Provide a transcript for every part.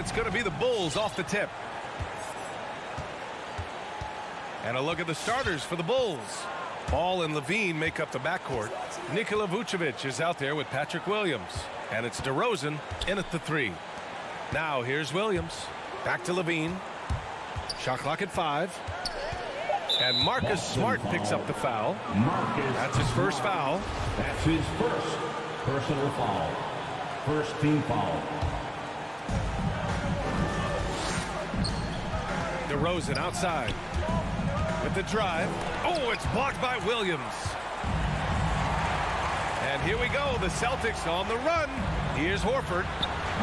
it's going to be the Bulls off the tip. And a look at the starters for the Bulls. Ball and Levine make up the backcourt. Nikola Vucevic is out there with Patrick Williams. And it's DeRozan in at the 3. Now here's Williams. Back to Levine. Shot clock at 5. And Marcus Smart picks up the foul. That's his first foul. That's his first personal foul. First team foul. DeRozan outside with the drive. Oh, it's blocked by Williams. And here we go. The Celtics on the run. Here's Horford.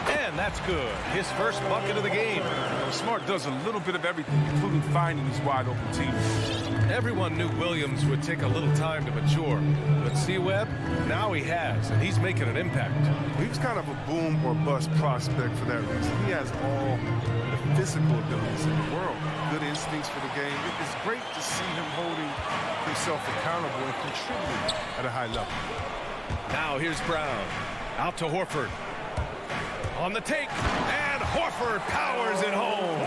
And that's good. His first bucket of the game. Smart does a little bit of everything, including finding these wide open teams. Everyone knew Williams would take a little time to mature. But see, Webb, now he has, and he's making an impact. He was kind of a boom or bust prospect for that reason. He has all the physical abilities in the world. Good instincts for the game. It's great to see him holding himself accountable and contributing at a high level. Now here's Brown. Out to Horford. On the take, and Horford powers it home.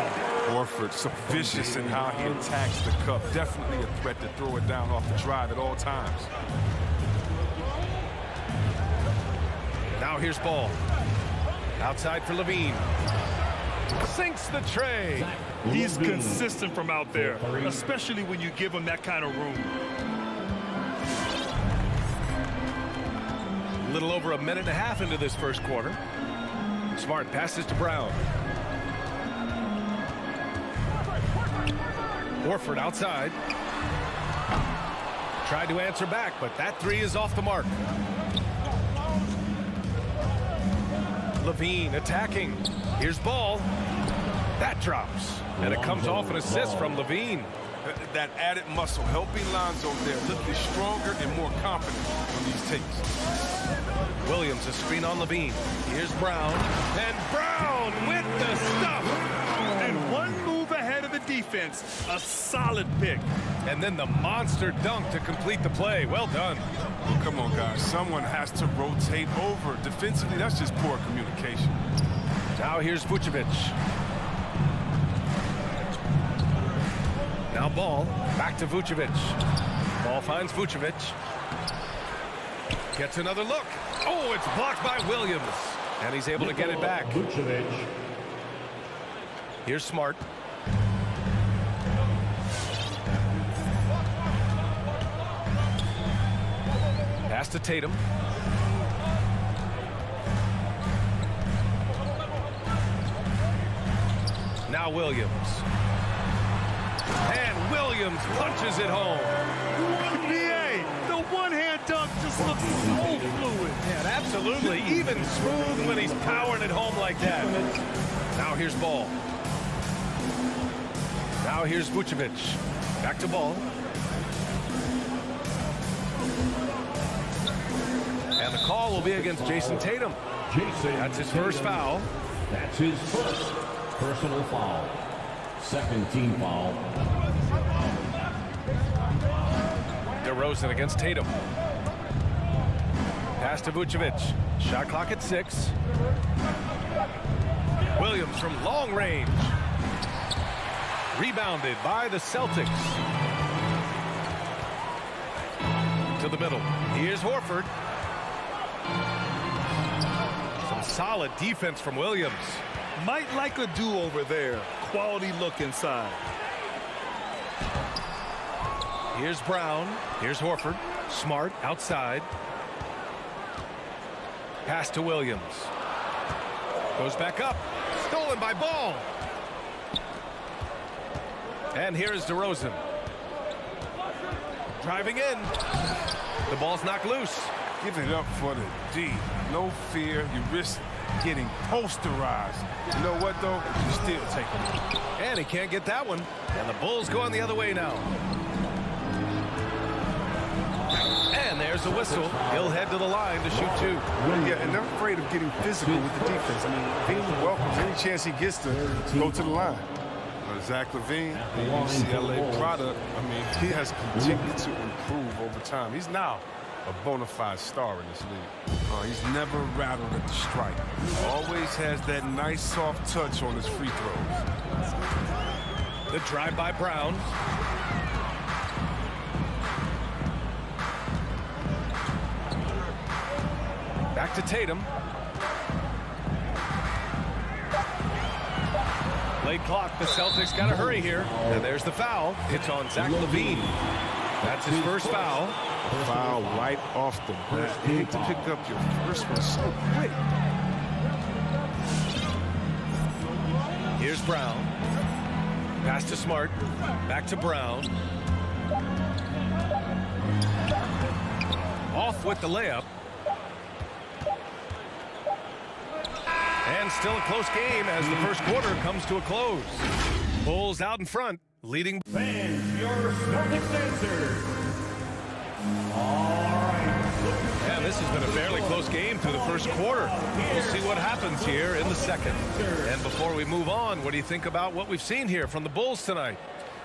Horford, so vicious in how he attacks the cup. Definitely a threat to throw it down off the drive at all times. Now here's Ball. Outside for Levine. Sinks the tray. He's consistent from out there, especially when you give him that kind of room. A little over a minute and a half into this first quarter. Smart passes to Brown. Horford outside. Tried to answer back, but that 3 is off the mark. Levine attacking. Here's Ball. That drops. And it comes off an assist from Levine. That added muscle helping Lonzo there looking stronger and more confident on these takes. Williams, a screen on Levine. Here's Brown. And Brown with the stuff. And one move ahead of the defense. A solid pick. And then the monster dunk to complete the play. Well done. Well, come on, guys. Someone has to rotate over. Defensively, that's just poor communication. Now here's Vucevic. Now Ball, back to Vucevic. Ball finds Vucevic. Gets another look. Oh, it's blocked by Williams. And he's able to get it back. Vucevic. Here's Smart. Pass to Tatum. Now Williams. And Williams punches it home. The one-hand dunk just looks so fluid. Yeah, absolutely. Even smooth when he's powering it home like that. Now here's Ball. Now here's Vucevic. Back to Ball. And the call will be against Jason Tatum. That's his first foul. That's his first personal foul. Second team foul. DeRozan against Tatum. Pass to Vucevic. Shot clock at 6. Williams from long range. Rebounded by the Celtics. To the middle. Here's Horford. Some solid defense from Williams. Might like a do-over there. Quality look inside. Here's Brown. Here's Horford. Smart outside. Pass to Williams. Goes back up. Stolen by Ball. And here's DeRozan. Driving in. The ball's knocked loose. Give it up for the D. No fear. You risk getting posterized. You know what, though? You still take it. And he can't get that one. And the Bulls going the other way now. And there's the whistle. He'll head to the line to shoot 2. Yeah, and they're afraid of getting physical with the defense. I mean, Levine welcomes any chance he gets to go to the line. Zach Levine, CLA product, I mean, he has continued to improve over time. He's now a bona fide star in this league. He's never rattled at the stripe. Always has that nice soft touch on his free throws. The drive by Brown. Back to Tatum. Late clock. The Celtics got to hurry here. And there's the foul. It's on Zach LaVine. That's his first foul. Foul right off the bat. You hate to pick up your first one so quick. Here's Brown. Pass to Smart. Back to Brown. Off with the layup. And still a close game as the first quarter comes to a close. Bulls out in front, leading. Fans, your Celtics answer. All right. Yeah, this has been a fairly close game through the first quarter. We'll see what happens here in the second. And before we move on, what do you think about what we've seen here from the Bulls tonight?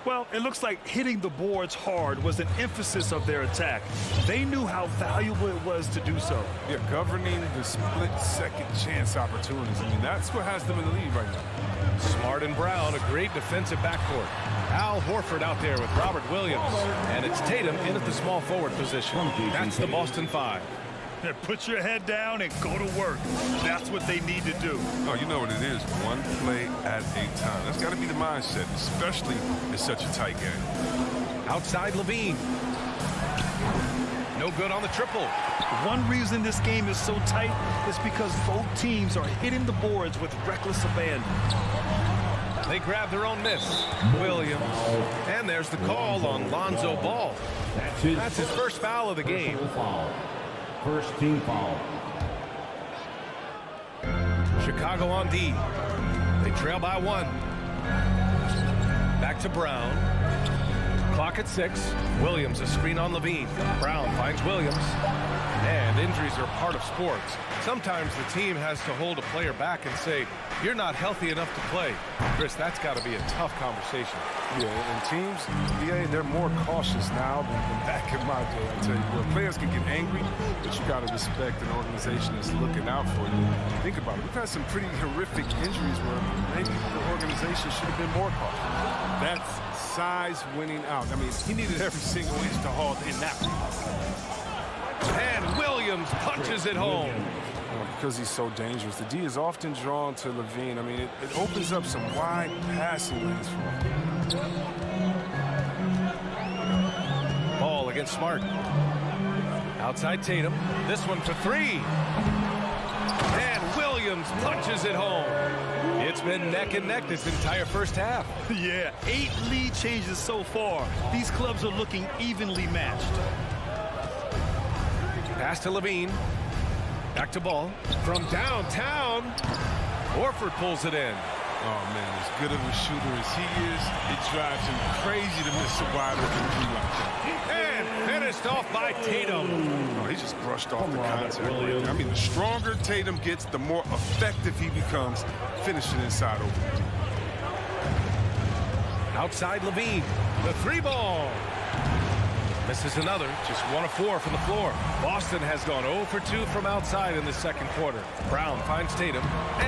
Well, it looks like hitting the boards hard was an emphasis of their attack. They knew how valuable it was to do so. Yeah, governing the split second chance opportunities. I mean, that's what has them in the lead right now. Smart and Brown, a great defensive backcourt. Al Horford out there with Robert Williams. And it's Tatum in at the small forward position. That's the Boston Five. Put your head down and go to work. That's what they need to do. Oh, you know what it is. One play at a time. That's got to be the mindset, especially in such a tight game. Outside LaVine. No good on the triple. One reason this game is so tight is because both teams are hitting the boards with reckless abandon. They grab their own miss. Williams. And there's the call on Lonzo Ball. That's his first foul of the game. First team foul. Chicago on D. They trail by 1. Back to Brown. Clock at 6. Williams a screen on LaVine. Brown finds Williams. And injuries are part of sports. Sometimes the team has to hold a player back and say, you're not healthy enough to play. Chris, that's got to be a tough conversation. Yeah, and teams, they're more cautious now than back in my day. I tell you, well, players can get angry, but you got to respect an organization that's looking out for you. Think about it. We've had some pretty horrific injuries where maybe the organization should have been more cautious. That's size winning out. I mean, he needed every single inch to halt in that one. And Williams punches it home. Because he's so dangerous. The D is often drawn to LaVine. I mean, it opens up some wide passing lanes for him. Ball against Smart. Outside Tatum. This one for 3. And Williams punches it home. It's been neck and neck this entire first half. Yeah, 8 lead changes so far. These clubs are looking evenly matched. Pass to LaVine. Back to Ball. From downtown. Horford pulls it in. Oh, man, as good of a shooter as he is, it drives him crazy to miss a wide open three like that. And finished off by Tatum. Oh, he just brushed off the contact. I mean, the stronger Tatum gets, the more effective he becomes finishing inside over the D. Outside LaVine. The 3-ball. Misses another, just 1 of 4 from the floor. Boston has gone 0 for 2 from outside in the second quarter. Brown finds Tatum,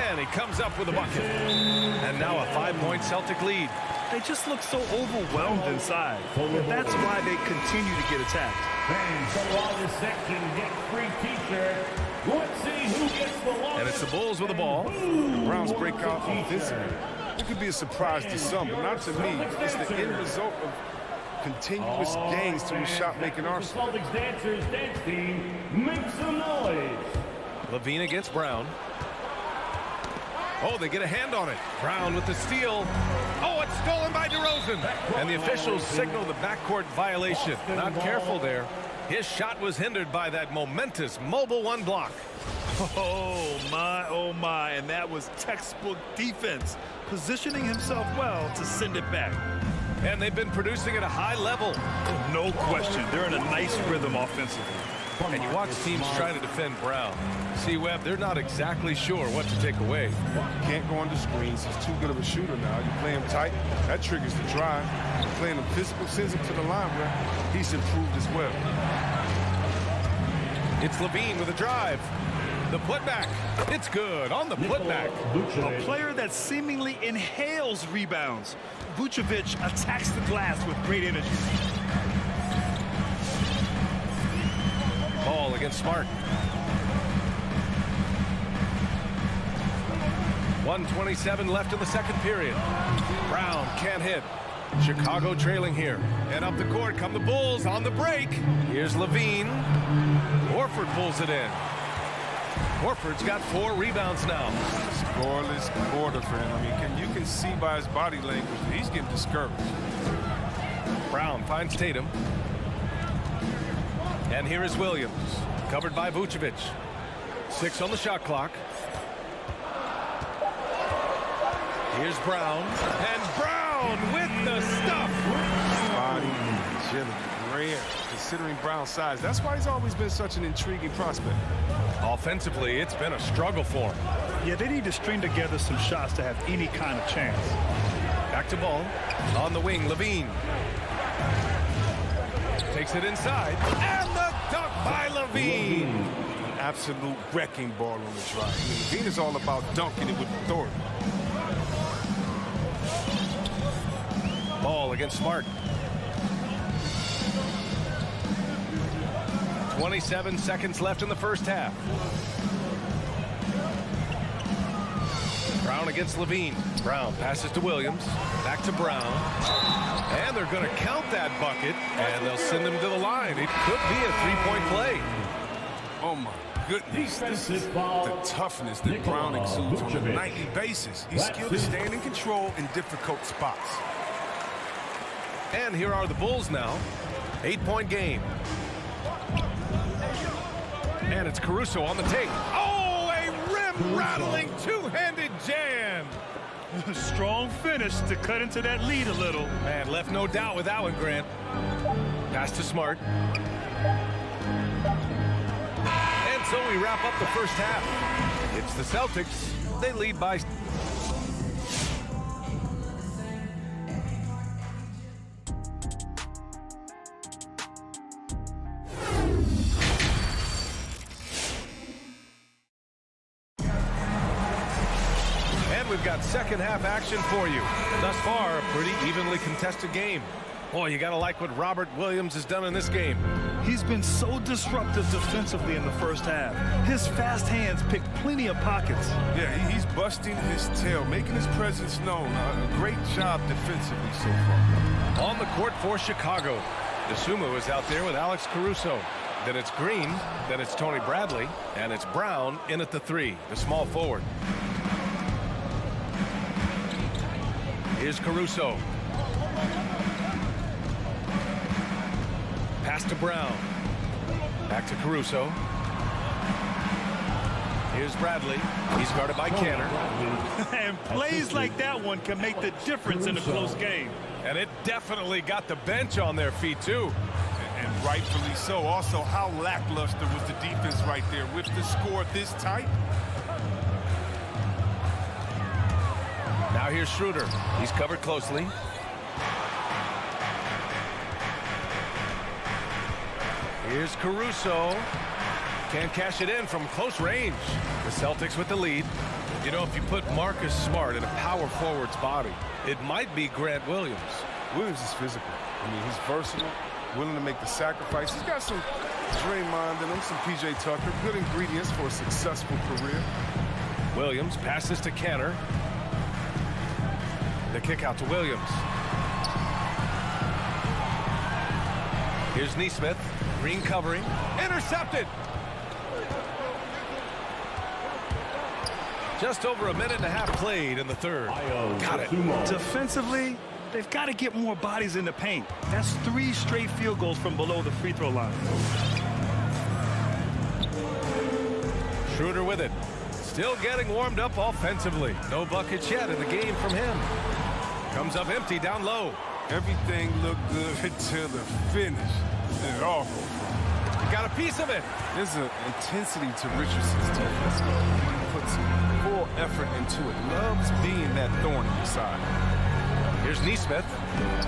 and he comes up with a bucket. And now a 5-point Celtic lead. They just look so overwhelmed inside. And that's why they continue to get attacked. Fans along this section get free t-shirts. Let's see who gets the longest. And it's the Bulls with the ball. Browns break out offensively. It could be a surprise to some, but not to me. It's the end result of continuous gains to his shot-making arsenal. Celtics dancers dance team, make some noise. LaVine against Brown. Oh, they get a hand on it. Brown with the steal. Oh, it's stolen by DeRozan. And the officials signal the backcourt violation. Not careful there. His shot was hindered by that momentous mobile 1 block. Oh my, and that was textbook defense, positioning himself well to send it back. And they've been producing at a high level. No question, they're in a nice rhythm offensively. And you watch teams try to defend Brown. See, Webb, they're not exactly sure what to take away. Can't go under screens. He's too good of a shooter now. You play him tight, that triggers the drive. Playing him physical sends him to the line where he's improved as well. It's Levine with a drive. The putback. It's good on the putback. A player that seemingly inhales rebounds. Vucevic attacks the glass with great energy. Ball against Smart. 1:27 left in the second period. Brown can't hit. Chicago trailing here. And up the court come the Bulls on the break. Here's Levine. Horford pulls it in. Horford's got 4 rebounds now. Scoreless quarter for him. I mean, you can see by his body language that he's getting discouraged. Brown finds Tatum. And here is Williams, covered by Vucevic. 6 on the shot clock. Here's Brown. And Brown with the stuff. Body agility, rare, considering Brown's size. That's why he's always been such an intriguing prospect. Offensively, it's been a struggle for him. Yeah, they need to string together some shots to have any kind of chance. Back to Ball. On the wing, Levine. Takes it inside. And the dunk by Levine. An absolute wrecking ball on the drive. I mean, Levine is all about dunking it with authority. Ball against Smart. 27 seconds left in the first half. Brown against Levine. Brown passes to Williams. Back to Brown. And they're going to count that bucket, and they'll send him to the line. It could be a three-point play. Oh, my goodness. This is the toughness that Brown exudes on a nightly basis. He's skilled to stand in control in difficult spots. And here are the Bulls now. 8-point game. And it's Caruso on the take. Oh, a rim-rattling two-handed jam. Strong finish to cut into that lead a little. Man, left no doubt with that one, Grant. Pass to Smart. And so we wrap up the first half. It's the Celtics. They lead by... We've got second half action for you. Thus far, a pretty evenly contested game. Boy, you gotta like what Robert Williams has done in this game. He's been so disruptive defensively in the first half. His fast hands picked plenty of pockets. Yeah, he's busting his tail, making his presence known. A great job defensively so far. On the court for Chicago, DeSumo is out there with Alex Caruso. Then it's Green, then it's Tony Bradley, and it's Brown in at the 3, the small forward. Here's Caruso. Pass to Brown. Back to Caruso. Here's Bradley. He's guarded by Canner. And plays like that one can make the difference in a close game. And it definitely got the bench on their feet, too. And rightfully so. Also, how lackluster was the defense right there with the score this tight? Now here's Schroeder. He's covered closely. Here's Caruso. Can't cash it in from close range. The Celtics with the lead. You know, if you put Marcus Smart in a power forward's body, it might be Grant Williams. Williams is physical. I mean, he's versatile, willing to make the sacrifice. He's got some Draymond in him, some P.J. Tucker. Good ingredients for a successful career. Williams passes to Canner. The kick out to Williams. Here's Nesmith. Green covering. Intercepted. Just over a minute and a half played in the third. Got it. Defensively, they've got to get more bodies in the paint. That's 3 straight field goals from below the free throw line. Schroeder with it. Still getting warmed up offensively. No buckets yet in the game from him. Comes up empty down low. Everything looked good until the finish. It's awful. He got a piece of it. There's an intensity to Richardson's defense. He puts full effort into it. Loves being that thorn in your side. Here's Nesmith.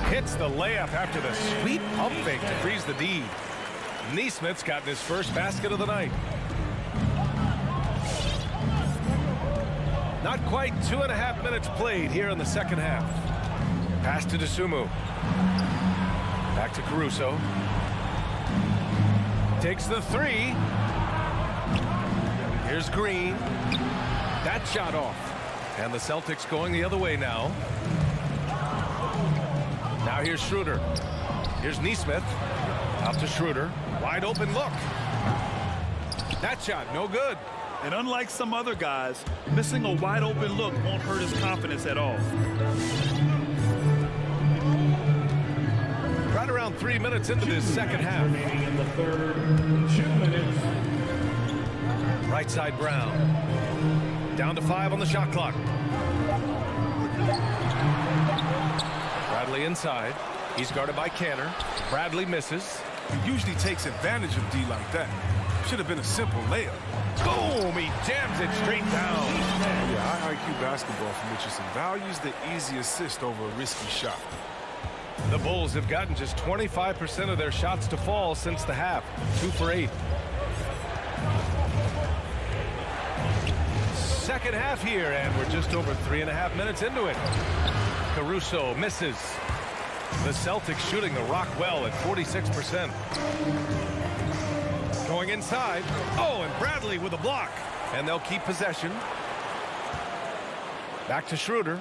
Hits the layup after the sweet pump fake to freeze the D. Neesmith's gotten his first basket of the night. Not quite 2.5 minutes played here in the second half. Pass to Dosunmu. Back to Caruso. Takes the three. Here's Green. That shot off. And the Celtics going the other way now. Now here's Schroeder. Here's Neesmith. Out to Schroeder. Wide open look. That shot, no good. And unlike some other guys, missing a wide open look won't hurt his confidence at all. Right around 3 minutes into this second half. Remaining in the third, 2 minutes. Right side Brown. Down to 5 on the shot clock. Bradley inside. He's guarded by Canner. Bradley misses. He usually takes advantage of D like that. Should have been a simple layup. Boom! He jams it straight down. Yeah, high IQ basketball from Richardson values the easy assist over a risky shot. The Bulls have gotten just 25% of their shots to fall since the half. 2 for 8. Second half here, and we're just over 3.5 minutes into it. Caruso misses. The Celtics shooting the rock well at 46%. Going inside. Oh, and Bradley with a block. And they'll keep possession. Back to Schroeder.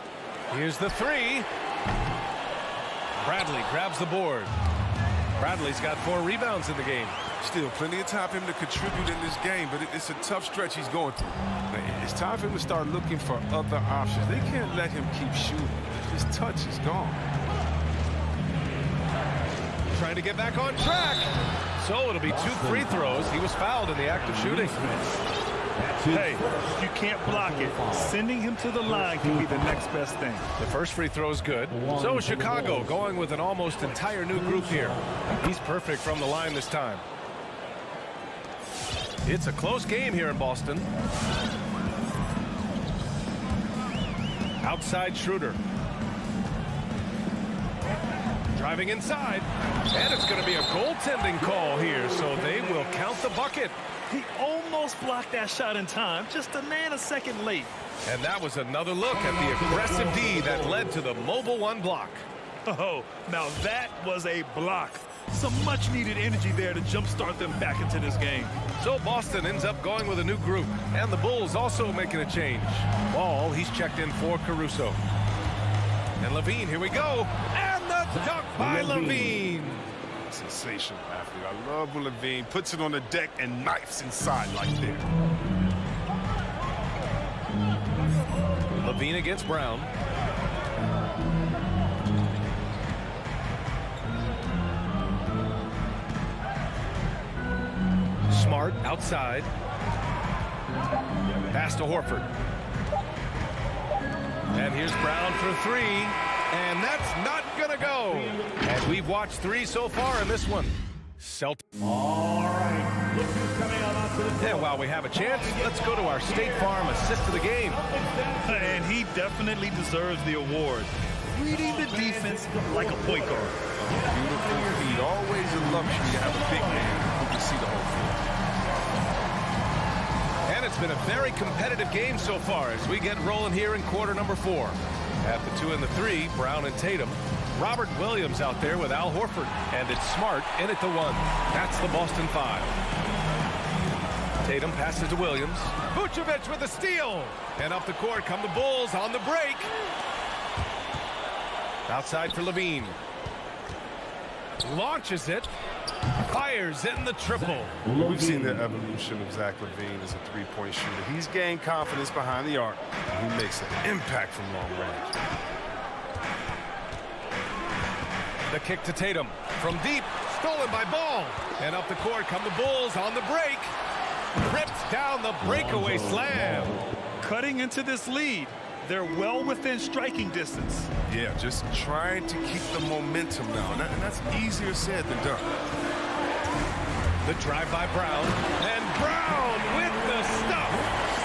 Here's the three. Bradley grabs the board. Bradley's got 4 rebounds in the game. Still plenty of time for him to contribute in this game, but it's a tough stretch he's going through. It's time for him to start looking for other options. They can't let him keep shooting. His touch is gone. Trying to get back on track. So it'll be 2 free throws. He was fouled in the act of shooting. Hey, you can't block it. Sending him to the line can be the next best thing. The first free throw is good. So Chicago going with an almost entire new group here. He's perfect from the line this time. It's a close game here in Boston. Outside Schroeder. Driving inside. And it's going to be a goaltending call here, so they will count the bucket. He almost blocked that shot in time, just a nanosecond late. And that was another look at the aggressive D that led to the mobile 1 block. Oh, now that was a block. Some much-needed energy there to jumpstart them back into this game. So Boston ends up going with a new group, and the Bulls also making a change. Ball, he's checked in for Caruso. And Levine, here we go. And the dunk by Levine. Sensational athlete. I love when Levine puts it on the deck and knifes inside like that. Levine against Brown. Smart outside. Pass to Horford. And here's Brown for 3. And that's not going to go. And we've watched 3 so far in this one. All right. Look who's coming on to the And while we have a chance, let's go to our State Farm assist of the game. And he definitely deserves the award. Reading the defense like a point guard. Beautiful feet. Always a luxury to have a big man who can see the whole field. And it's been a very competitive game so far as we get rolling here in quarter number 4. At the 2 and the 3, Brown and Tatum. Robert Williams out there with Al Horford. And it's Smart in at the 1. That's the Boston 5. Tatum passes to Williams. Vucevic with a steal. And up the court come the Bulls on the break. Outside for Levine. Launches it. Fires in the triple. We've seen the evolution of Zach LaVine as a three-point shooter. He's gained confidence behind the arc, and he makes an impact from long range. The kick to Tatum from deep, stolen by Ball. And up the court come the Bulls on the break. Rips down the breakaway slam. Cutting into this lead. They're well within striking distance. Yeah, just trying to keep the momentum now, and that's easier said than done. The drive by Brown, and Brown with the stuff.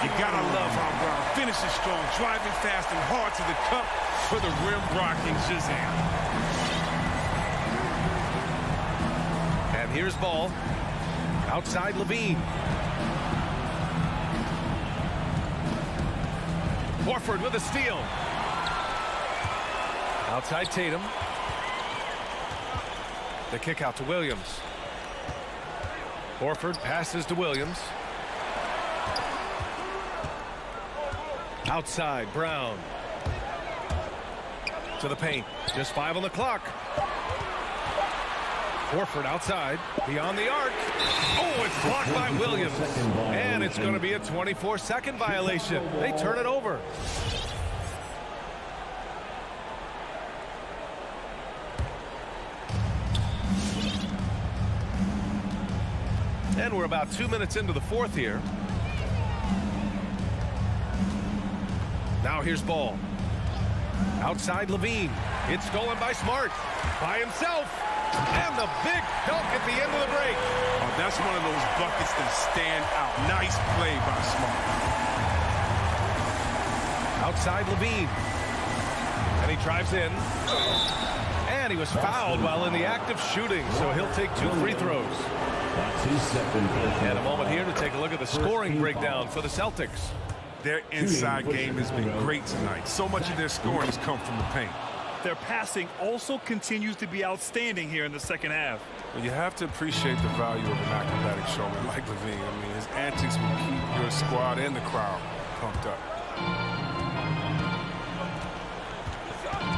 You gotta love how Brown finishes strong, driving fast and hard to the cup for the rim rocking Shazam. And here's Ball. Outside Levine. Horford with a steal. Outside Tatum. The kick out to Williams. Horford passes to Williams. Outside Brown. To the paint. Just 5 on the clock. Horford outside, beyond the arc. Oh, it's blocked by Williams. And it's going to be a 24-second violation. They turn it over. And we're about 2 minutes into the fourth here. Now here's Ball. Outside Levine. It's stolen by Smart. By himself. And the big dunk at the end of the break. Oh, that's one of those buckets that stand out. Nice play by Smart. Outside Levine. And he drives in. And he was fouled while in the act of shooting, so he'll take 2 free throws. And a moment here to take a look at the scoring breakdown for the Celtics. Their inside game has been great tonight. So much of their scoring has come from the paint. Their passing also continues to be outstanding here in the second half. Well, you have to appreciate the value of an acrobatic showman like Levine. I mean, his antics will keep your squad and the crowd pumped up.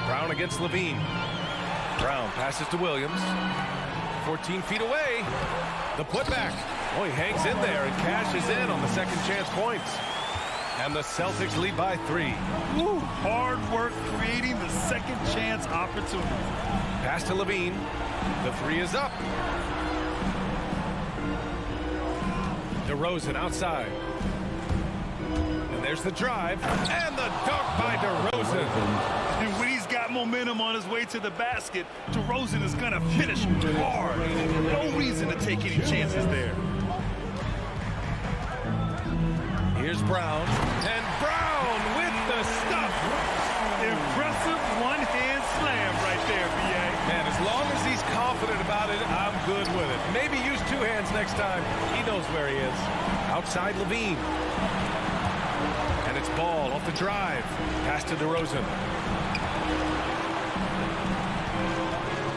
Brown against Levine. Brown passes to Williams. 14 feet away. The putback. Oh, he hangs in there and cashes in on the second chance points. And the Celtics lead by 3. Woo, hard work creating the second chance opportunity. Pass to Levine. The 3 is up. DeRozan outside. And there's the drive. And the dunk by DeRozan. And when he's got momentum on his way to the basket, DeRozan is going to finish hard. No reason to take any chances there. Here's Brown. And Brown with the stuff. Impressive one-hand slam right there, B.A. Man, as long as he's confident about it, I'm good with it. Maybe use 2 hands next time. He knows where he is. Outside Levine. And it's Ball off the drive. Pass to DeRozan.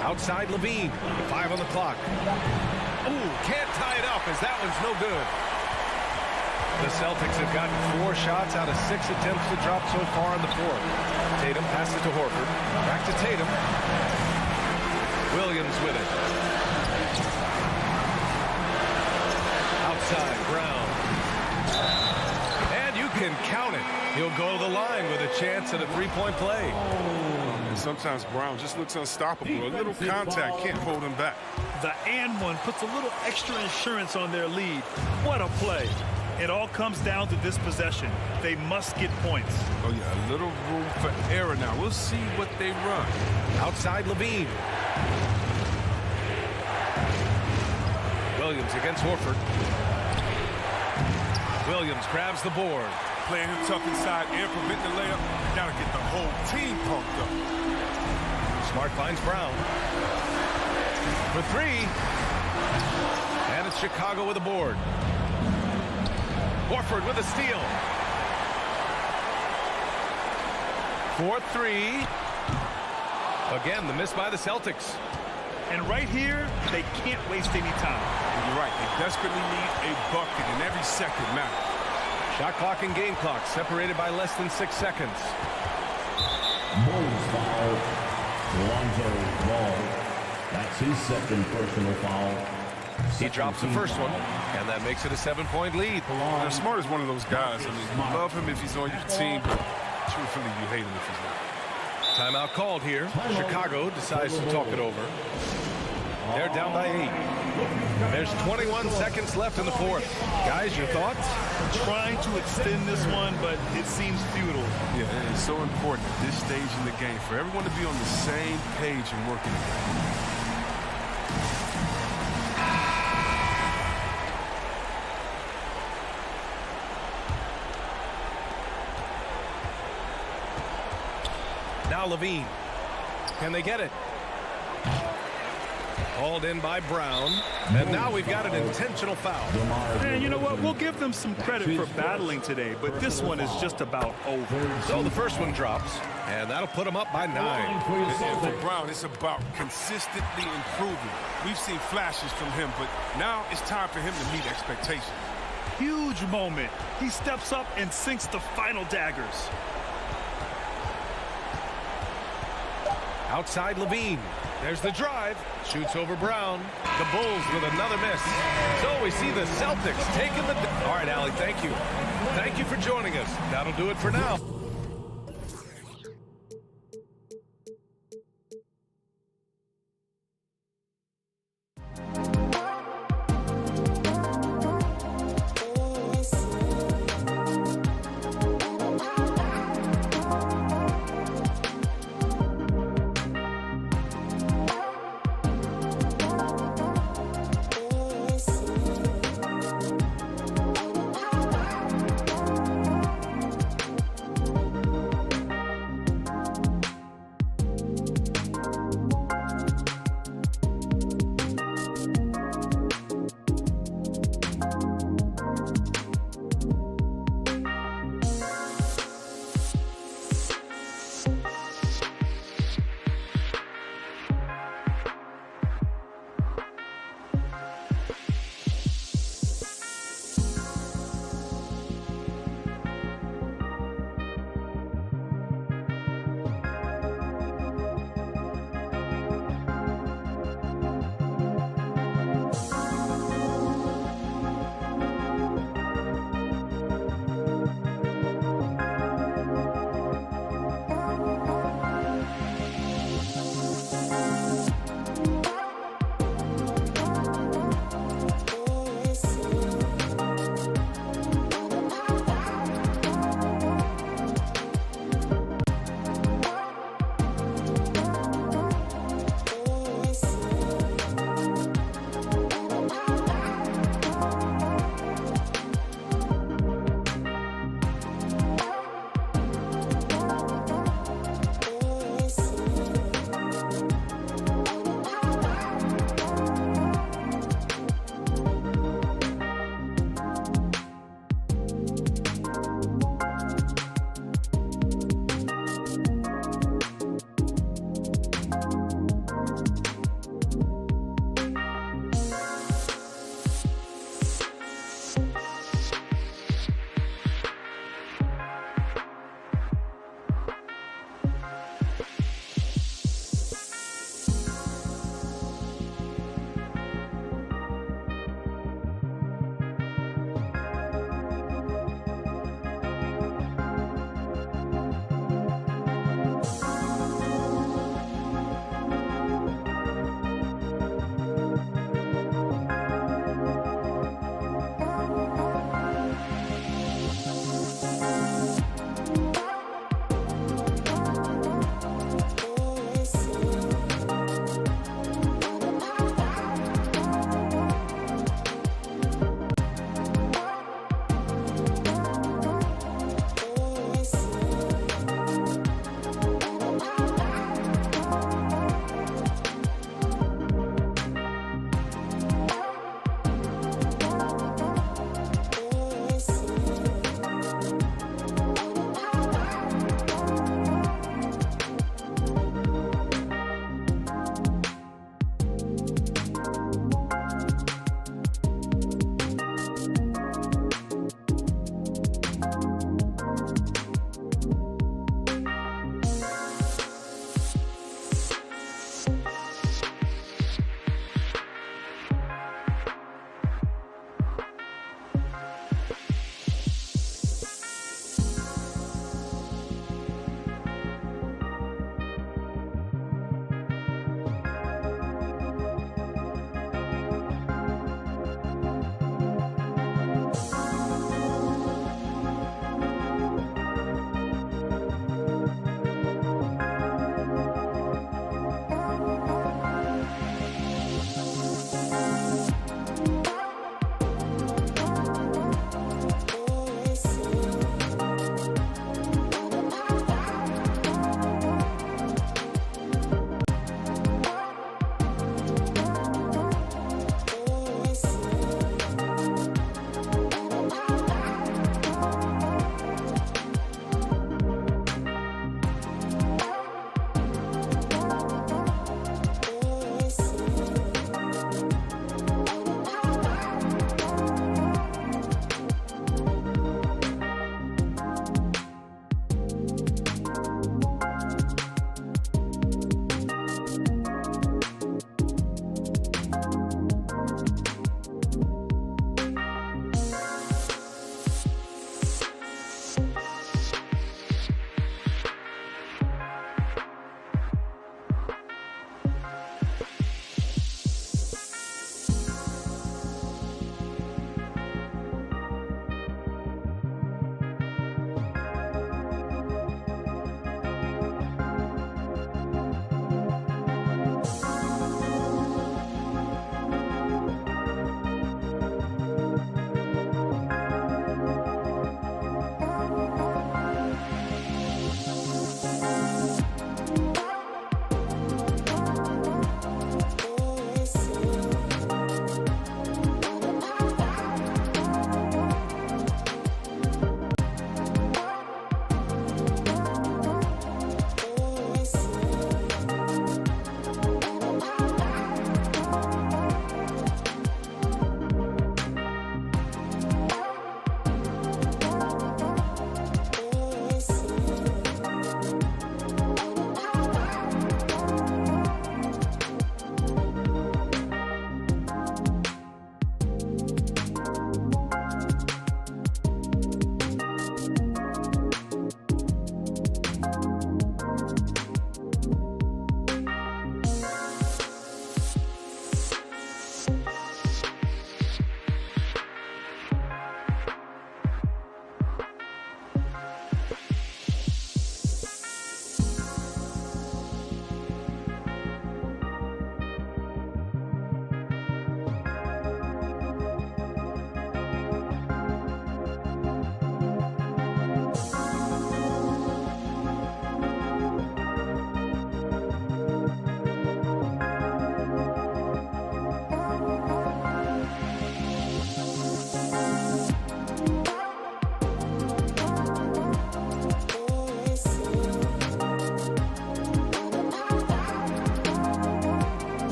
Outside Levine. 5 on the clock. Ooh, can't tie it up as that one's no good. The Celtics have gotten 4 shots out of 6 attempts to drop so far in the fourth. Tatum passes to Horford. Back to Tatum. Williams with it. Outside, Brown. And you can count it. He'll go to the line with a chance at a 3-point play. And sometimes Brown just looks unstoppable. A little contact can't hold him back. The and one puts a little extra insurance on their lead. What a play. It all comes down to this possession. They must get points. Oh, yeah, a little room for error now. We'll see what they run. Outside Levine. Williams against Horford. Williams grabs the board. Playing him tough inside and prevent the layup. Got to get the whole team pumped up. Smart finds Brown. For 3. And it's Chicago with the board. Horford with a steal. 4-3. Again, the miss by the Celtics. And right here, they can't waste any time. And you're right. They desperately need a bucket, and every second matters. Shot clock and game clock separated by less than 6 seconds. Bulls foul. Lonzo Ball. That's his second personal foul. He drops the first one, and that makes it a 7-point lead. Now, Smart is one of those guys. I mean, you love him if he's on your team, but truthfully, you hate him if he's not. Timeout called here. Chicago decides to talk it over. They're down by 8. There's 21 seconds left in the fourth. Guys, your thoughts? Trying to extend this one, but it seems futile. Yeah, and it's so important at this stage in the game for everyone to be on the same page and working together. Now Levine. Can they get it? Called in by Brown. And now we've got an intentional foul. And you know what? We'll give them some credit for battling today, but this one is just about over. So the first one drops, and that'll put them up by 9. And for Brown, it's about consistently improving. We've seen flashes from him, but now it's time for him to meet expectations. Huge moment. He steps up and sinks the final daggers. Outside Levine. There's the drive. Shoots over Brown. The Bulls with another miss. So we see the Celtics taking the... All right, Allie, thank you. Thank you for joining us. That'll do it for now.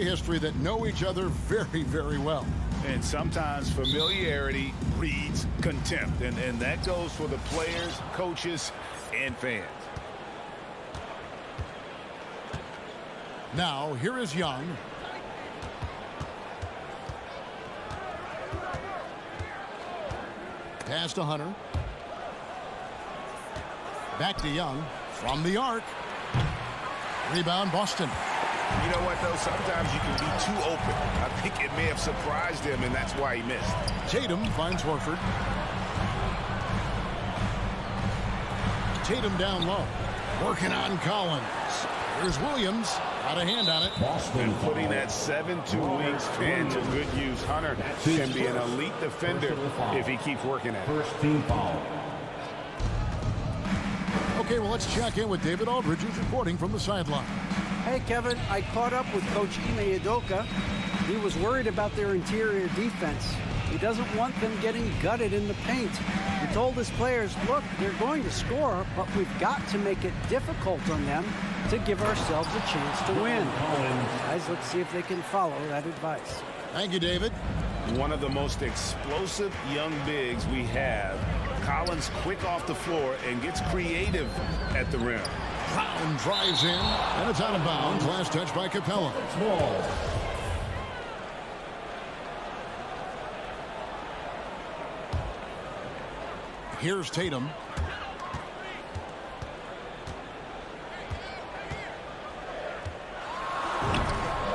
history that know each other very, very well. And sometimes familiarity breeds contempt. And that goes for the players, coaches, and fans. Now, here is Young. Pass to Hunter. Back to Young. From the arc. Rebound, Boston. You know what, though? Sometimes you can be too open. I think it may have surprised him, and that's why he missed. Tatum finds Horford. Tatum down low. Working on Collins. Here's Williams. Got a hand on it. And putting that 7-2 wingspan to good use. Hunter can be an elite defender if he keeps working at it. First team foul. Okay, well, let's check in with David Aldridge, who's reporting from the sideline. Hey, Kevin, I caught up with Coach Ime Udoka. He was worried about their interior defense. He doesn't want them getting gutted in the paint. He told his players, look, they're going to score, but we've got to make it difficult on them to give ourselves a chance to win. Guys, let's see if they can follow that advice. Thank you, David. One of the most explosive young bigs we have. Collins quick off the floor and gets creative at the rim. Brown drives in, and it's out of bounds. Last touch by Capella. Small. Here's Tatum.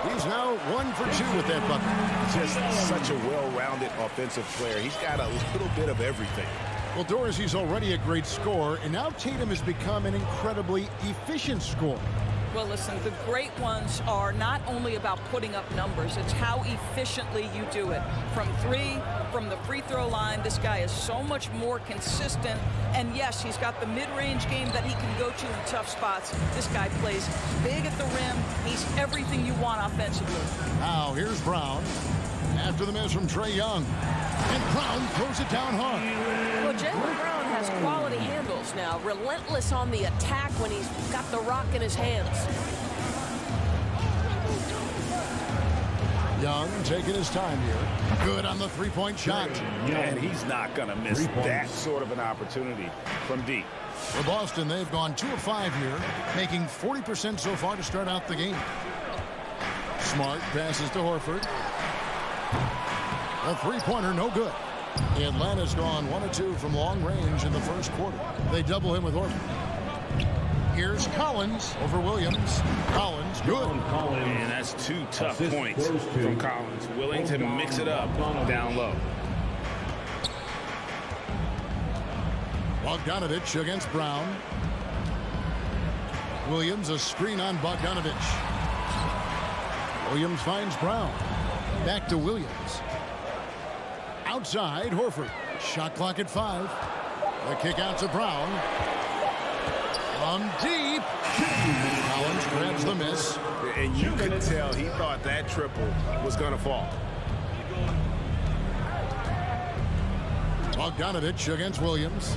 He's now 1 for 2 with that bucket. Just such a well-rounded offensive player. He's got a little bit of everything. Well, Dorsey's already a great scorer, and now Tatum has become an incredibly efficient scorer. Well, listen, the great ones are not only about putting up numbers, it's how efficiently you do it. From three, from the free throw line, this guy is so much more consistent. And yes, he's got the mid-range game that he can go to in tough spots. This guy plays big at the rim. He's everything you want offensively. Now, here's Brown. After the miss from Trae Young. And Brown throws it down hard. Well, Jaylen Brown has quality handles now. Relentless on the attack when he's got the rock in his hands. Young taking his time here. Good on the three-point shot. And he's not going to miss that sort of an opportunity from deep. For Boston, they've gone 2 of 5 here, making 40% so far to start out the game. Smart passes to Horford. A three-pointer, no good. Atlanta's gone 1 of 2 from long range in the first quarter. They double him with Horford. Here's Collins over Williams. Collins, good. And that's 2 tough points from Collins. Willing to mix it up down low. Bogdanovich against Brown. Williams, a screen on Bogdanovich. Williams finds Brown. Back to Williams. Outside, Horford. Shot clock at 5. The kick out to Brown. From deep. Collins grabs the miss. And you could tell he thought that triple was going to fall. Bogdanovich against Williams.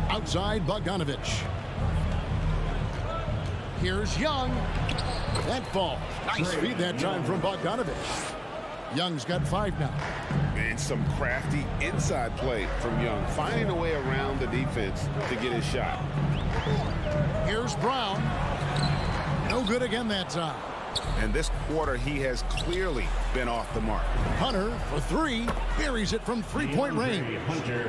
Outside, Bogdanovich. Here's Young. That falls. Nice feed that time from Bogdanovich. Young's got 5 now. And some crafty inside play from Young, finding a way around the defense to get his shot. Here's Brown. No good again that time. And this quarter, he has clearly been off the mark. Hunter for 3. Buries it from 3-point range.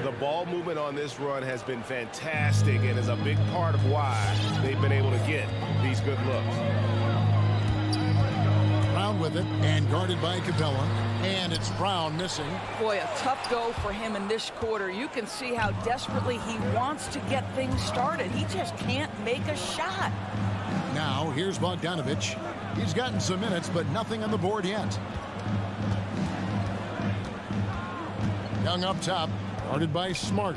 The ball movement on this run has been fantastic and is a big part of why they've been able to get these good looks. Brown with it and guarded by Capella. And it's Brown missing. Boy, a tough go for him in this quarter. You can see how desperately he wants to get things started. He just can't make a shot. Now, here's Bogdanovich. He's gotten some minutes, but nothing on the board yet. Young up top, guarded by Smart.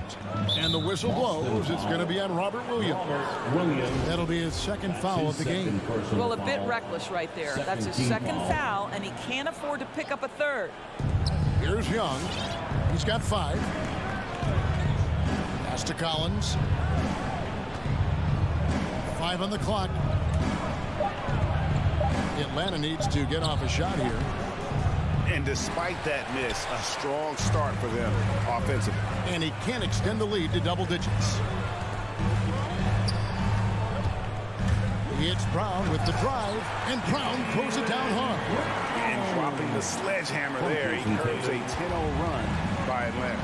And the whistle blows. It's going to be on Robert Williams. That'll be his second foul of the game. Well, a bit reckless right there. That's his second foul, and he can't afford to pick up a third. Here's Young. He's got 5. Pass to Collins. 5 on the clock. Atlanta needs to get off a shot here. And despite that miss, a strong start for them offensively. And he can't extend the lead to double digits. It's Brown with the drive, and Brown throws it down hard. And dropping the sledgehammer there, he curves a 10-0 run by Atlanta.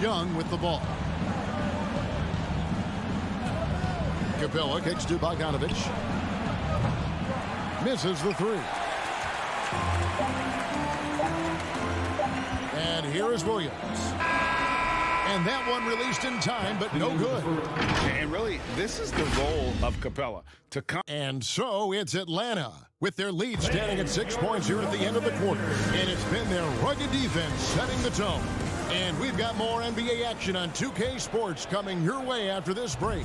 Young with the ball. Capella kicks to Bogdanovich. Misses the three. And here is Williams. And that one released in time, but no good. And really, this is the role of Capella to come. And so it's Atlanta with their lead standing at 6 points here at the end of the quarter. And it's been their rugged defense setting the tone. And we've got more NBA action on 2K Sports coming your way after this break.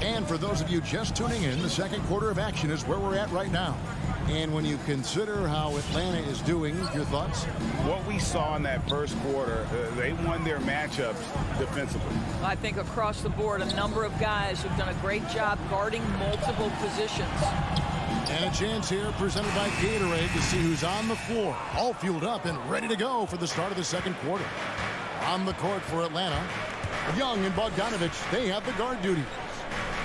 And for those of you just tuning in, the second quarter of action is where we're at right now. And when you consider how Atlanta is doing, your thoughts? What we saw in that first quarter, they won their matchups defensively. I think across the board, a number of guys have done a great job guarding multiple positions. And a chance here presented by Gatorade to see who's on the floor, all fueled up and ready to go for the start of the second quarter. On the court for Atlanta, Young and Bogdanovich, they have the guard duties.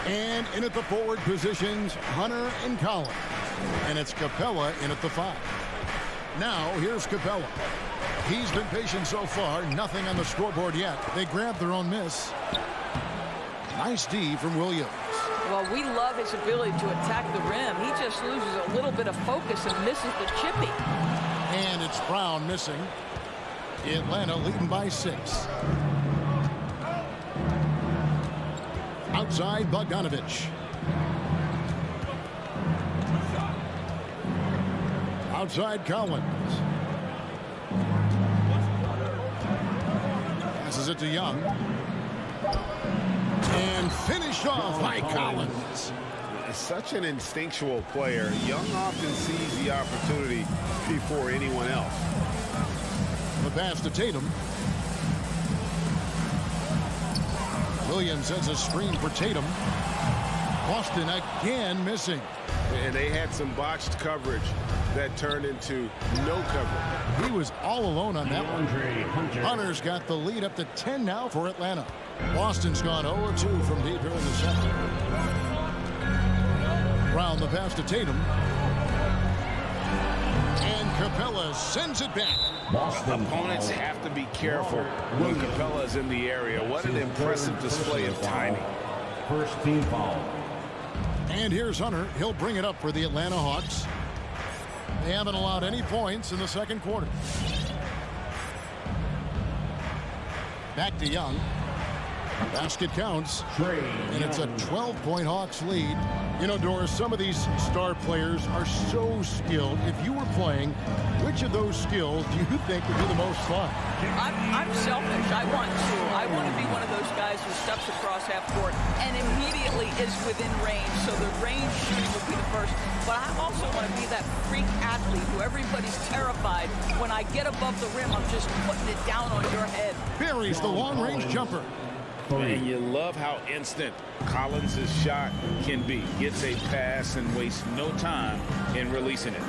And in at the forward positions, Hunter and Collins. And it's Capella in at the 5. Now, here's Capella. He's been patient so far, nothing on the scoreboard yet. They grabbed their own miss. Nice D from Williams. Well, we love his ability to attack the rim. He just loses a little bit of focus and misses the chippy. And it's Brown missing. Atlanta leading by 6. Outside, Bogdanovich. Outside, Collins. Passes it to Young. And finished off by Collins. Such an instinctual player. Young often sees the opportunity before anyone else. The pass to Tatum. Williams sends a screen for Tatum. Boston again missing. And they had some botched coverage that turned into no coverage. He was all alone on that one. Hunter's got the lead up to 10 now for Atlanta. Boston's gone 0-2 from deep here in the second. Brown the pass to Tatum. And Capella sends it back. Opponents have to be careful when Capella is in the area. What an impressive display of timing. First team foul. And here's Hunter. He'll bring it up for the Atlanta Hawks. They haven't allowed any points in the second quarter. Back to Young. Basket counts. And it's a 12-point Hawks lead. You know, Doris, some of these star players are so skilled. If you were playing, which of those skills do you think would be the most fun? I'm selfish. I want to be one of those guys who steps across half court and immediately is within range. So the range shooting will be the first. But I also want to be that freak athlete who everybody's terrified. When I get above the rim, I'm just putting it down on your head. Buries the long-range jumper. And you love how instant Collins' shot can be. Gets a pass and wastes no time in releasing it.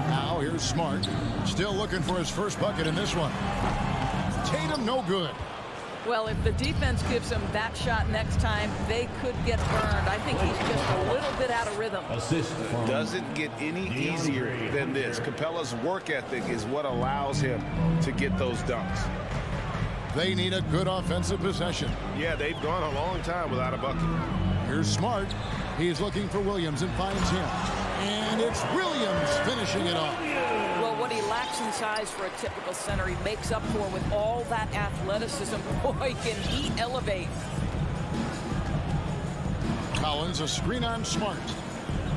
Now here's Smart. Still looking for his first bucket in this one. Tatum no good. Well, if the defense gives him that shot next time, they could get burned. I think he's just a little bit out of rhythm. Doesn't get any easier than this. Capella's work ethic is what allows him to get those dunks. They need a good offensive possession. Yeah, they've gone a long time without a bucket. Here's Smart. He's looking for Williams and finds him. And it's Williams finishing it off. Well, what he lacks in size for a typical center, he makes up for with all that athleticism. Boy, can he elevate. Collins, a screen on Smart.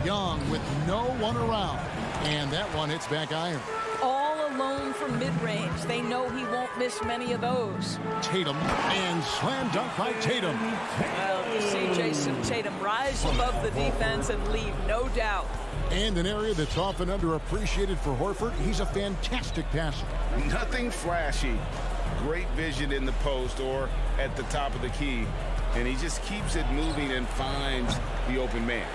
Young with no one around. And that one hits back iron. All alone from mid-range. They know he won't miss many of those. Tatum, and slam dunk by Tatum. Well, you see Jason Tatum rise above the defense and leave no doubt. And an area that's often underappreciated for Horford, he's a fantastic passer. Nothing flashy, great vision in the post or at the top of the key, and he just keeps it moving and finds the open man.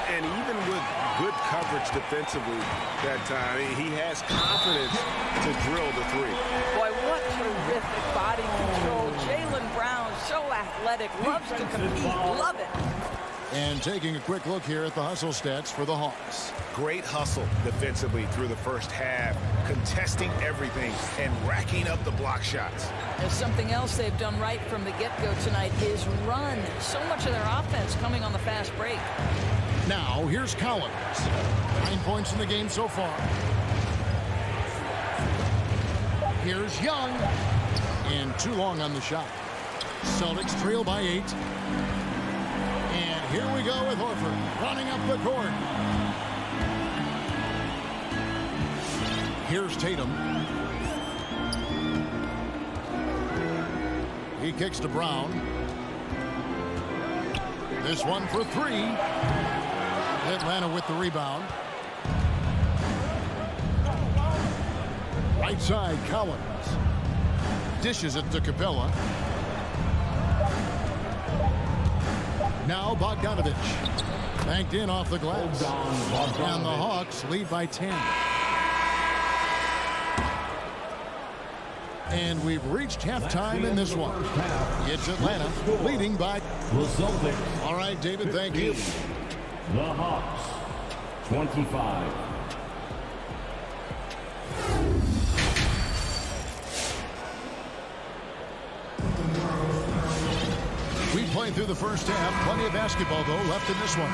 And even with good coverage defensively that time, he has confidence to drill the three. Boy, what terrific body control. Jaylen Brown, so athletic, loves to compete, love it. And taking a quick look here at the hustle stats for the Hawks. Great hustle defensively through the first half, contesting everything and racking up the block shots. There's something else they've done right from the get-go tonight is run. So much of their offense coming on the fast break. Now, here's Collins. 9 points in the game so far. Here's Young. And too long on the shot. Celtics trail by 8. And here we go with Horford running up the court. Here's Tatum. He kicks to Brown. This one for 3. Atlanta with the rebound. Right side, Collins. Dishes it to Capella. Now Bogdanovich. Banked in off the glass. And the Hawks lead by 10. And we've reached halftime in this one. It's Atlanta leading by. All right, David, thank you. The Hawks, 25. We played through the first half. Plenty of basketball, though, left in this one.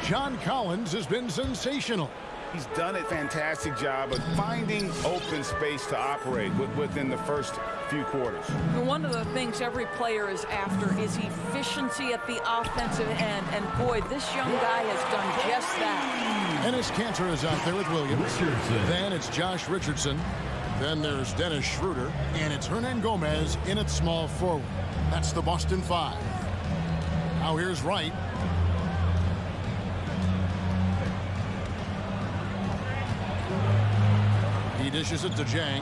John Collins has been sensational. He's done a fantastic job of finding open space to operate within the first few quarters. One of the things every player is after is efficiency at the offensive end. And boy, this young guy has done just that. Ennis Cantor is out there with Williams. Then it's Josh Richardson. Then there's Dennis Schroeder. And it's Hernan Gomez in at small forward. That's the Boston 5. Now here's Wright. He dishes it to Zhang.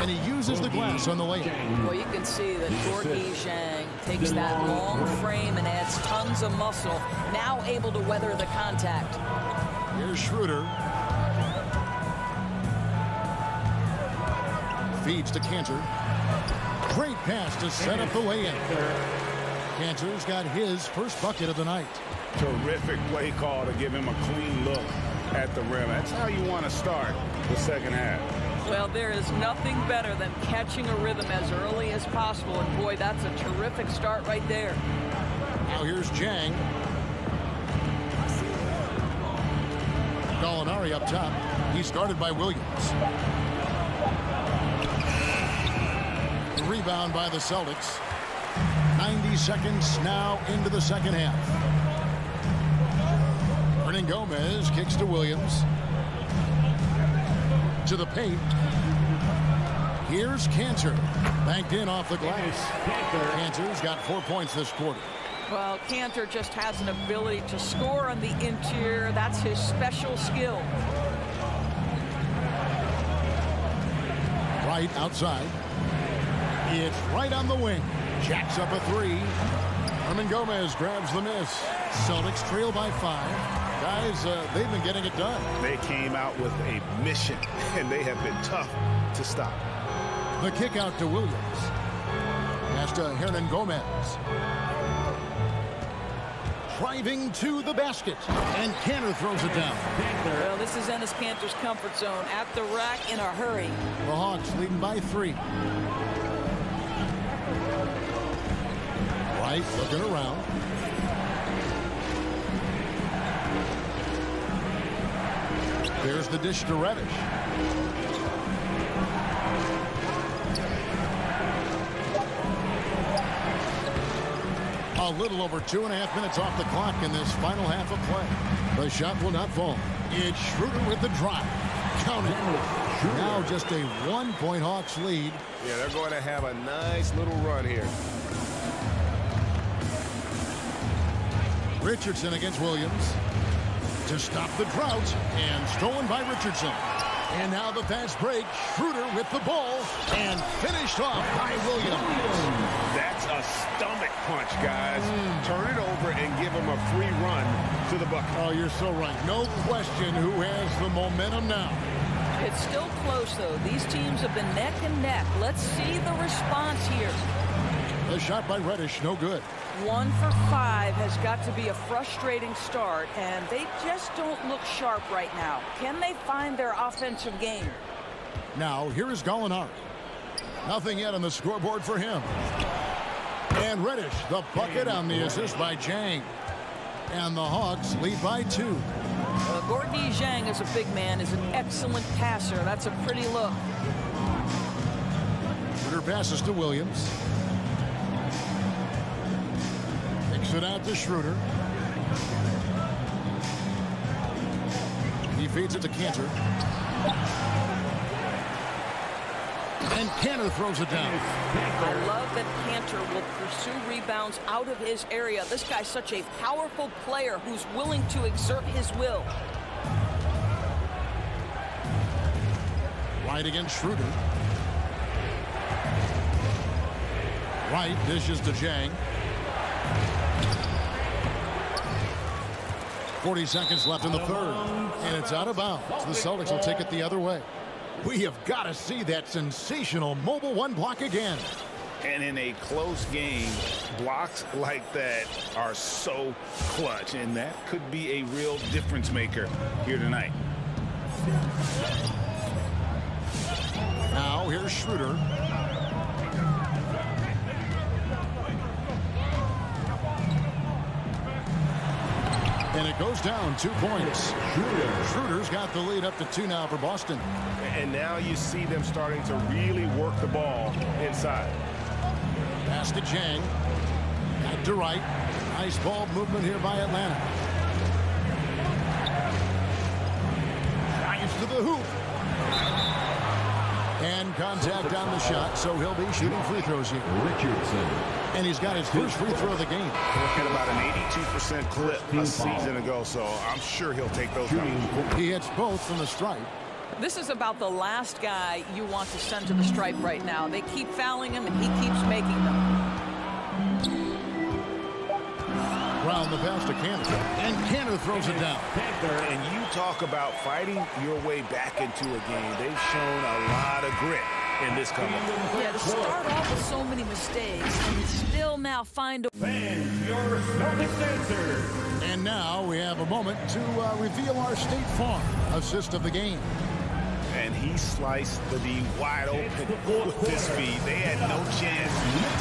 And he uses the glass on the layup. Well, you can see that Gorgie Zhang takes that long frame and adds tons of muscle. Now able to weather the contact. Here's Schroeder. Feeds to Cantor. Great pass to set up the lay-in. Cantor's got his first bucket of the night. Terrific play call to give him a clean look at the rim. That's how you want to start the second half. Well, there is nothing better than catching a rhythm as early as possible. And boy, that's a terrific start right there. Now here's Zhang. Gallinari up top. He's guarded by Williams. Rebound by the Celtics. 90 seconds now into the second half. Hernan Gomez kicks to Williams. To the paint. Here's Cantor. Banked in off the glass. Cantor's got 4 points this quarter. Well, Cantor just has an ability to score on the interior. That's his special skill. Right outside. It's right on the wing. Jacks up a 3. Hernan Gomez grabs the miss. Celtics trail by 5. Guys, they've been getting it done. They came out with a mission, and they have been tough to stop. The kick out to Williams. Pass to Hernan Gomez. Driving to the basket. And Cantor throws it down. Well, this is Ennis Cantor's comfort zone. At the rack in a hurry. The Hawks leading by 3. Right, looking around. There's the dish to Reddish. A little over 2.5 minutes off the clock in this final half of play. The shot will not fall. It's Schroeder with the drive. Count it. Now just a 1-point Hawks lead. Yeah, they're going to have a nice little run here. Richardson against Williams to stop the drought, and stolen by Richardson. And now the fast break. Schroeder with the ball and finished off by Williams. That's a stomach punch, guys. Turn it over and give him a free run to the bucket. Oh, you're so right. No question who has the momentum now. It's still close, though. These teams have been neck and neck. Let's see the response here. The shot by Reddish, no good. 1 for 5 has got to be a frustrating start, and they just don't look sharp right now. Can they find their offensive game? Now, here is Gallinari. Nothing yet on the scoreboard for him. And Reddish, the bucket on the assist by Jang. And the Hawks lead by 2. Gorgui Zhang, as a big man, is an excellent passer. That's a pretty look. Schroeder passes to Williams. Kicks it out to Schroeder. He feeds it to Cantor. And Cantor throws it down. I love that Cantor will pursue rebounds out of his area. This guy's such a powerful player who's willing to exert his will. Right against Schroeder. Right dishes to Jang. 40 seconds left in the third. And it's out of bounds. The Celtics will take it the other way. We have got to see that sensational mobile one block again. And in a close game, blocks like that are so clutch, and that could be a real difference maker here tonight. Now here's Schroeder. And it goes down 2 points. Schroeder's got the lead up to 2 now for Boston. And now you see them starting to really work the ball inside. Pass to Jang. Back to right. Nice ball movement here by Atlanta. Drives to the hoop. And contact on the shot, so he'll be shooting free throws here. Richardson. And he's got his first free throw of the game. At about an 82% clip a season ago, so I'm sure he'll take those numbers. He hits both from the stripe. This is about the last guy you want to send to the stripe right now. They keep fouling him, and he keeps making them. Round the pass to Cantor. And Cantor throws it down. And you talk about fighting your way back into a game. They've shown a lot of grit in this come-up. Yeah, to start off with so many mistakes and still now find a... Fans, your Celtics answer. And now we have a moment to reveal our State Farm assist of the game. And he sliced the D wide open with his speed. They had no chance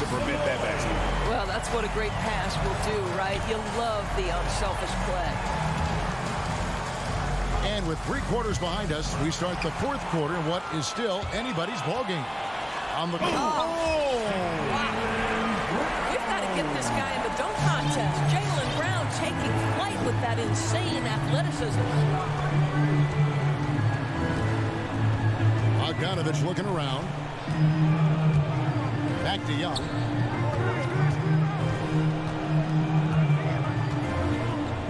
to prevent that basket. Well, that's what a great pass will do, right? You love the unselfish play. And with 3 quarters behind us, we start the 4th quarter in what is still anybody's ball game. On the Wow. We've got to get this guy in the dunk contest. Jaylen Brown taking flight with that insane athleticism. Bogdanovich looking around. Back to Young.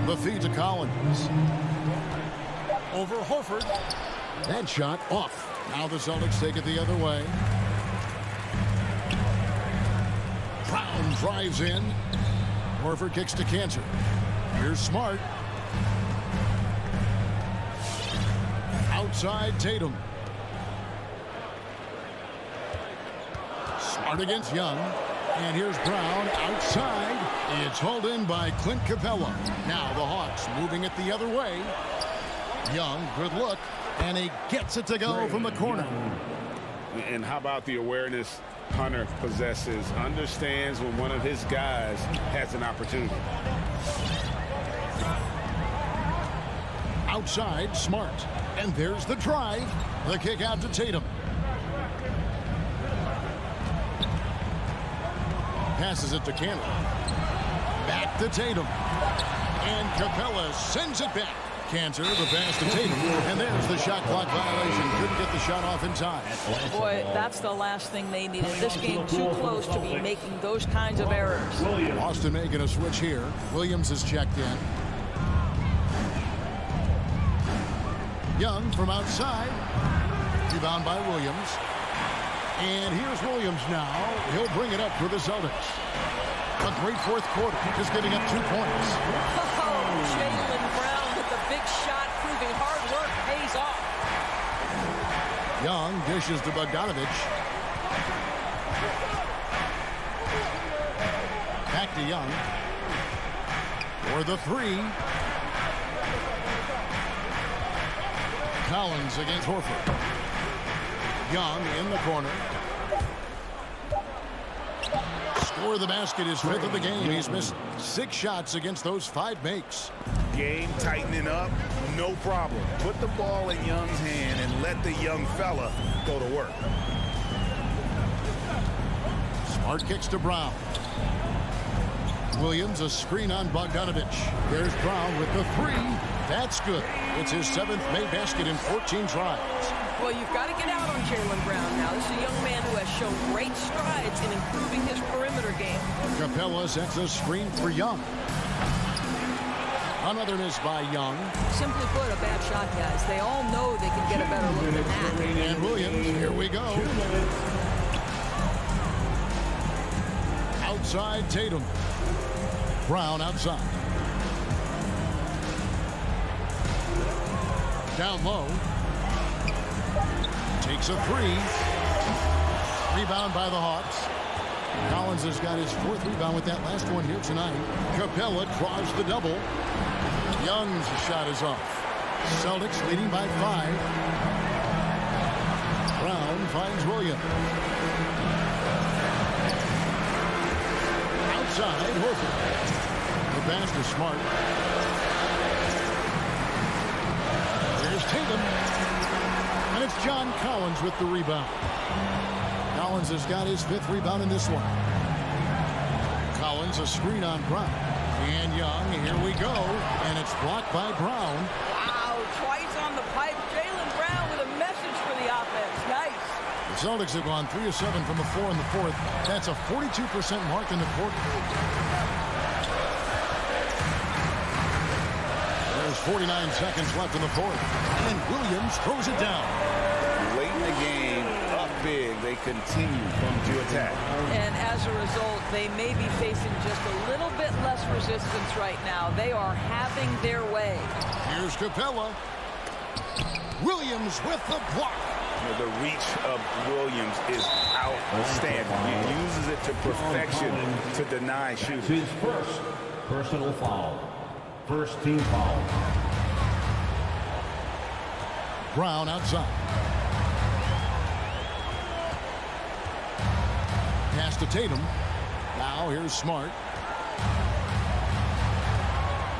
The feed to Collins. Over Horford. That shot off. Now the Celtics take it the other way. Brown drives in. Horford kicks to Cantor. Here's Smart. Outside Tatum. Smart against Young. And here's Brown outside. It's hauled in by Clint Capella. Now the Hawks moving it the other way. Young, good look. And he gets it to go from the corner. And how about the awareness Hunter possesses? Understands when one of his guys has an opportunity. Outside, Smart. And there's the drive. The kick out to Tatum. Passes it to Cantor. Back to Tatum. And Capella sends it back. Cantor, the pass to Tatum. And there's the shot clock violation. Couldn't get the shot off in time. Boy, that's the last thing they needed. This game too close to be making those kinds of errors. Boston making a switch here. Williams is checked in. Young from outside. Rebound by Williams. And here's Williams now. He'll bring it up for the Celtics. A great fourth quarter, just giving up 2 points. Oh, Jaylen Brown with the big shot, proving hard work pays off. Young dishes to Bogdanovich. Back to Young. For the three. Collins against Horford. Young in the corner. Score the basket, his 5th of the game. He's missed 6 shots against those 5 makes. Game tightening up, no problem. Put the ball in Young's hand and let the young fella go to work. Smart kicks to Brown. Williams, a screen on Bogdanovich. There's Brown with the 3. That's good. It's his 7th made basket in 14 tries. Well, you've got to get out on Jaylen Brown now. This is a young man who has shown great strides in improving his perimeter game. Capella sets a screen for Young. Another miss by Young. Simply put, a bad shot, guys. They all know they can get a better look than that. And Williams, here we go. Outside Tatum. Brown outside. Down low. Takes a 3. Rebound by the Hawks. Collins has got his 4th rebound with that last one here tonight. Capella draws the double. Young's shot is off. Celtics leading by 5. Brown finds Williams. Outside, Horford. The pass to Smart. There's Tatum. And it's John Collins with the rebound. Collins has got his 5th rebound in this one. Collins, a screen on Brown. And Young, here we go. And it's blocked by Brown. Wow, twice on the pipe. Jaylen Brown with a message for the offense. Nice. The Celtics have gone 3 of 7 from the 4 in the 4th. That's a 42% mark in the quarter. There's 49 seconds left in the 4th. And Williams throws it down. Late in the game, up big, they continue to attack. And as a result, they may be facing just a little bit less resistance right now. They are having their way. Here's Capella. Williams with the block. The reach of Williams is outstanding. He uses it to perfection to deny shooting. His first personal foul. First team foul. Brown outside. Pass to Tatum. Now here's Smart.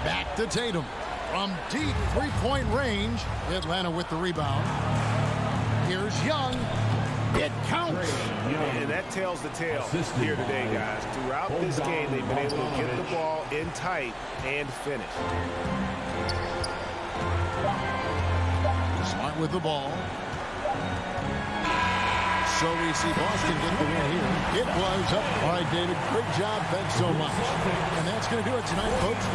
Back to Tatum. From deep 3-point range. Atlanta with the rebound. Here's Young. It counts. And that tells the tale here today, guys. Throughout this game, they've been able to get the ball in tight and finish. Smart with the ball. So we see Boston get the win here. It was up. All right, David, great job. Thanks so much. And that's going to do it tonight, folks.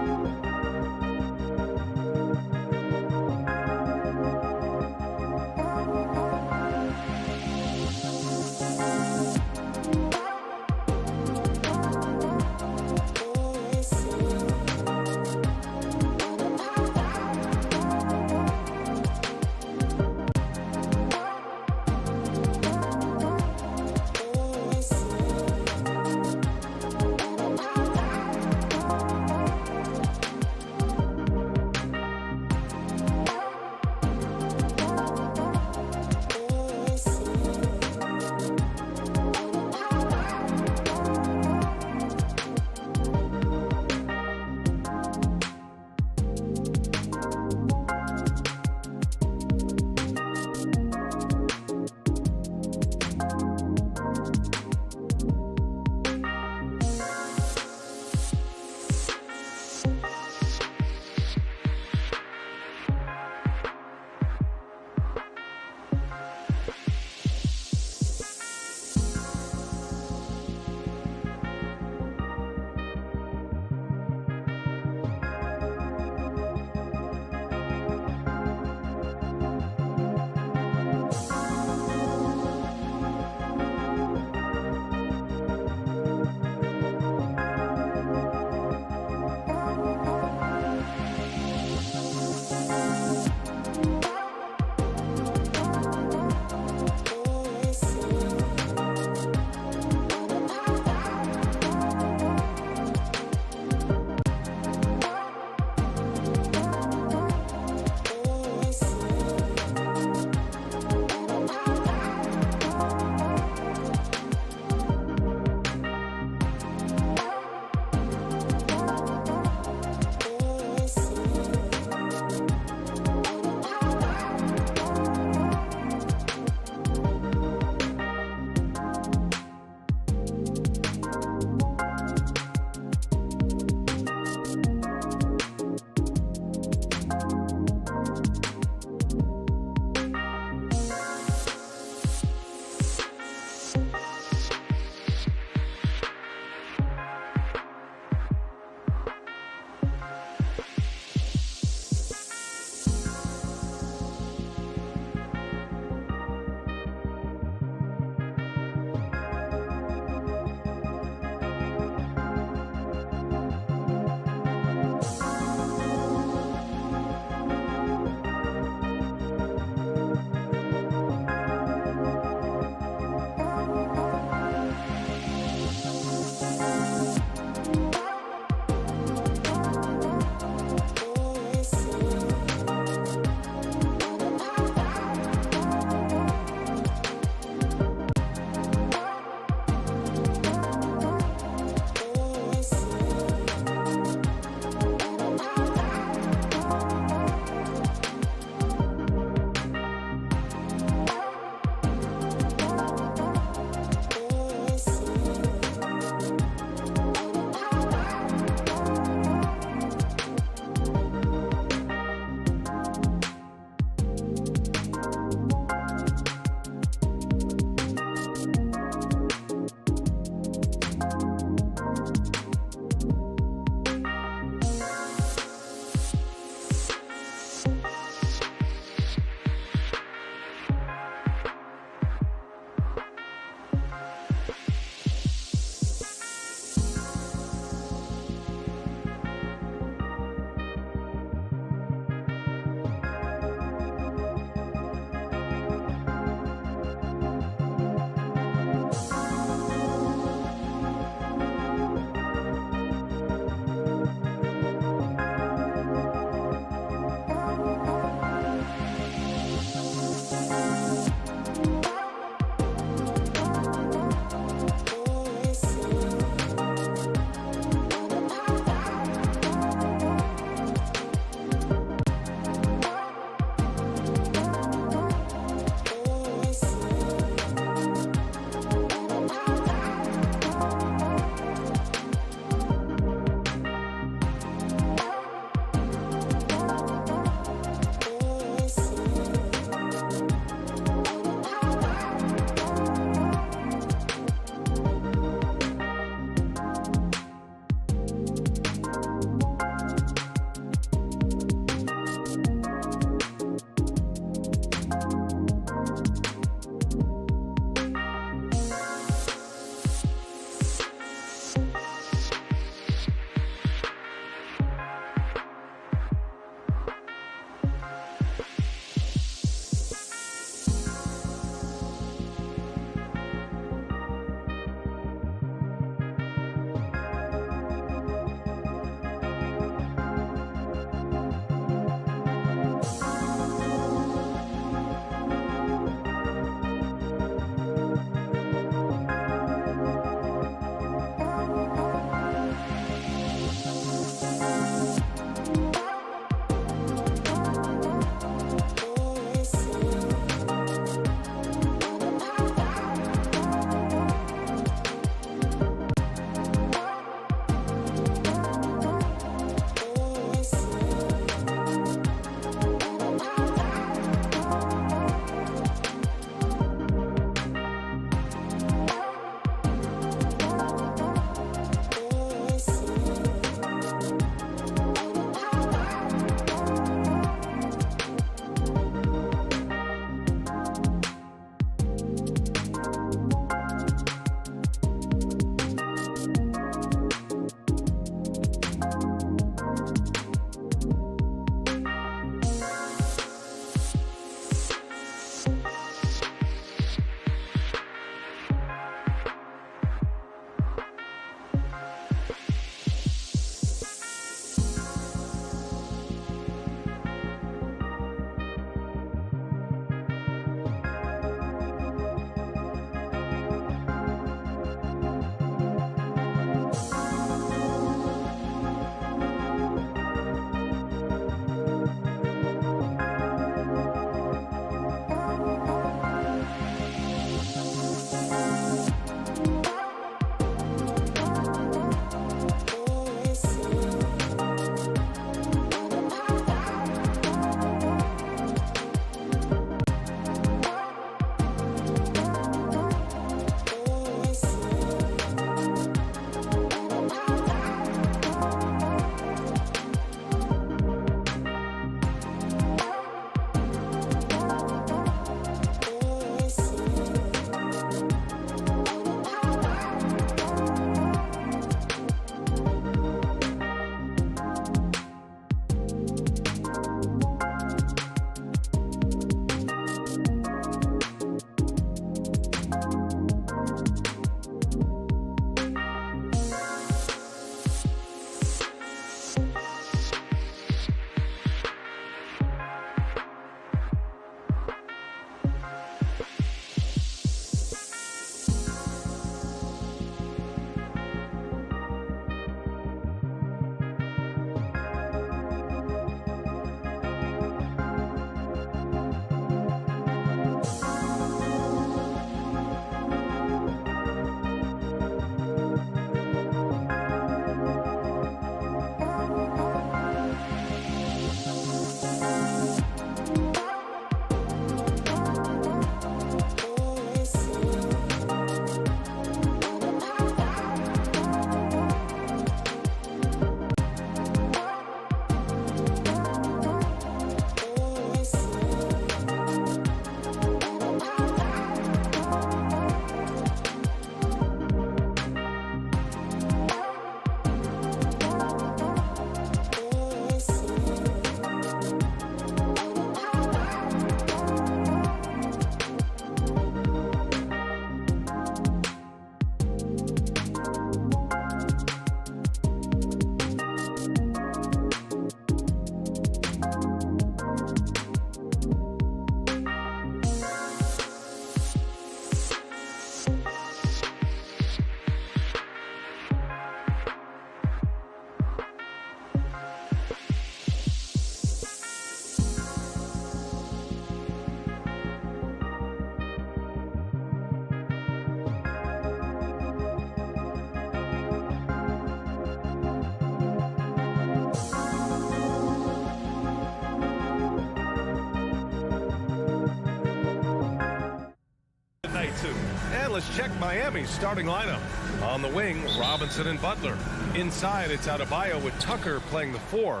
And let's check Miami's starting lineup. On the wing, Robinson and Butler. Inside, it's Adebayo with Tucker playing the 4.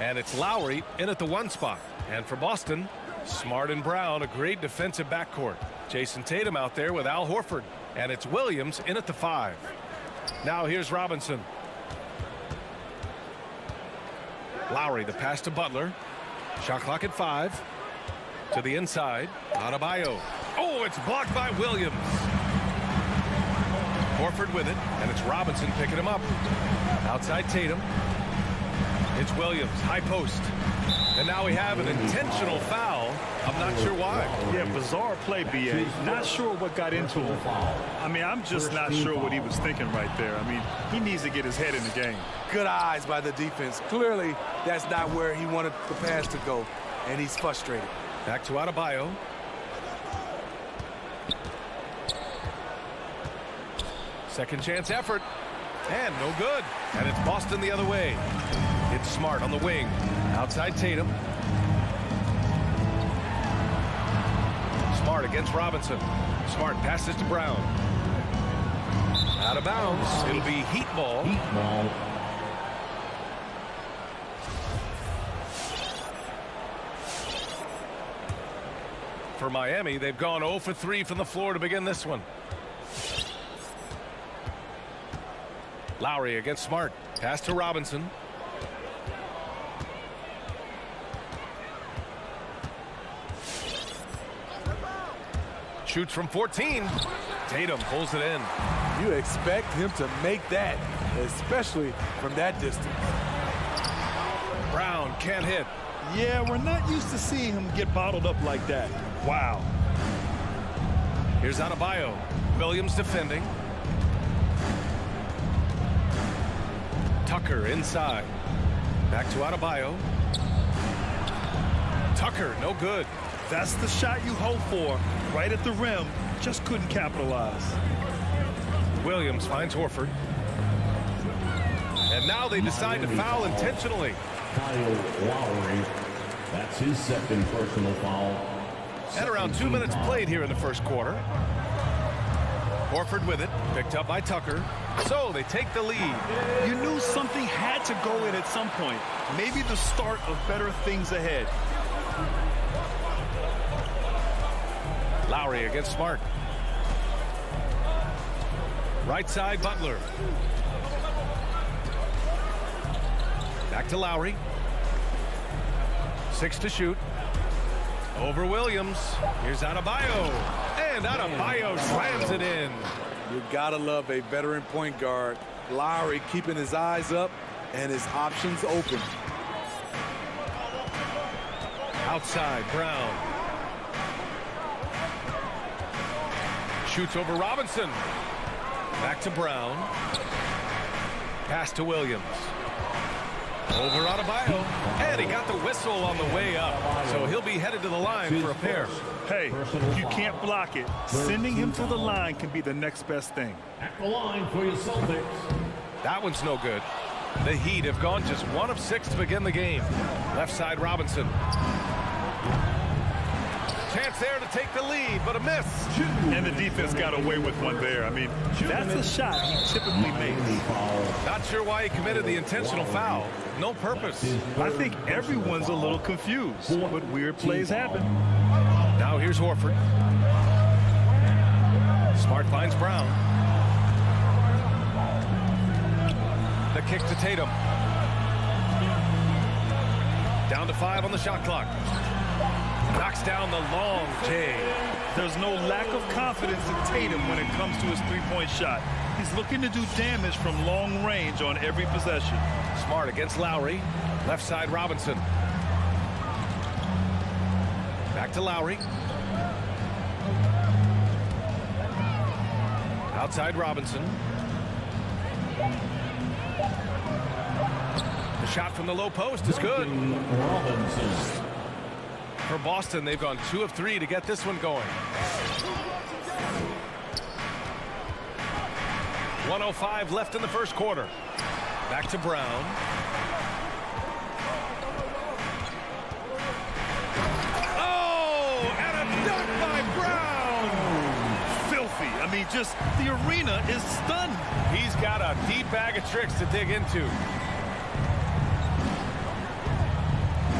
And it's Lowry in at the 1 spot. And for Boston, Smart and Brown, a great defensive backcourt. Jason Tatum out there with Al Horford. And it's Williams in at the 5. Now here's Robinson. Lowry, the pass to Butler. Shot clock at 5. To the inside, Adebayo. Oh, it's blocked by Williams. Horford with it, and it's Robinson picking him up. Outside Tatum. It's Williams, high post. And now we have an intentional foul. I'm not sure why. Yeah, bizarre play, B.A. Not sure what got into him. I mean, I'm just not sure what he was thinking right there. I mean, he needs to get his head in the game. Good eyes by the defense. Clearly, that's not where he wanted the pass to go, and he's frustrated. Back to Adebayo. Second chance effort. And no good. And it's Boston the other way. It's Smart on the wing. Outside Tatum. Smart against Robinson. Smart passes to Brown. Out of bounds. It'll be Heat ball. For Miami, they've gone 0 for 3 from the floor to begin this one. Lowry against Smart. Pass to Robinson. Shoots from 14. Tatum pulls it in. You expect him to make that, especially from that distance. Brown can't hit. Yeah, we're not used to seeing him get bottled up like that. Wow. Here's Adebayo. Williams defending. Tucker inside. Back to Adebayo. Tucker, no good. That's the shot you hope for. Right at the rim. Just couldn't capitalize. Williams finds Horford. And now they decide to foul intentionally. Kyle Lowry. That's his second personal foul. And around 2 minutes played here in the first quarter. Horford with it. Picked up by Tucker. So they take the lead. You knew something had to go in at some point. Maybe the start of better things ahead. Lowry against Smart. Right side, Butler. Back to Lowry. 6 to shoot. Over Williams. Here's Adebayo. And Adebayo slams it in. You gotta love a veteran point guard. Lowry keeping his eyes up and his options open. Outside, Brown. Shoots over Robinson. Back to Brown. Pass to Williams. Over Adebayo. And he got the whistle on the way up. So he'll be headed to the line for a pair. Hey, if you can't block it, sending him to the line can be the next best thing. At the line for your Celtics. That one's no good. The Heat have gone just 1 of 6 to begin the game. Left side, Robinson. Chance there to take the lead, but a miss. And the defense got away with one there. I mean, that's a shot he typically makes. Not sure why he committed the intentional foul. No purpose. I think everyone's a little confused, but weird plays happen. Now here's Horford. Smart finds Brown. The kick to Tatum. Down to 5 on the shot clock. Knocks down the long J. There's no lack of confidence in Tatum when it comes to his three-point shot. He's looking to do damage from long range on every possession. Smart against Lowry. Left side, Robinson. Back to Lowry. Outside, Robinson. The shot from the low post is good. Robinson. For Boston, they've gone 2 of 3 to get this one going. 1:05 left in the first quarter. Back to Brown. Oh, and a dunk by Brown. Filthy. I I mean, just the arena is stunned. He's got a deep bag of tricks to dig into.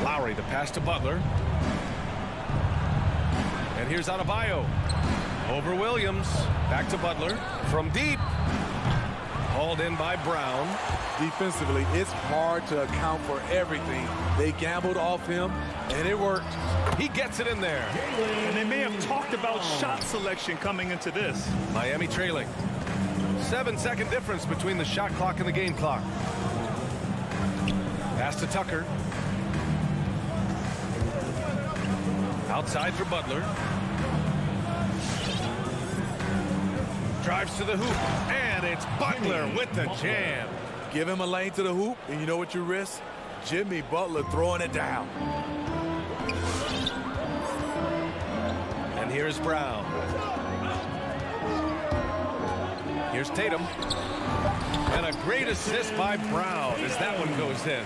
Lowry, the pass to Butler. And here's Adebayo. Over Williams. Back to Butler. From deep. Hauled in by Brown. Defensively, it's hard to account for everything. They gambled off him, and it worked. He gets it in there. And they may have talked about shot selection coming into this. Miami trailing. 7-second difference between the shot clock and the game clock. Pass to Tucker. Outside for Butler. Drives to the hoop. And it's Butler with the jam. Give him a lane to the hoop, and you know what you risk? Jimmy Butler throwing it down. And here's Brown. Here's Tatum. And a great assist by Brown as that one goes in.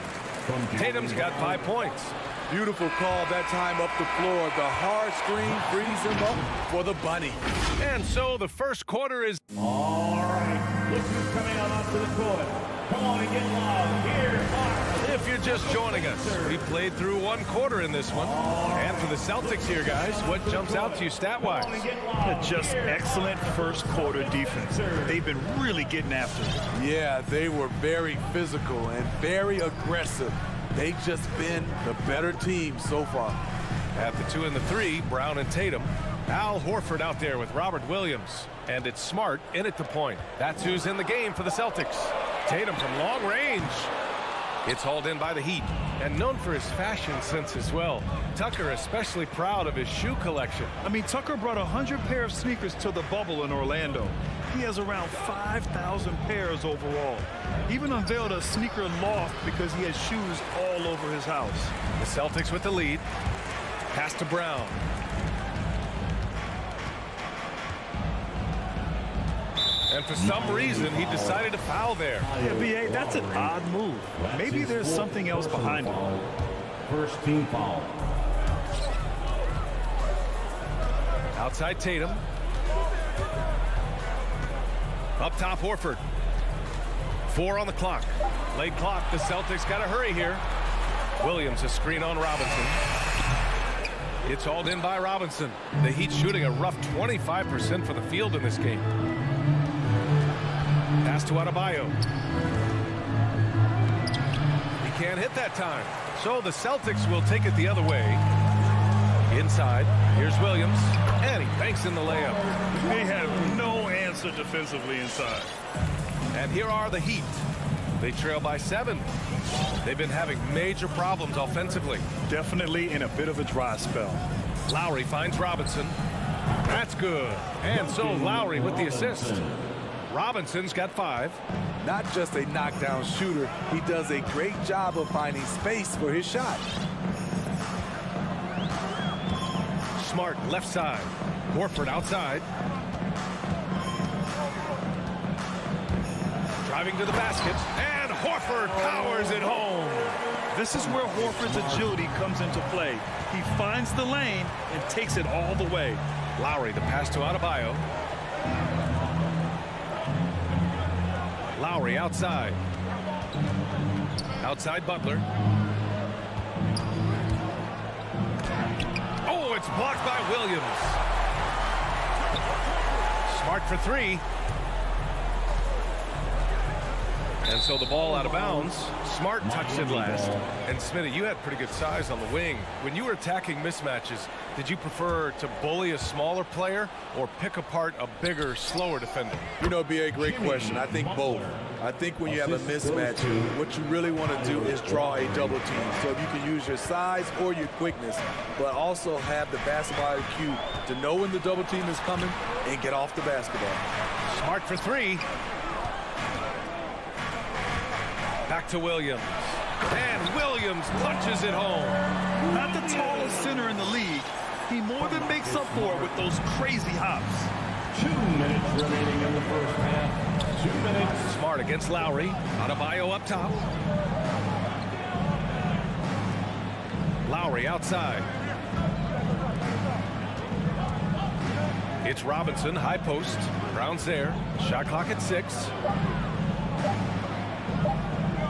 Tatum's got 5 points. Beautiful call that time up the floor. The hard screen frees him up for the bunny. And so the first quarter is... All right, look who's coming out onto the court. Come on and get loud. Here are... If you're just joining us, we played through one quarter in this one. And for the Celtics here, guys, what jumps out to you stat-wise? Just excellent first quarter defense. They've been really getting after it. Yeah, they were very physical and very aggressive. They've just been the better team so far. At the 2 and the 3, Brown and Tatum. Al Horford out there with Robert Williams. And it's Smart in at the point. That's who's in the game for the Celtics. Tatum from long range. It's hauled in by the Heat. And known for his fashion sense as well. Tucker especially proud of his shoe collection. I mean, Tucker brought 100 pair of sneakers to the bubble in Orlando. He has around 5,000 pairs overall. He even unveiled a sneaker loft because he has shoes all over his house. The Celtics with the lead. Pass to Brown. And for some reason, he decided to foul there. Yeah, B.A., that's an odd move. Maybe there's something else behind it. First team foul. Outside Tatum. Up top, Horford. 4 on the clock. Late clock. The Celtics got to hurry here. Williams a screen on Robinson. It's hauled in by Robinson. The Heat shooting a rough 25% for the field in this game. Pass to Adebayo. He can't hit that time. So the Celtics will take it the other way. Inside. Here's Williams. And he banks in the layup. They have no answer defensively inside. And here are the Heat. They trail by 7. They've been having major problems offensively. Definitely in a bit of a dry spell. Lowry finds Robinson. That's good. And so Lowry with the assist. Robinson's got 5. Not just a knockdown shooter, he does a great job of finding space for his shot. Smart left side. Horford outside. Driving to the basket. And Horford powers it home. This is where Horford's agility comes into play. He finds the lane and takes it all the way. Lowry, the pass to Adebayo. Lowry outside. Outside Butler. Oh, it's blocked by Williams. Smart for 3. And so the ball out of bounds. Smart touched it last. And Smitty, you had pretty good size on the wing. When you were attacking mismatches, did you prefer to bully a smaller player or pick apart a bigger, slower defender? You know, it'd be a great question. I think both. I think when you have a mismatch, what you really want to do is draw a double team. So if you can use your size or your quickness, but also have the basketball IQ to know when the double team is coming and get off the basketball. Smart for 3. Back to Williams. And Williams punches it home. Not the tallest center in the league. He more than makes up for it with those crazy hops. 2 minutes remaining in the first half. 2 minutes. Smart against Lowry. Adebayo up top. Lowry outside. It's Robinson, high post. Brown's there. Shot clock at 6.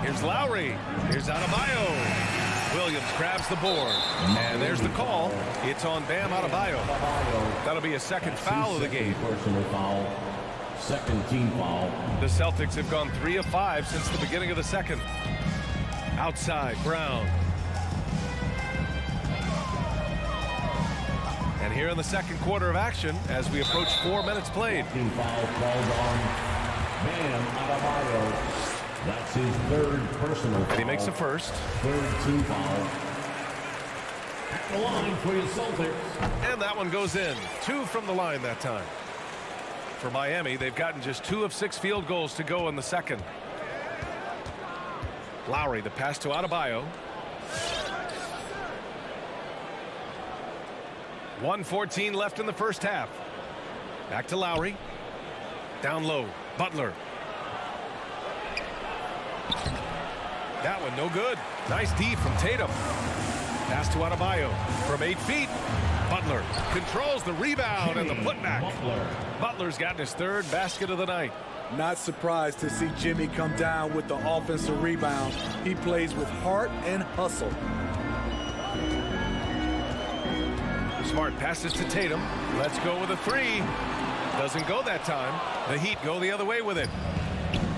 Here's Lowry. Here's Adebayo. Williams grabs the board. And there's the call. It's on Bam Adebayo. That'll be a second foul of the game. Personal foul. Second team foul. The Celtics have gone 3 of 5 since the beginning of the second. Outside, Brown. And here in the second quarter of action, as we approach 4 minutes played. Team foul called on Bam Adebayo. That's his third personal foul. And he makes the first. Third team foul. At the line for the Celtics. And that one goes in. 2 from the line that time. For Miami, they've gotten just 2 of 6 field goals to go in the second. Lowry, the pass to Adebayo. 1:14 left in the first half. Back to Lowry. Down low, Butler. That one no good. Nice D from Tatum. Pass to Adebayo from 8 feet. Butler controls the rebound and the putback. Butler's gotten his 3rd basket of the night. Not surprised to see Jimmy come down with the offensive rebound. He plays with heart and hustle. Smart passes to Tatum. Let's go with a 3. Doesn't go that time. The Heat go the other way with it.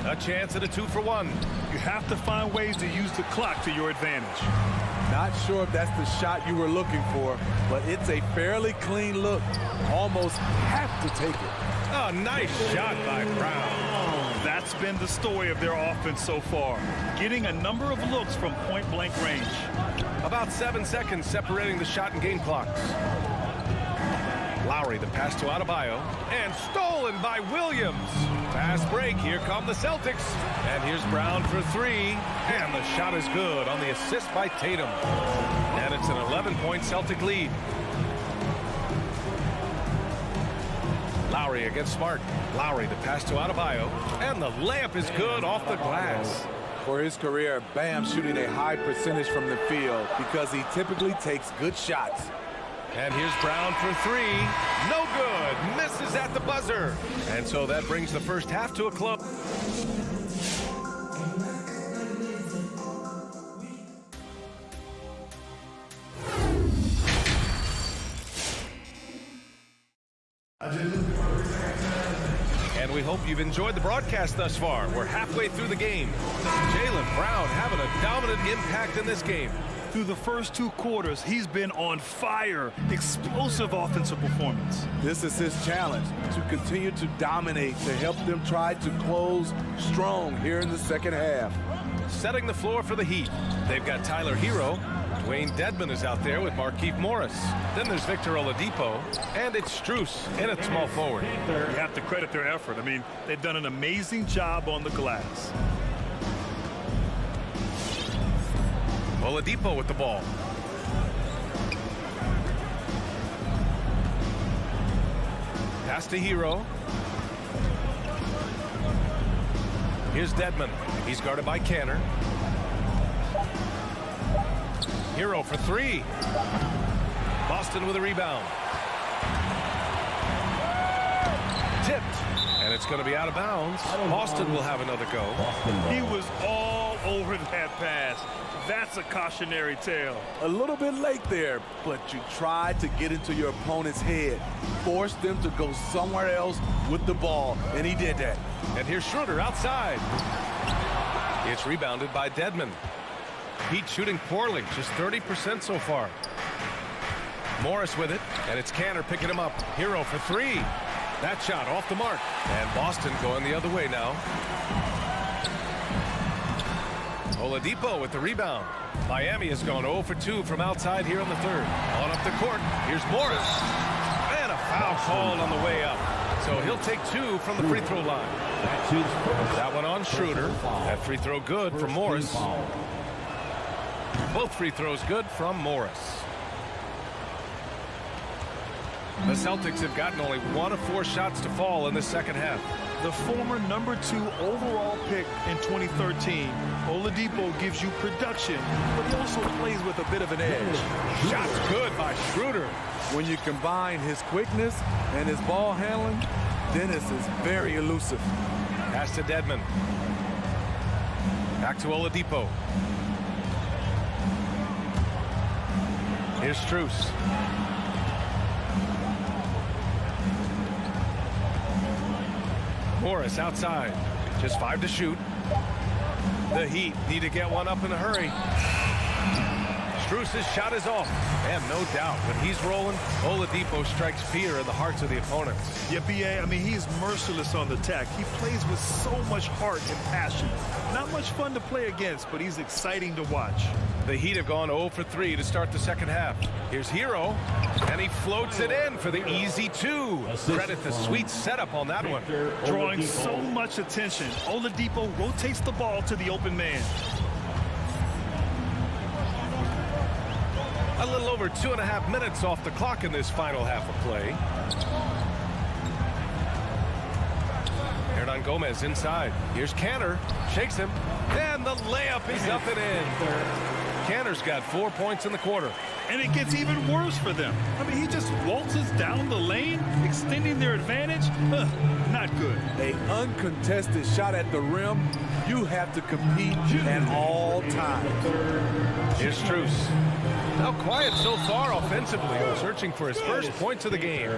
A chance at a 2-for-1. You have to find ways to use the clock to your advantage. Not sure if that's the shot you were looking for, but it's a fairly clean look. Almost have to take it. Oh, nice shot by Brown. That's been the story of their offense so far. Getting a number of looks from point-blank range. About 7 seconds separating the shot and game clocks. Lowry, the pass to Adebayo, and stolen by Williams. Fast break. Here come the Celtics. And here's Brown for 3. And the shot is good on the assist by Tatum. And it's an 11-point Celtic lead. Lowry against Smart. Lowry, the pass to Adebayo. And the layup is good off the glass. For his career, Bam shooting a high percentage from the field because he typically takes good shots. And here's Brown for 3. No good. Misses at the buzzer. And so that brings the first half to a close. And we hope you've enjoyed the broadcast thus far. We're halfway through the game. Jaylen Brown having a dominant impact in this game. Through the first 2 quarters, he's been on fire. Explosive offensive performance. This is his challenge, to continue to dominate, to help them try to close strong here in the second half. Setting the floor for the Heat. They've got Tyler Hero. Dwayne Dedmon is out there with Markieff Morris. Then there's Victor Oladipo. And it's Strus in at small forward. You have to credit their effort. I mean, they've done an amazing job on the glass. Oladipo with the ball. Pass to Hero. Here's Dedmon. He's guarded by Canner. Hero for 3. Boston with a rebound. Tipped. And it's going to be out of bounds. Boston will have another go. He was all over that pass. That's a cautionary tale. A little bit late there, but you tried to get into your opponent's head. Force them to go somewhere else with the ball, and he did that. And here's Schroeder outside. It's rebounded by Dedmon. Heat shooting poorly, just 30% so far. Morris with it, and it's Canner picking him up. Hero for 3. That shot off the mark. And Boston going the other way now. Oladipo with the rebound. Miami has gone 0 for 2 from outside here in the third. On up the court. Here's Morris. And a foul called on the way up. So he'll take 2 from the free throw line. That one on Schroeder. That free throw good from Morris. Both free throws good from Morris. The Celtics have gotten only 1 of 4 shots to fall in the second half. The former number 2 overall pick in 2013, Oladipo gives you production, but he also plays with a bit of an edge. Shots good by Schroeder. When you combine his quickness and his ball handling, Dennis is very elusive. Pass to Dedmon. Back to Oladipo. Here's Strus. Morris outside. Just 5 to shoot. The Heat need to get one up in a hurry. Strus' shot is off. And no doubt, when he's rolling, Oladipo strikes fear in the hearts of the opponents. Yeah, B.A., I mean, he's merciless on the attack. He plays with so much heart and passion. Not much fun to play against, but he's exciting to watch. The Heat have gone 0 for 3 to start the second half. Here's Hero, and he floats it in for the easy 2. Credit the sweet setup on that one. Drawing so much attention, Oladipo rotates the ball to the open man. A little over 2.5 minutes off the clock in this final half of play. Hernan Gomez inside. Here's Kanter. Shakes him. And the layup is up and in. Kanter's got 4 points in the quarter. And it gets even worse for them. I mean, he just waltzes down the lane, extending their advantage. Not good. An uncontested shot at the rim. You have to compete at all times. Here's Strus. Now quiet so far offensively, searching for his first points of the game.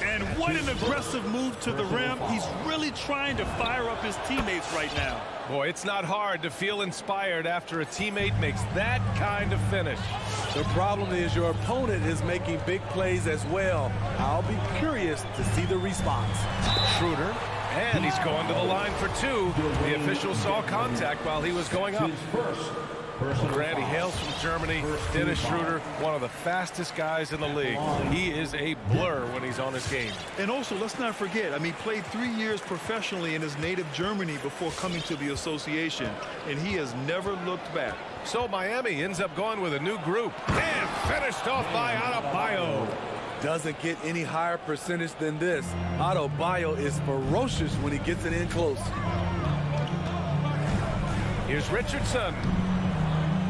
And what an aggressive move to the rim. He's really trying to fire up his teammates right now. Boy, it's not hard to feel inspired after a teammate makes that kind of finish. The problem is your opponent is making big plays as well. I'll be curious to see the response. Schroeder, and he's going to the line for 2. The official saw contact while he was going up. Grant, he hails from Germany. Dennis Schroeder, one of the fastest guys in the league. He is a blur when he's on his game. And also, let's not forget, I mean, he played 3 years professionally in his native Germany before coming to the association, and he has never looked back. So Miami ends up going with a new group. And finished off by Adebayo. Doesn't get any higher percentage than this. Adebayo is ferocious when he gets it in close. Here's Richardson.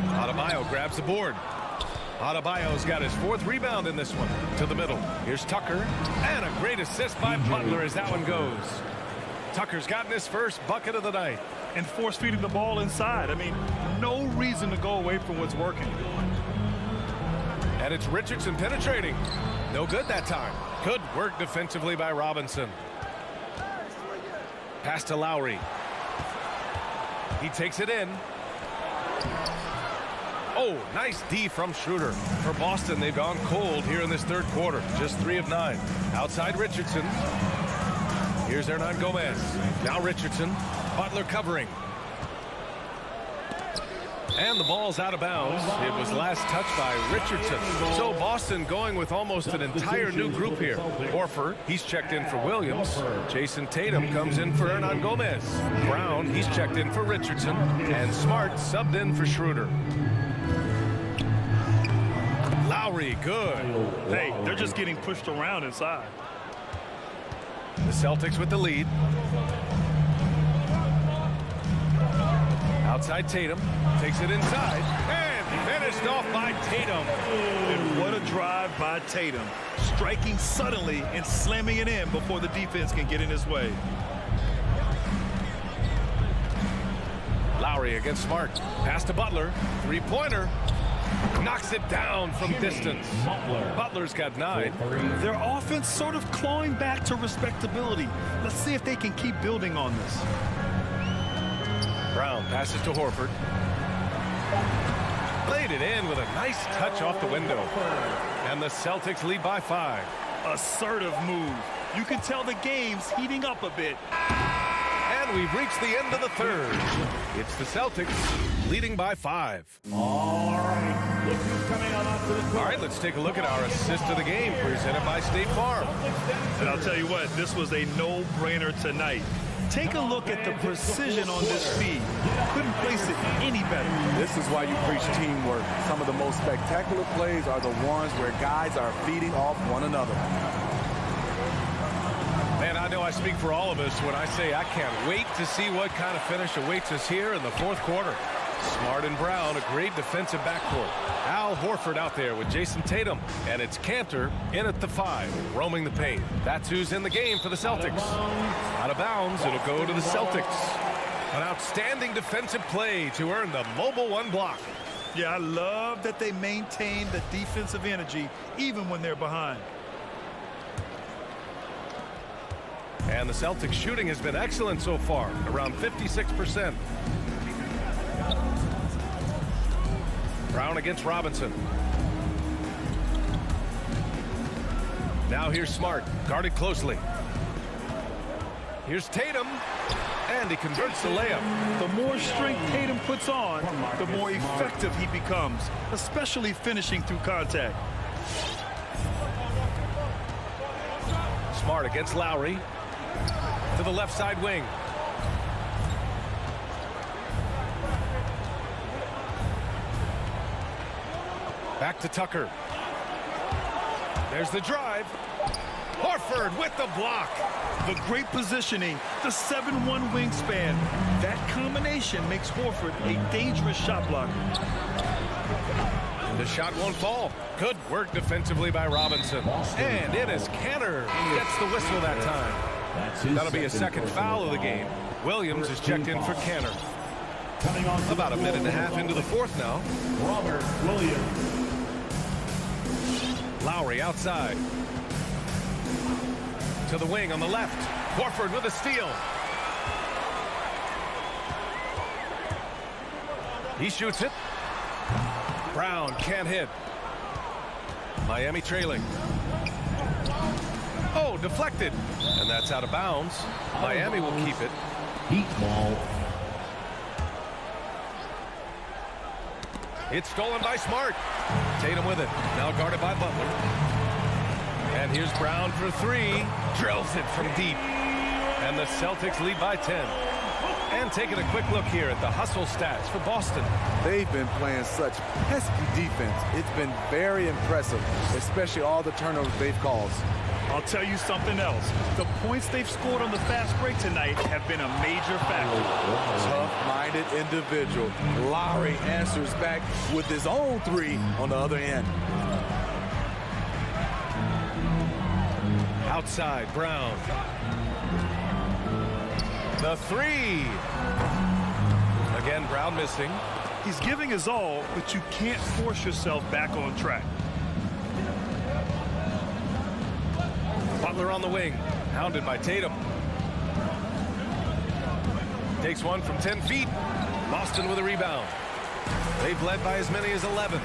Adebayo grabs the board. Adebayo's got his 4th rebound in this one. To the middle. Here's Tucker. And a great assist by Butler as that one goes. Tucker's gotten his first bucket of the night. And force-feeding the ball inside. I mean, no reason to go away from what's working. And it's Richardson penetrating. No good that time. Good work defensively by Robinson. Pass to Lowry. He takes it in. Oh, nice D from Schroeder. For Boston, they've gone cold here in this third quarter. Just 3 of 9. Outside Richardson. Here's Hernan Gomez. Now Richardson. Butler covering. And the ball's out of bounds. It was last touched by Richardson. So Boston going with almost an entire new group here. Horford, he's checked in for Williams. Jason Tatum comes in for Hernan Gomez. Brown, he's checked in for Richardson. And Smart subbed in for Schroeder. Lowry, good. Hey, they're just getting pushed around inside. The Celtics with the lead. Outside Tatum. Takes it inside. And finished off by Tatum. And what a drive by Tatum. Striking suddenly and slamming it in before the defense can get in his way. Lowry against Smart. Pass to Butler. 3-pointer. Knocks it down from distance. Butler's got 9. Their offense sort of clawing back to respectability. Let's see if they can keep building on this. Brown passes to Horford. Laid it in with a nice touch off the window. And the Celtics lead by 5. Assertive move. You can tell the game's heating up a bit. And we've reached the end of the third. It's the Celtics leading by 5. All right, look who's coming on up to the court. All right, let's take a look at our assist of the game presented by State Farm. And I'll tell you what, this was a no-brainer tonight. Take a look at the precision on this feed. Couldn't place it any better. This is why you preach teamwork. Some of the most spectacular plays are the ones where guys are feeding off one another. Man, I know I speak for all of us when I say I can't wait to see what kind of finish awaits us here in the fourth quarter. Smart and Brown, a great defensive backcourt. Al Horford out there with Jason Tatum. And it's Cantor in at the 5, roaming the paint. That's who's in the game for the Celtics. Out of bounds, it'll go to the Celtics. An outstanding defensive play to earn the mobile 1 block. Yeah, I love that they maintain the defensive energy even when they're behind. And the Celtics shooting has been excellent so far, around 56%. Brown against Robinson. Now here's Smart, guarded closely. Here's Tatum, and he converts the layup. The more strength Tatum puts on, the more effective he becomes, especially finishing through contact. Smart against Lowry. To the left side wing. Back to Tucker. There's the drive. Horford with the block. The great positioning, the 7-1 wingspan. That combination makes Horford a dangerous shot blocker. The shot won't fall. Good work defensively by Robinson. And it is Cantor. Gets the whistle that time. That'll be a second foul of the game. Williams is checked in for Cantor. About a minute and a half into the fourth now. Robert Williams. Lowry outside. To the wing on the left. Horford with a steal. He shoots it. Brown can't hit. Miami trailing. Oh, deflected. And that's out of bounds. Miami will keep it. Heat ball. It's stolen by Smart. Tatum with it. Now guarded by Butler. And here's Brown for 3. Drills it from deep. And the Celtics lead by 10. And taking a quick look here at the hustle stats for Boston. They've been playing such pesky defense. It's been very impressive, especially all the turnovers they've caused. I'll tell you something else. The points they've scored on the fast break tonight have been a major factor. Tough-minded individual. Lowry answers back with his own 3 on the other end. Outside, Brown. The 3. Again, Brown missing. He's giving his all, but you can't force yourself back on track. Butler on the wing, hounded by Tatum. Takes one from 10 feet. Boston with a rebound. They've led by as many as 11.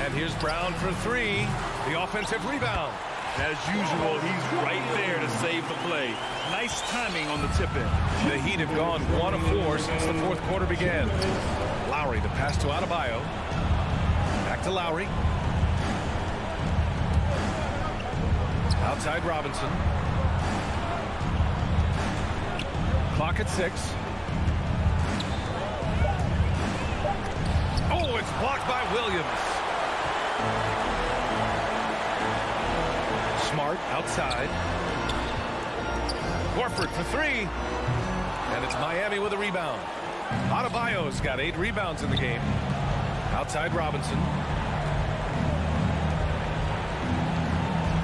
And here's Brown for 3. The offensive rebound. As usual, he's right there to save the play. Nice timing on the tip-in. The Heat have gone 1 of 4 since the fourth quarter began. Lowry, the pass to Adebayo. Back to Lowry. Outside Robinson. Clock at 6. Oh, it's blocked by Williams. Smart outside. Horford for 3. And it's Miami with a rebound. Adebayo's got 8 rebounds in the game. Outside Robinson.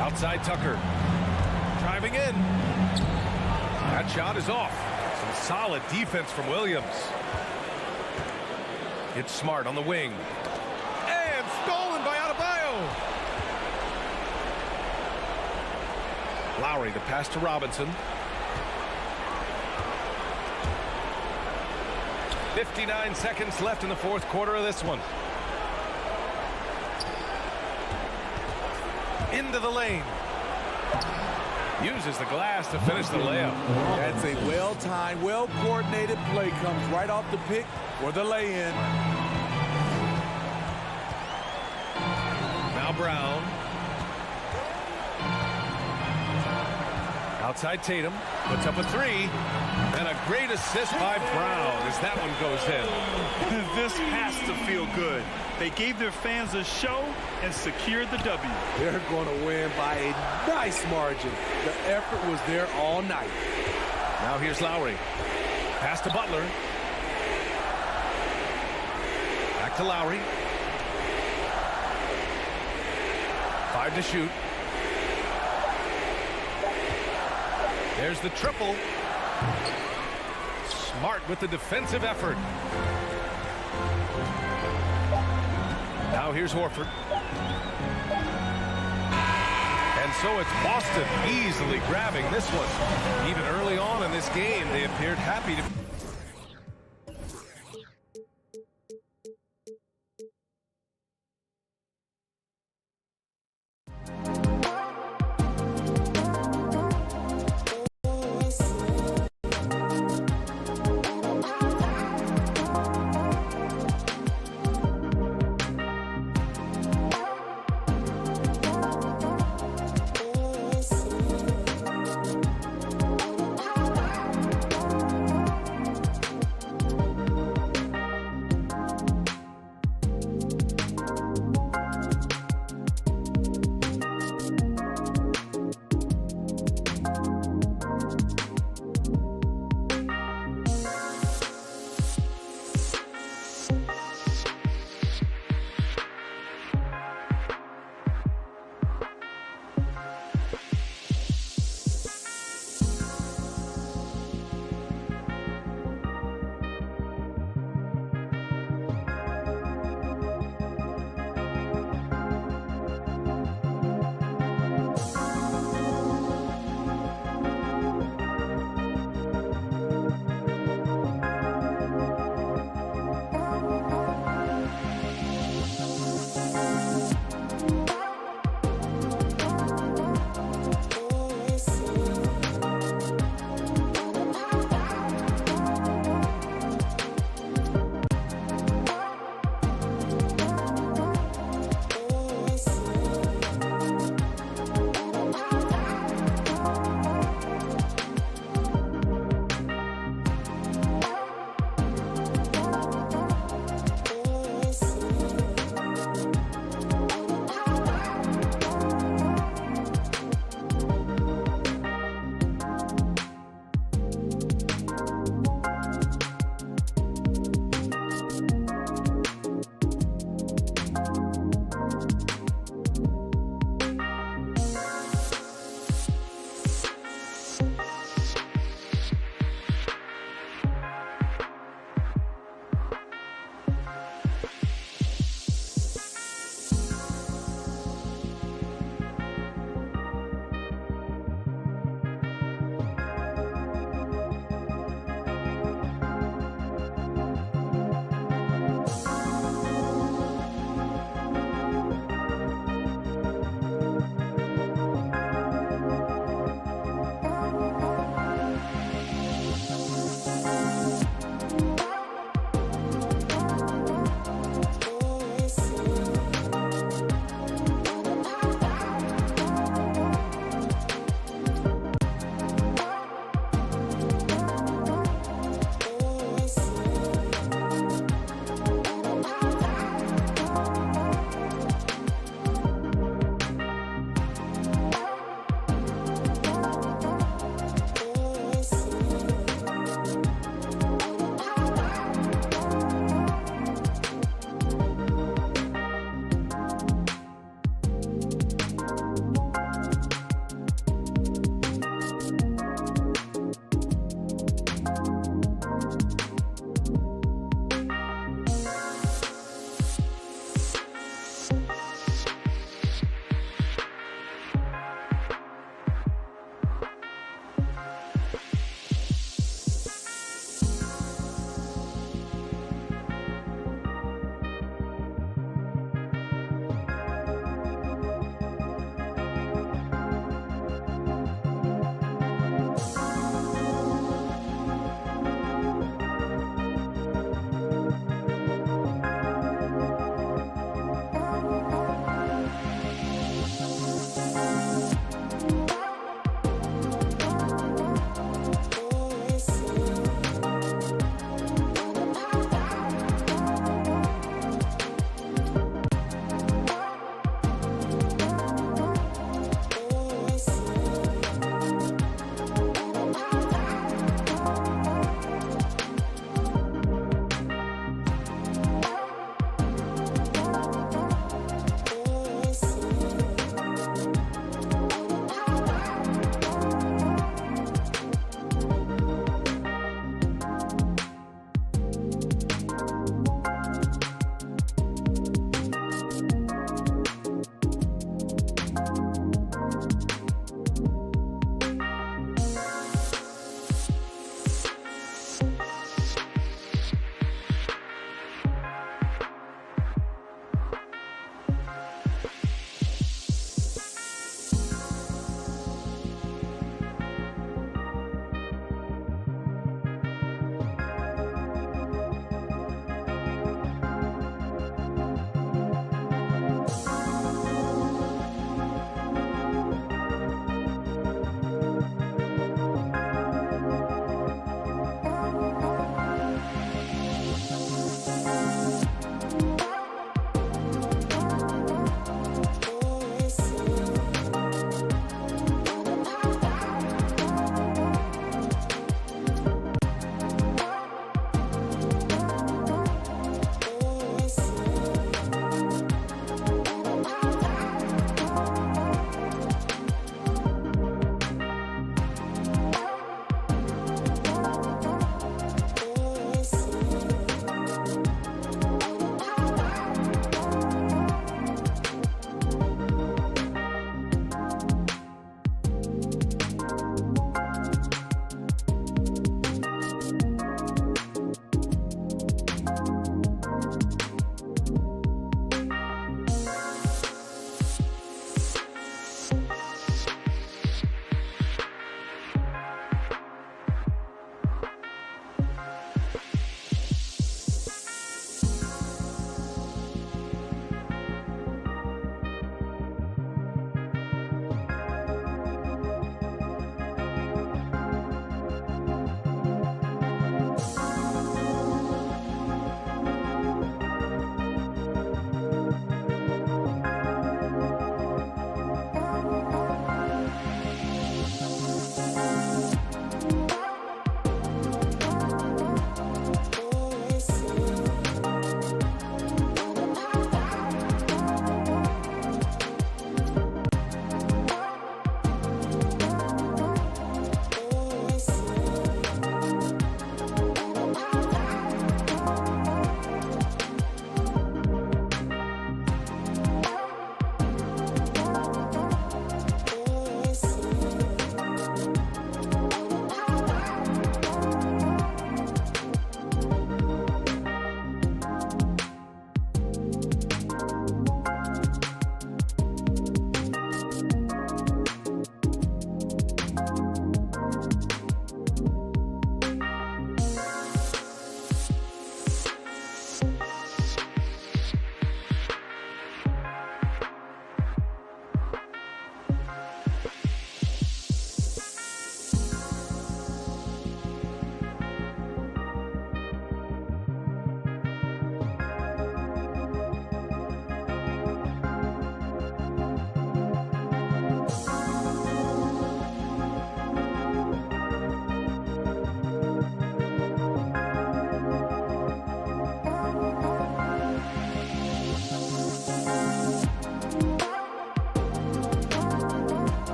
Outside Tucker. Driving in. That shot is off. Some solid defense from Williams. It's Smart on the wing. And stolen by Adebayo. Lowry, the pass to Robinson. 59 seconds left in the fourth quarter of this one. Into the lane. Uses the glass to finish the layup. That's a well-timed, well-coordinated play. Comes right off the pick for the lay-in. Now Brown. Outside Tatum. Puts up a 3. And a great assist by Brown as that one goes in. This has to feel good. They gave their fans a show and secured the W. They're going to win by a nice margin. The effort was there all night. Now here's Lowry. Pass to Butler. Back to Lowry. 5 to shoot. There's the triple. Smart with the defensive effort. Now here's Horford. And so it's Boston easily grabbing this one. Even early on in this game, they appeared happy to...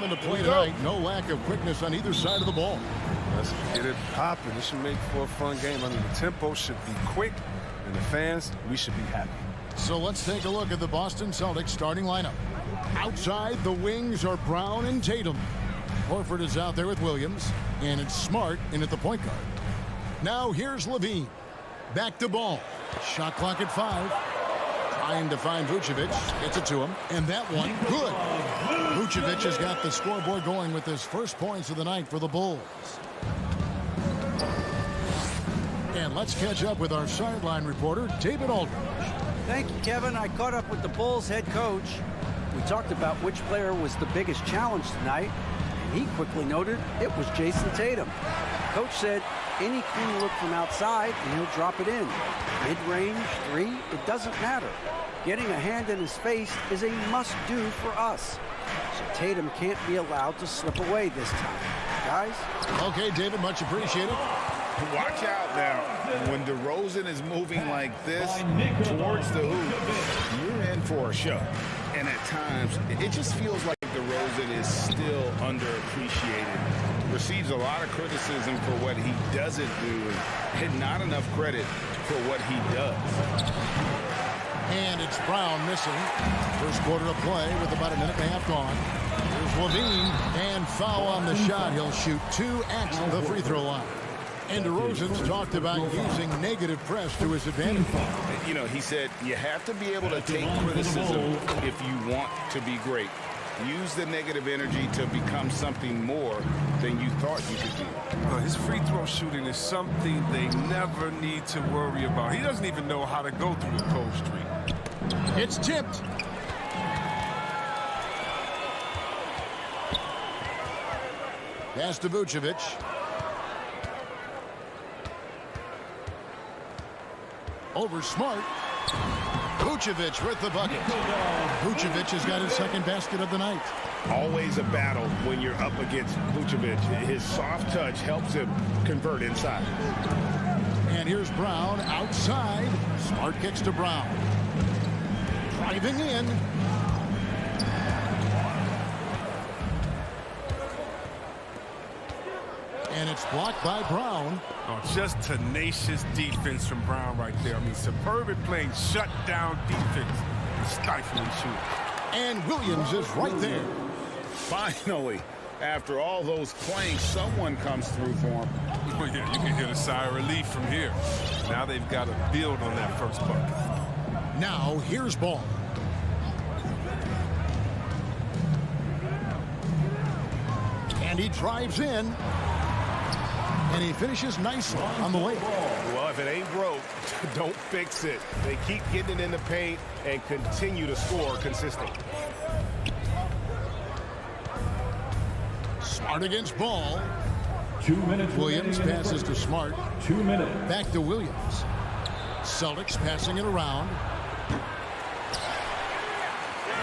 coming to play tonight. No lack of quickness on either side of the ball. Let's get it popping. This should make for a fun game. I mean, the tempo should be quick, and the fans, we should be happy. So let's take a look at the Boston Celtics starting lineup. Outside, the wings are Brown and Tatum. Horford is out there with Williams, and it's Smart in at the point guard. Now here's Levine. Back to Ball. Shot clock at 5. Trying to find Vucevic. Gets it to him. And that one, good. Vucevic has got the scoreboard going with his first points of the night for the Bulls. And let's catch up with our sideline reporter, David Aldridge. Thank you, Kevin. I caught up with the Bulls head coach. We talked about which player was the biggest challenge tonight, and he quickly noted it was Jason Tatum. Coach said any clean look from outside and he'll drop it in. Mid-range, 3, it doesn't matter. Getting a hand in his face is a must-do for us. So Tatum can't be allowed to slip away this time. Guys? Okay, David, much appreciated. Watch out now. When DeRozan is moving like this towards the hoop, you're in for a show. And at times, it just feels like DeRozan is still underappreciated. Receives a lot of criticism for what he doesn't do and not enough credit for what he does. And it's Brown missing. First quarter of play with about a minute and a half gone. Here's Levine, and foul on the shot. He'll shoot 2 at the free throw line. And DeRozan's talked about using negative press to his advantage. You know, he said you have to be able to take criticism if you want to be great. Use the negative energy to become something more than you thought you could be. His free throw shooting is something they never need to worry about. He doesn't even know how to go through the cold street. It's tipped. Pass to Vucevic. Over Smart. Vucevic with the bucket. Vucevic has got his second basket of the night. Always a battle when you're up against Vucevic. His soft touch helps him convert inside. And here's Brown outside. Smart kicks to Brown. Driving in. And it's blocked by Brown. Oh, just tenacious defense from Brown right there. I mean, superb at playing shutdown defense and stifling shooting. And Williams is right there. Finally, after all those planks, someone comes through for him. Well, yeah, you can hear the sigh of relief from here. Now they've got to build on that first bucket. Now here's Ball. And he drives in. And he finishes nicely on the way. Well, if it ain't broke, don't fix it. They keep getting it in the paint and continue to score consistently. Smart against Ball. 2 minutes. Williams passes to Smart. 2 minutes. Back to Williams. Celtics passing it around.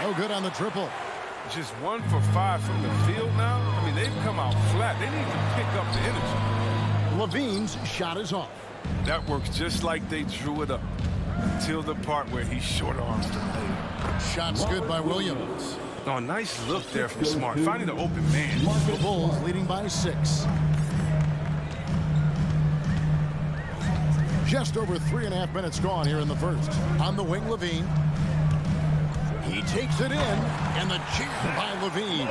No good on the triple. Just 1 for 5 from the field now. I mean, they've come out flat. They need to pick up the energy. Levine's shot is off. That works just like they drew it up until the part where he short arms the player. Shot's good by Williams. Oh, nice look there from Smart, finding the open man. The Bulls leading by 6. Just over 3.5 minutes gone here in the first. On the wing, Levine. He takes it in, and the jam by Levine.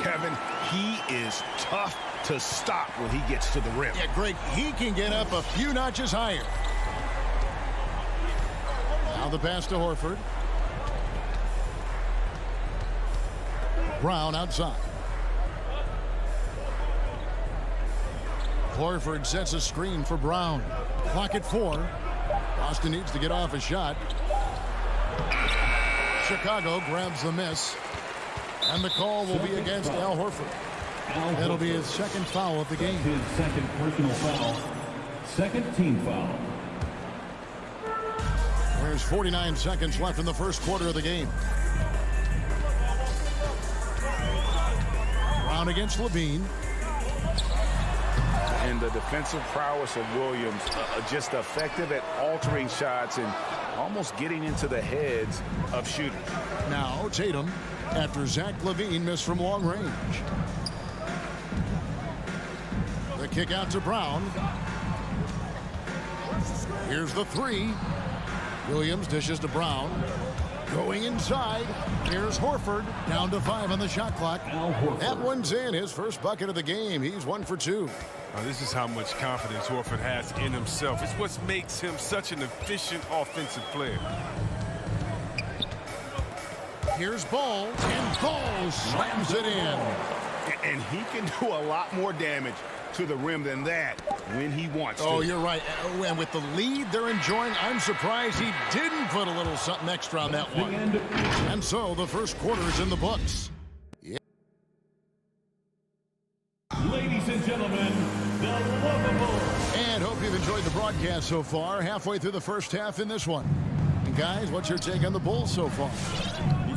Kevin, he is tough to stop when he gets to the rim. Yeah, Greg, he can get up a few notches higher. Now the pass to Horford. Brown outside. Horford sets a screen for Brown. Clock at 4. Boston needs to get off a shot. Chicago grabs the miss. And the call will be against Al Horford. That'll be his second foul of the game. His second personal foul. Second team foul. There's 49 seconds left in the first quarter of the game. Brown against Levine. And the defensive prowess of Williams, just effective at altering shots and almost getting into the heads of shooters. Now Tatum. after Zach LaVine missed from long range. The kick out to Brown. Here's the three. Williams dishes to Brown. Going inside. Here's Horford. Down to 5 on the shot clock. That one's in. His first bucket of the game. He's 1 for 2. This is how much confidence Horford has in himself. It's what makes him such an efficient offensive player. Here's Ball, and Ball slams it in. And he can do a lot more damage to the rim than that when he wants to. Oh, you're right. And with the lead they're enjoying, I'm surprised he didn't put a little something extra on that one. And so the first quarter is in the books. Ladies and gentlemen, the lovable. And hope you've enjoyed the broadcast so far. Halfway through the first half in this one. And guys, what's your take on the Bulls so far?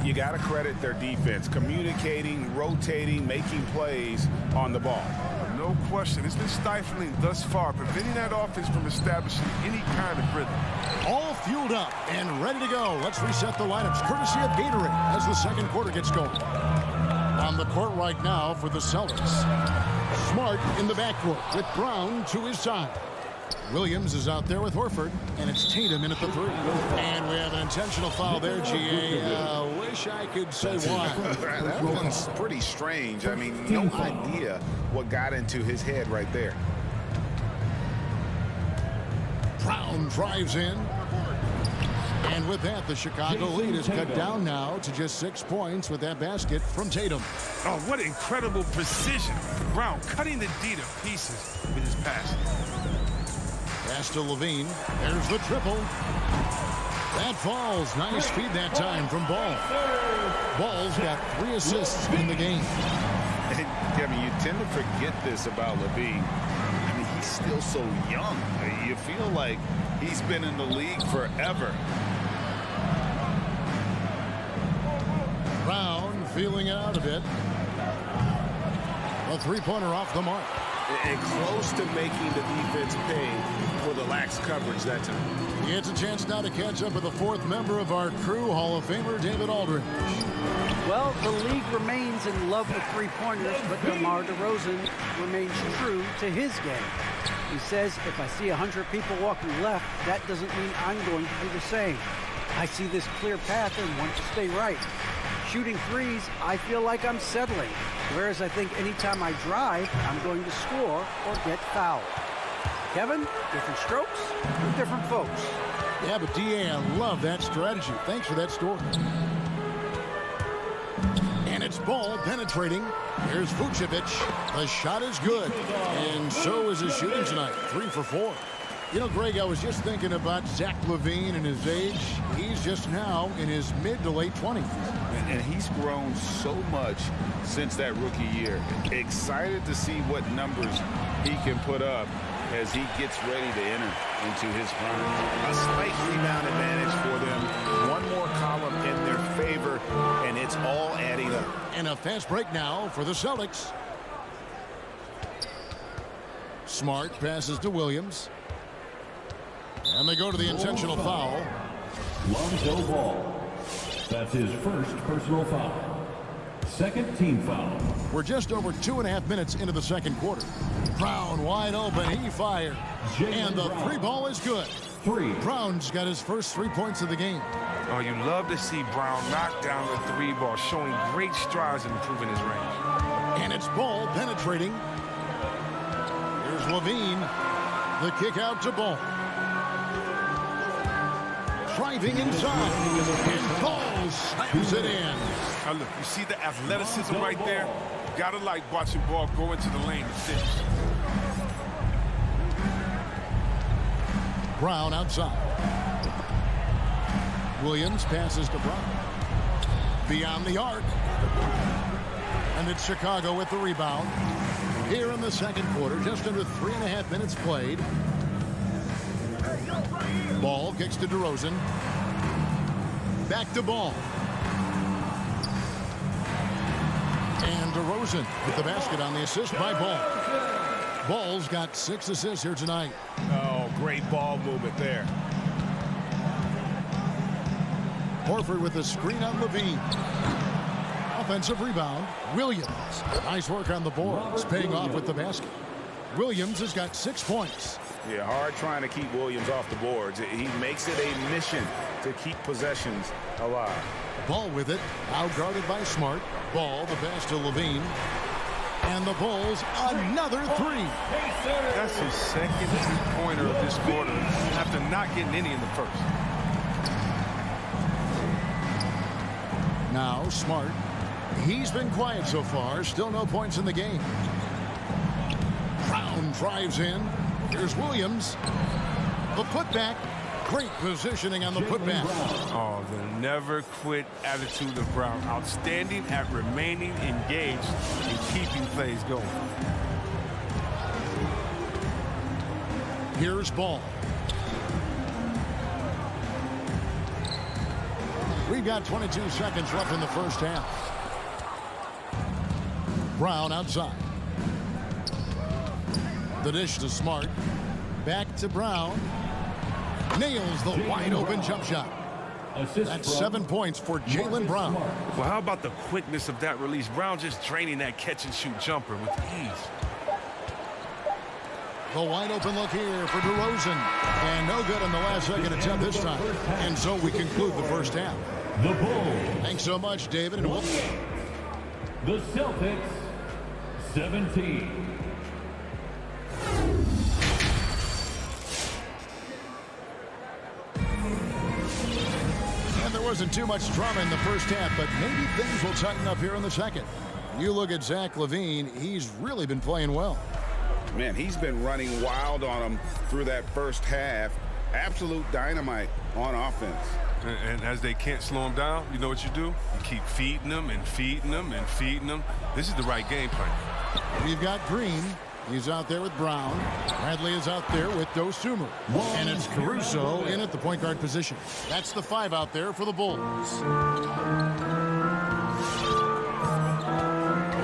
You got to credit their defense, communicating, rotating, making plays on the ball. No question. It's been stifling thus far, preventing that offense from establishing any kind of rhythm. All fueled up and ready to go. Let's reset the lineups courtesy of Gatorade as the second quarter gets going. On the court right now for the Celtics. Smart in the backcourt with Brown to his side. Williams is out there with Horford, and it's Tatum in at the 3. And we have an intentional foul there, G.A. Wish I could say why. That one's pretty strange. I mean, no idea what got into his head right there. Brown drives in. And with that, the Chicago lead is cut down now to just 6 points with that basket from Tatum. Oh, what incredible precision. Brown cutting the D to pieces with his pass. Pass to LaVine. There's the triple. That falls. Nice feed that time from Ball. Ball's got 3 assists in the game. And, Kevin, you tend to forget this about LaVine. I mean, he's still so young. You feel like he's been in the league forever. Brown feeling out a bit. A 3-pointer off the mark. And close to making the defense pay for the lax coverage that time. He gets a chance now to catch up with the 4th member of our crew, Hall of Famer David Aldridge. Well, the league remains in love with three-pointers, but DeMar DeRozan remains true to his game. He says, if I see 100 people walking left, that doesn't mean I'm going to do the same. I see this clear path and want to stay right. Shooting threes, I feel like I'm settling. Whereas I think anytime I drive, I'm going to score or get fouled. Kevin, different strokes for different folks. Yeah, but D.A., I love that strategy. Thanks for that story. And it's Ball penetrating. Here's Vucevic. The shot is good. And so is his shooting tonight. 3 for 4. You know, Greg, I was just thinking about Zach LaVine and his age. He's just now in his mid to late 20s. And he's grown so much since that rookie year. Excited to see what numbers he can put up as he gets ready to enter into his prime. A slight rebound advantage for them. One more column in their favor, and it's all adding up. And a fast break now for the Celtics. Smart passes to Williams. And they go to the intentional foul. Lonzo Ball. That's his first personal foul. Second team foul. We're just over 2.5 minutes into the second quarter. Brown wide open. He fires. And the 3-ball is good. 3. Brown's got his first 3 points of the game. Oh, you love to see Brown knock down the 3-ball, showing great strides in improving his range. And it's Ball penetrating. Here's LaVine. The kick out to Ball. Driving inside. And Ball slams it in. Now look, you see the athleticism right there? You gotta like watching Ball go into the lane and finish. Brown outside. Williams passes to Brown. Beyond the arc. And it's Chicago with the rebound. Here in the second quarter, just under 3.5 minutes played. Ball kicks to DeRozan. Back to Ball. And DeRozan with the basket on the assist by Ball. Ball's got 6 assists here tonight. Oh, great ball movement there. Horford with a screen on LaVine. Offensive rebound, Williams. Nice work on the boards, paying off with the basket. Williams has got 6 points. Yeah, hard trying to keep Williams off the boards. He makes it a mission to keep possessions alive. Ball with it, out guarded by Smart. Ball, the pass to Levine. And the Bulls, another three. That's his second three-pointer of this quarter after not getting any in the first. Now Smart. He's been quiet so far. Still no points in the game. Brown drives in. Here's Williams. The putback. Great positioning on the putback. Oh, the never quit attitude of Brown. Outstanding at remaining engaged and keeping plays going. Here's Ball. We've got 22 seconds left in the first half. Brown outside. The dish to Smart. Back to Brown. Nails the wide open jump shot. That's 7 points for Jaylen Brown. Well, how about the quickness of that release? Brown just draining that catch and shoot jumper with ease. The wide open look here for DeRozan. And no good on the last second attempt this time. And so we conclude the first half. The Bulls. Thanks so much, David. And we'll... The Celtics, 17. And there wasn't too much drama in the first half, but maybe things will tighten up here in the second. You look at Zach LaVine, he's really been playing well. Man, he's been running wild on him through that first half. Absolute dynamite on offense. And as they can't slow him down, you know what you do? You keep feeding them and feeding them and feeding them. This is the right game plan. We've got Green. He's out there with Brown. Bradley is out there with Dosunmu. And it's Caruso in at the point guard position. That's the 5 out there for the Bulls.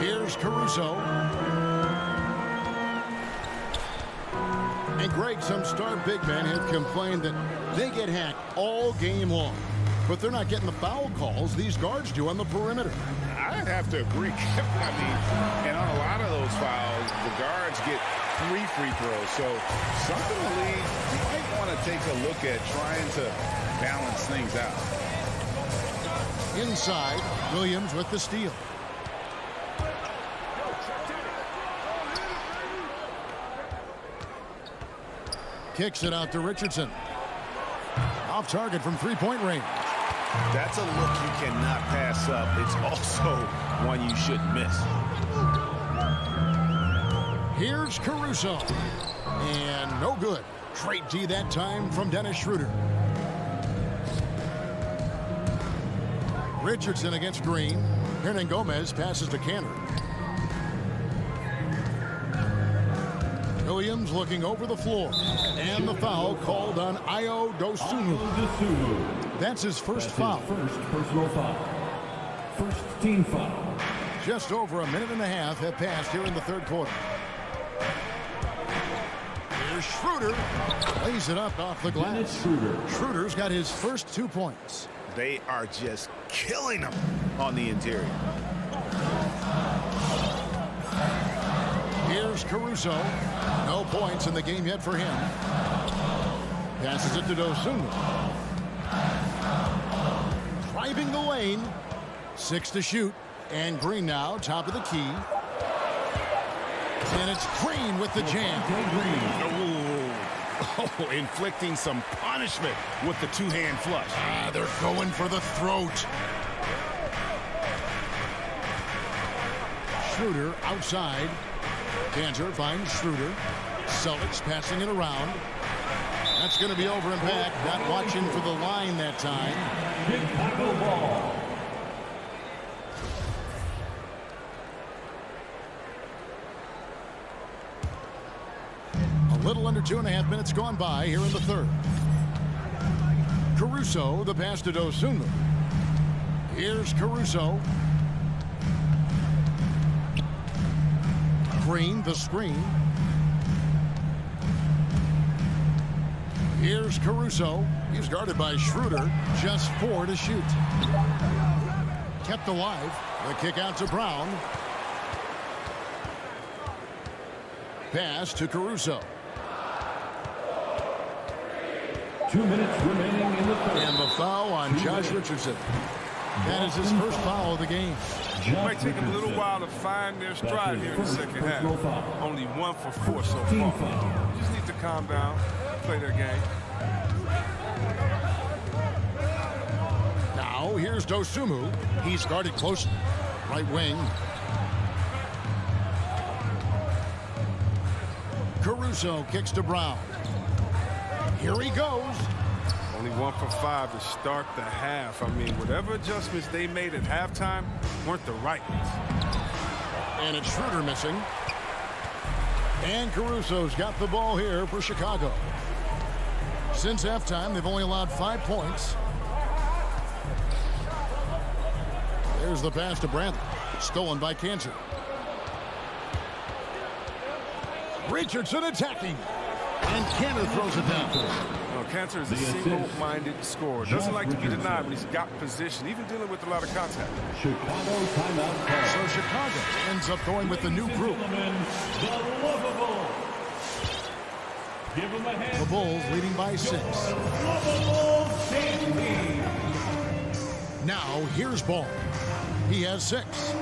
Here's Caruso. And Greg, some star big men have complained that they get hacked all game long. But they're not getting the foul calls these guards do on the perimeter. I'd have to agree. I mean, and on a lot of those fouls, the guards get 3 free throws. So something the league might want to take a look at trying to balance things out. Inside, Williams with the steal. Kicks it out to Richardson. Off target from three-point range. That's a look you cannot pass up. It's also one you shouldn't miss. Here's Caruso. And no good. Straight D that time from Dennis Schroeder. Richardson against Green. Hernan Gomez passes to Canner. Williams looking over the floor. And the foul called on Ayo Dosunmu. That's his first foul. First personal foul. First team foul. Just over a minute and a half have passed here in the third quarter. Here's Schroeder. Lays it up off the glass. Schroeder's got his first 2 points. They are just killing them on the interior. Here's Caruso. No points in the game yet for him. Passes it to Dosunmu. Driving the lane. 6 to shoot. And Green now, top of the key. And it's Green with the jam. Oh, inflicting some punishment with the two-hand flush. They're going for the throat. Schroeder outside. Cantor finds Schroeder. Celtics passing it around. That's going to be over and back. Not watching for the line that time. Chicago ball. A little under 2.5 minutes gone by here in the third. Caruso, the pass to Dosunmu. Here's Caruso. Green, the screen. Here's Caruso. He's guarded by Schroeder. Just 4 to shoot. Kept alive. The kick out to Brown. Pass to Caruso. 2 minutes remaining in the third. And the foul on Josh Richardson. That is his first foul of the game. It might take them a little while to find their stride here in the second half. Only 1 for 4 so far. Just need to calm down, play their game. Now here's Dosunmu. He's guarded close. Right wing. Caruso kicks to Brown. Here he goes. Only 1 for 5 to start the half. I mean, whatever adjustments they made at halftime weren't the right ones. And it's Schroeder missing. And Caruso's got the ball here for Chicago. Since halftime, they've only allowed 5 points. There's the pass to Bradley. Stolen by Cantor. Richardson attacking. And Cantor throws it down. Well, Cantor is a single-minded scorer. Doesn't like to be denied when he's got position, even dealing with a lot of contact. Chicago timeout call. So Chicago ends up going with the new group. Give him a hand. The Bulls leading by 6. Now here's Ball. He has 6.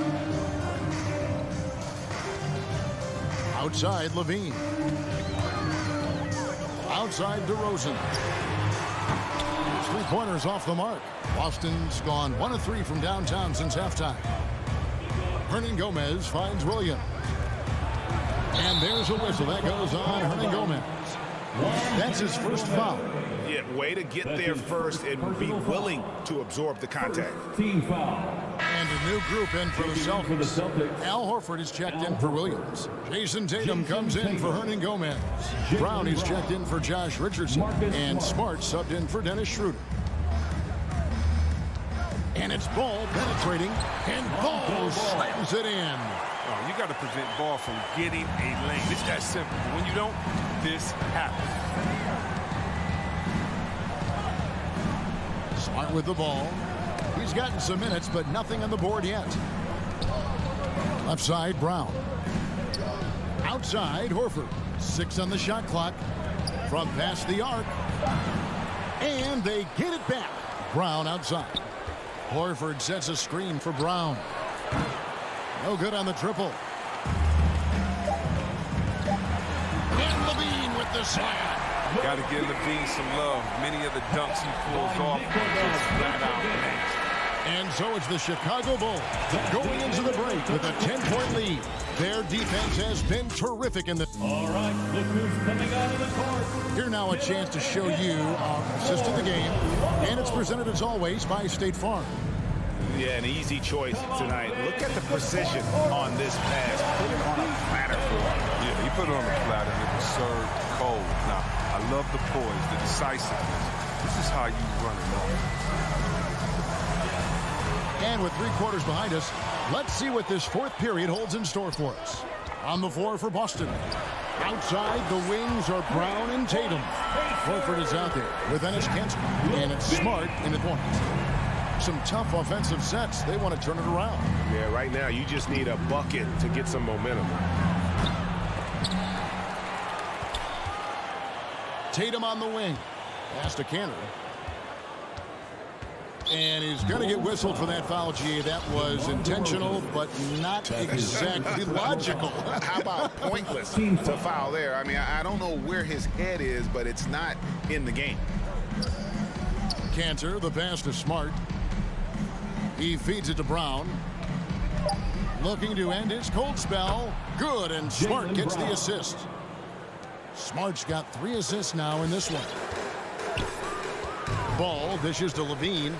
Outside Levine. Outside DeRozan. 3-pointers off the mark. Boston's gone 1 of 3 from downtown since halftime. Hernan Gomez finds Williams. And there's a whistle. That goes on Hernan Gomez. That's his first foul. Yeah, way to get there first and be willing to absorb the contact. Team foul. And a new group in for the Celtics. Al Horford is checked in for Williams. Jason Tatum comes in for Hernan Gomez. Brown is checked in for Josh Richardson. And Smart subbed in for Dennis Schroeder. And it's Ball penetrating. And Ball slams it in. Oh, you got to prevent Ball from getting a lane. It's that simple. When you don't, this happens. Smart with the ball. He's gotten some minutes, but nothing on the board yet. Left side, Brown. Outside, Horford. 6 on the shot clock. From past the arc. And they get it back. Brown outside. Horford sets a screen for Brown. No good on the triple. And Levine with the slam. Got to give Levine some love. Many of the dunks he pulls off just flat out nasty. And so it's the Chicago Bulls going into the break with a 10-point lead. Their defense has been terrific in the... All right, look who's coming out of the court. Here now a chance to show you our assist of the game. And it's presented as always by State Farm. Yeah, an easy choice tonight. Look at the precision on this pass. Put it on a platter for him. Yeah, he put it on a platter and it was served cold. Now, I love the poise, the decisiveness. This is how you run it off. And with 3 quarters behind us, let's see what this 4th period holds in store for us. On the floor for Boston. Outside, the wings are Brown and Tatum. Horford is out there with Enes Kanter. And it's Smart in the point. Some tough offensive sets. They want to turn it around. Yeah, right now you just need a bucket to get some momentum. Tatum on the wing. Pass to Kanter. And he's going to get whistled for that foul, G. That was intentional, but not exactly logical. How about pointless to foul there? I mean, I don't know where his head is, but it's not in the game. Kanter, the pass to Smart. He feeds it to Brown. Looking to end his cold spell. Good, and Smart gets the assist. Smart's got 3 assists now in this one. Ball dishes to Levine.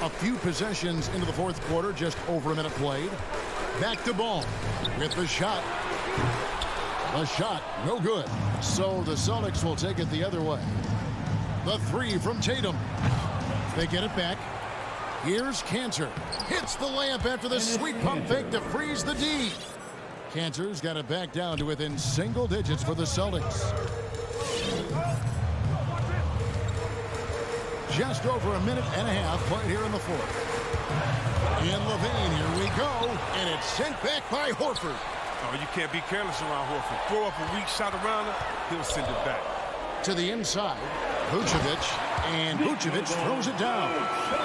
A few possessions into the 4th quarter, just over a minute played. Back to Ball with the shot. The shot, no good. So the Celtics will take it the other way. The 3 from Tatum. They get it back. Here's Kanter. Hits the layup after the sweet pump fake to freeze the D. Kanter's got it back down to within single digits for the Celtics. Just over a minute and a half played here in the fourth. And Levine, here we go. And it's sent back by Horford. Oh, you can't be careless around Horford. Throw up a weak shot around him, he'll send it back. To the inside, Vucevic, and Vucevic throws it down.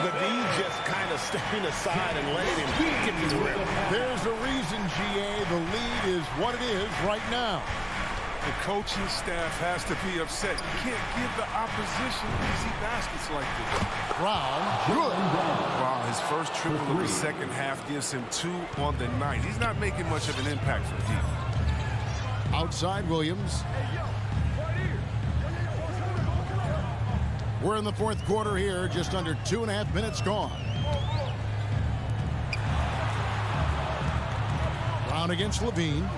Levine just kind of stepping aside and letting him get his rim. There's a reason, GA, the lead is what it is right now. The coaching staff has to be upset. You can't give the opposition easy baskets like this. Brown, good. Wow, his first triple of the second half gives him 2 on the night. He's not making much of an impact for deep. Outside Williams. We're in the fourth quarter here, just under 2.5 minutes gone. Brown against Levine.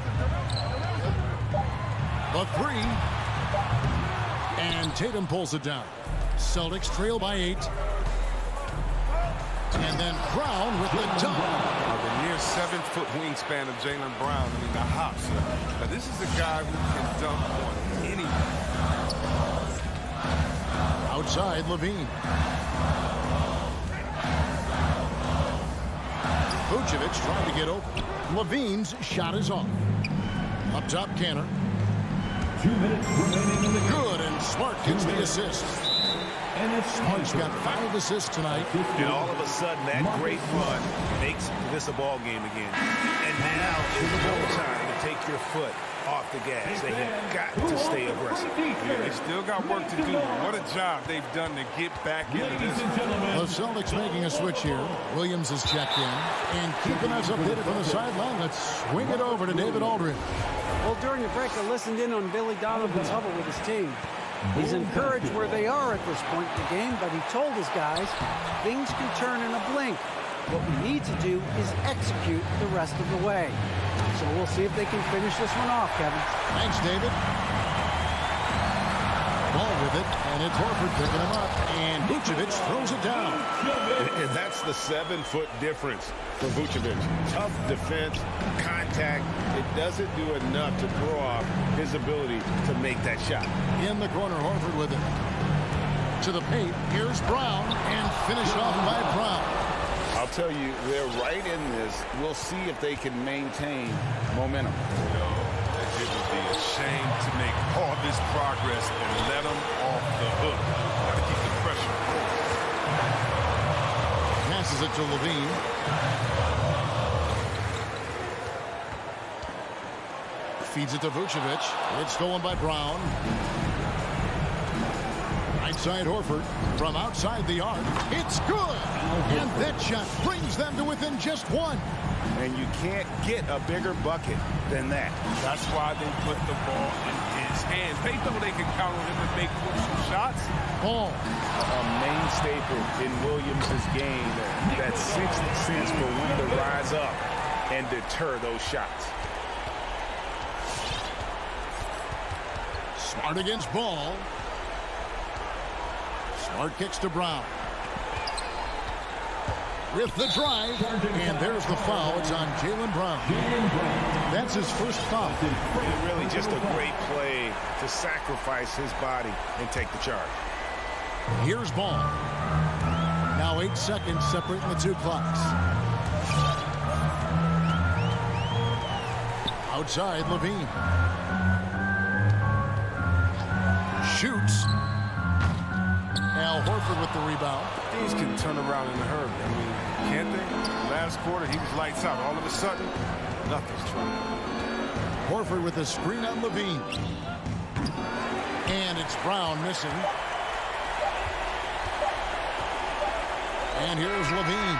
The three. And Tatum pulls it down. Celtics trail by 8. And then Brown with the dunk. The near 7-foot wingspan of Jaylen Brown. I mean, the hops. Now, this is a guy who can dunk on anyone. Outside Levine. Vucevic trying to get open. Levine's shot is off. Up top, Canner. 2 minutes remaining in the game. Good, and Smart gets the assist. And Smart's got 5 assists tonight. And all of a sudden, that great run makes this a ball game again. And now is no time to take your foot off the gas. They have got to stay aggressive. Yeah, they still got work to do. What a job they've done to get back into this. The Celtics making a switch here. Williams is checked in. And keeping us updated from the sideline, let's swing it over to David Aldridge. Well, during the break, I listened in on Billy Donovan's huddle with his team. He's encouraged where they are at this point in the game, but he told his guys things can turn in a blink. What we need to do is execute the rest of the way. So we'll see if they can finish this one off, Kevin. Thanks, David. Ball with it, and it's Horford picking him up, and Vucevic throws it down. And that's the 7-foot difference for Vucevic. Tough defense, contact. It doesn't do enough to throw off his ability to make that shot. In the corner, Horford with it. To the paint, here's Brown, and finished off by Brown. I'll tell you, they're right in this. We'll see if they can maintain momentum. It would be a shame to make all this progress and let them off the hook. Got to keep the pressure on. Passes it to Levine. Feeds it to Vucevic. It's stolen by Brown. Right side Horford. From outside the arc. It's good! And that shot brings them to within just 1. And you can't get a bigger bucket than that. That's why they put the ball in his hands. They know they can count on him to make crucial shots. Ball. A main staple in Williams' game. That sixth sense for when to rise up and deter those shots. Smart against Ball. Smart kicks to Brown. With the drive, and there's the foul. It's on Jaylen Brown. That's his first foul. And really just a great play to sacrifice his body and take the charge. Here's Ball. Now 8 seconds separating the 2 clocks. Outside, Levine. Shoots. Al Horford with the rebound. Things can turn around in a hurry. I mean, can't they? Last quarter, he was lights out. All of a sudden, nothing's true. Horford with a screen on Levine. And it's Brown missing. And here's Levine.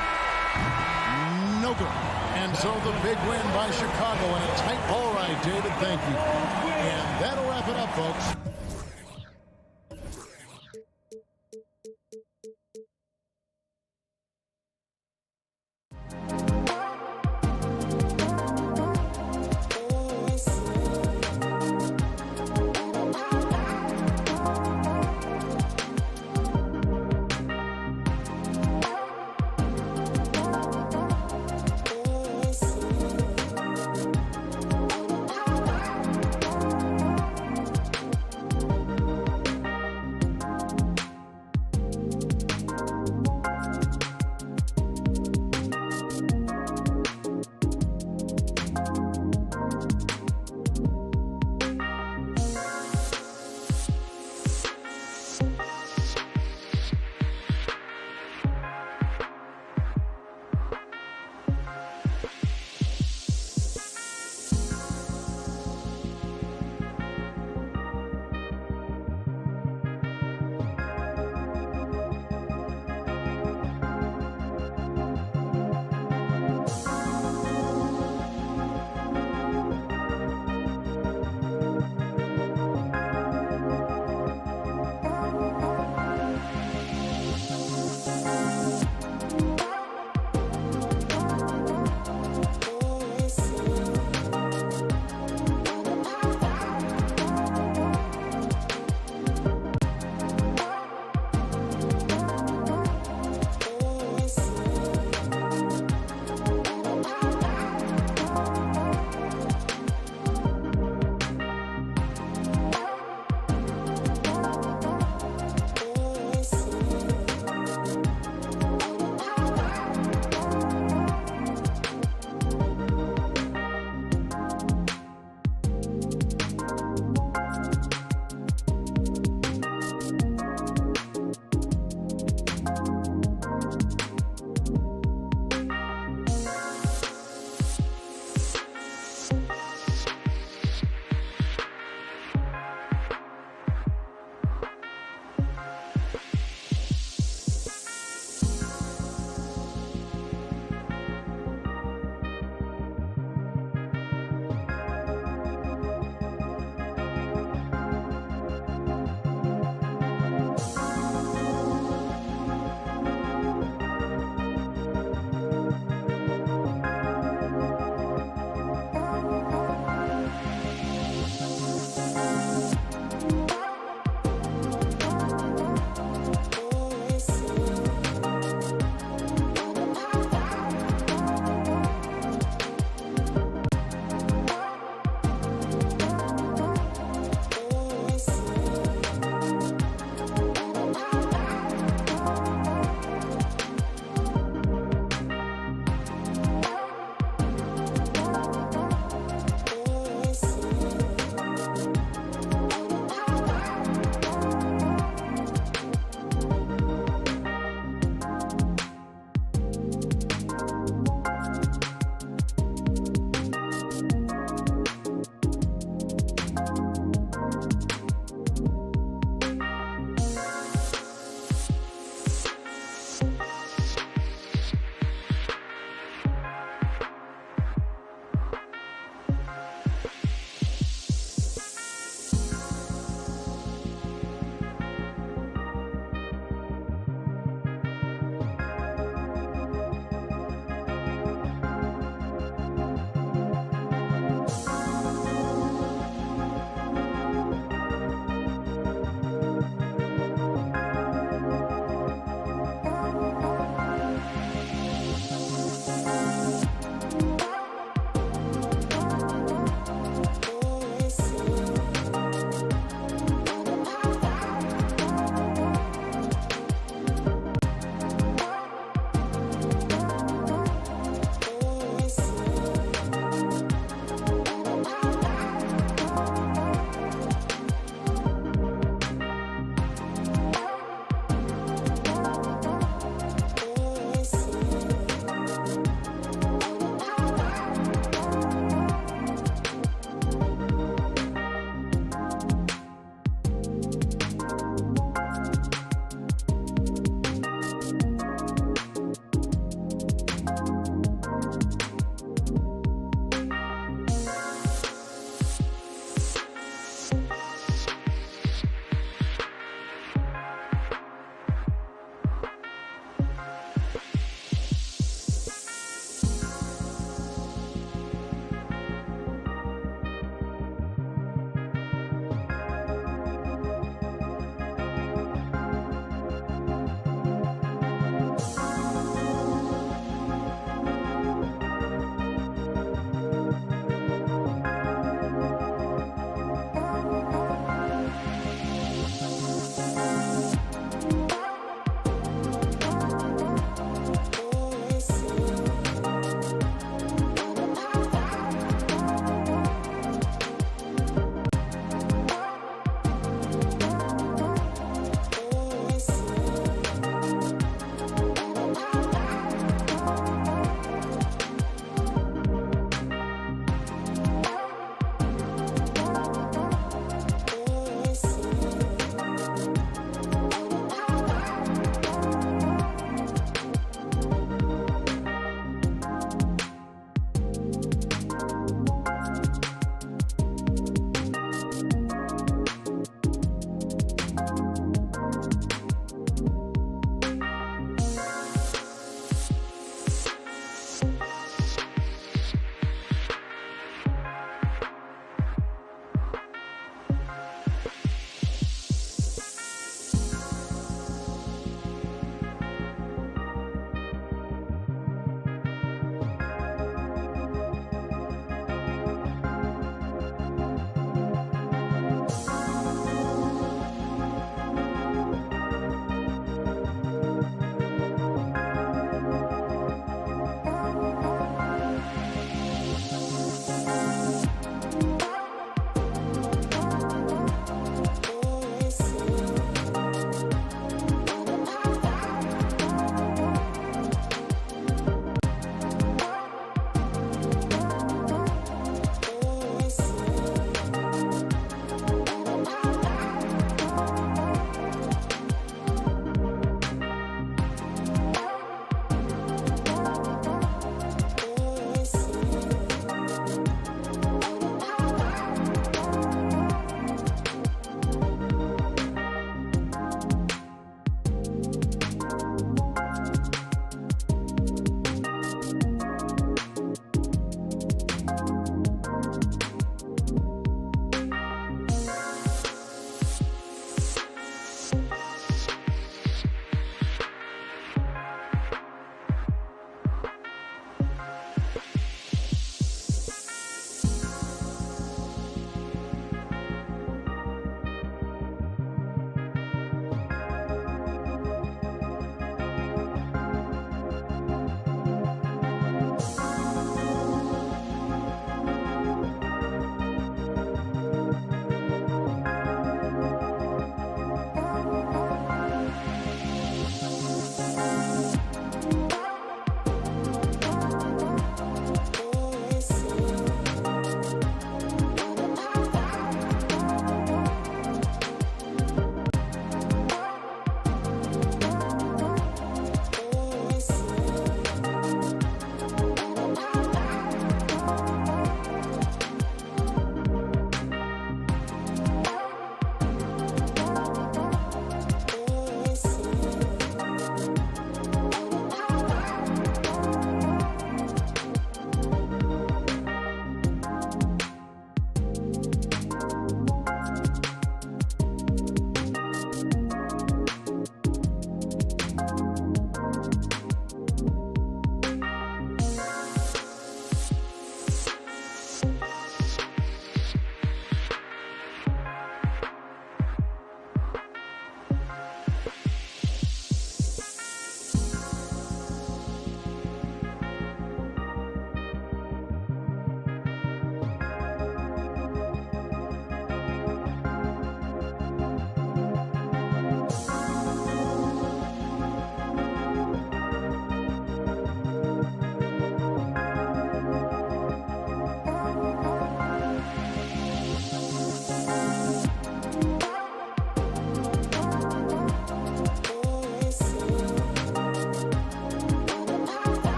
No good. And so the big win by Chicago in a tight ball ride, David. Thank you. And that'll wrap it up, folks.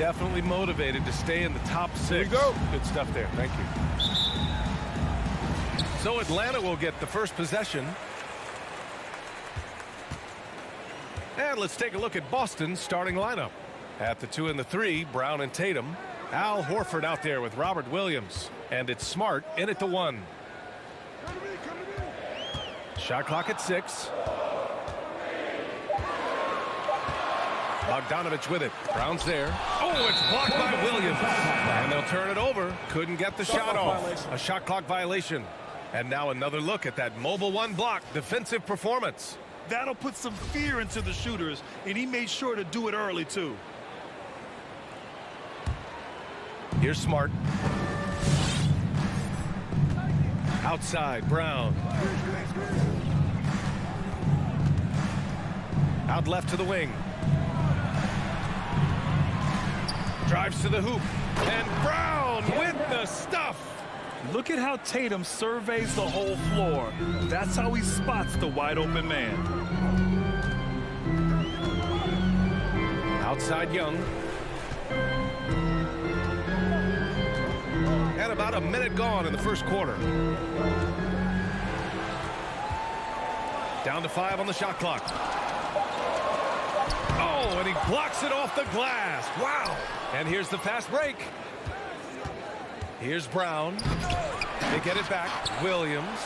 definitely motivated to stay in the top 6. There you go. Good stuff there. Thank you. So Atlanta will get the first possession. And let's take a look at Boston's starting lineup. At the 2 and the 3, Brown and Tatum. Al Horford out there with Robert Williams. And it's Smart in at the 1. Shot clock at 6. Bogdanovich with it. Brown's there. Oh, it's blocked by Williams. And they'll turn it over. Couldn't get the shot off. A shot clock violation. And now another look at that mobile 1 block defensive performance. That'll put some fear into the shooters, and he made sure to do it early, too. Here's Smart. Outside, Brown. Out left to the wing. Drives to the hoop. And Brown with the stuff. Look at how Tatum surveys the whole floor. That's how he spots the wide open man. Outside Young. And about a minute gone in the first quarter. Down to 5 on the shot clock. Oh, and he blocks it off the glass. Wow. And here's the fast break. Here's Brown. They get it back. Williams.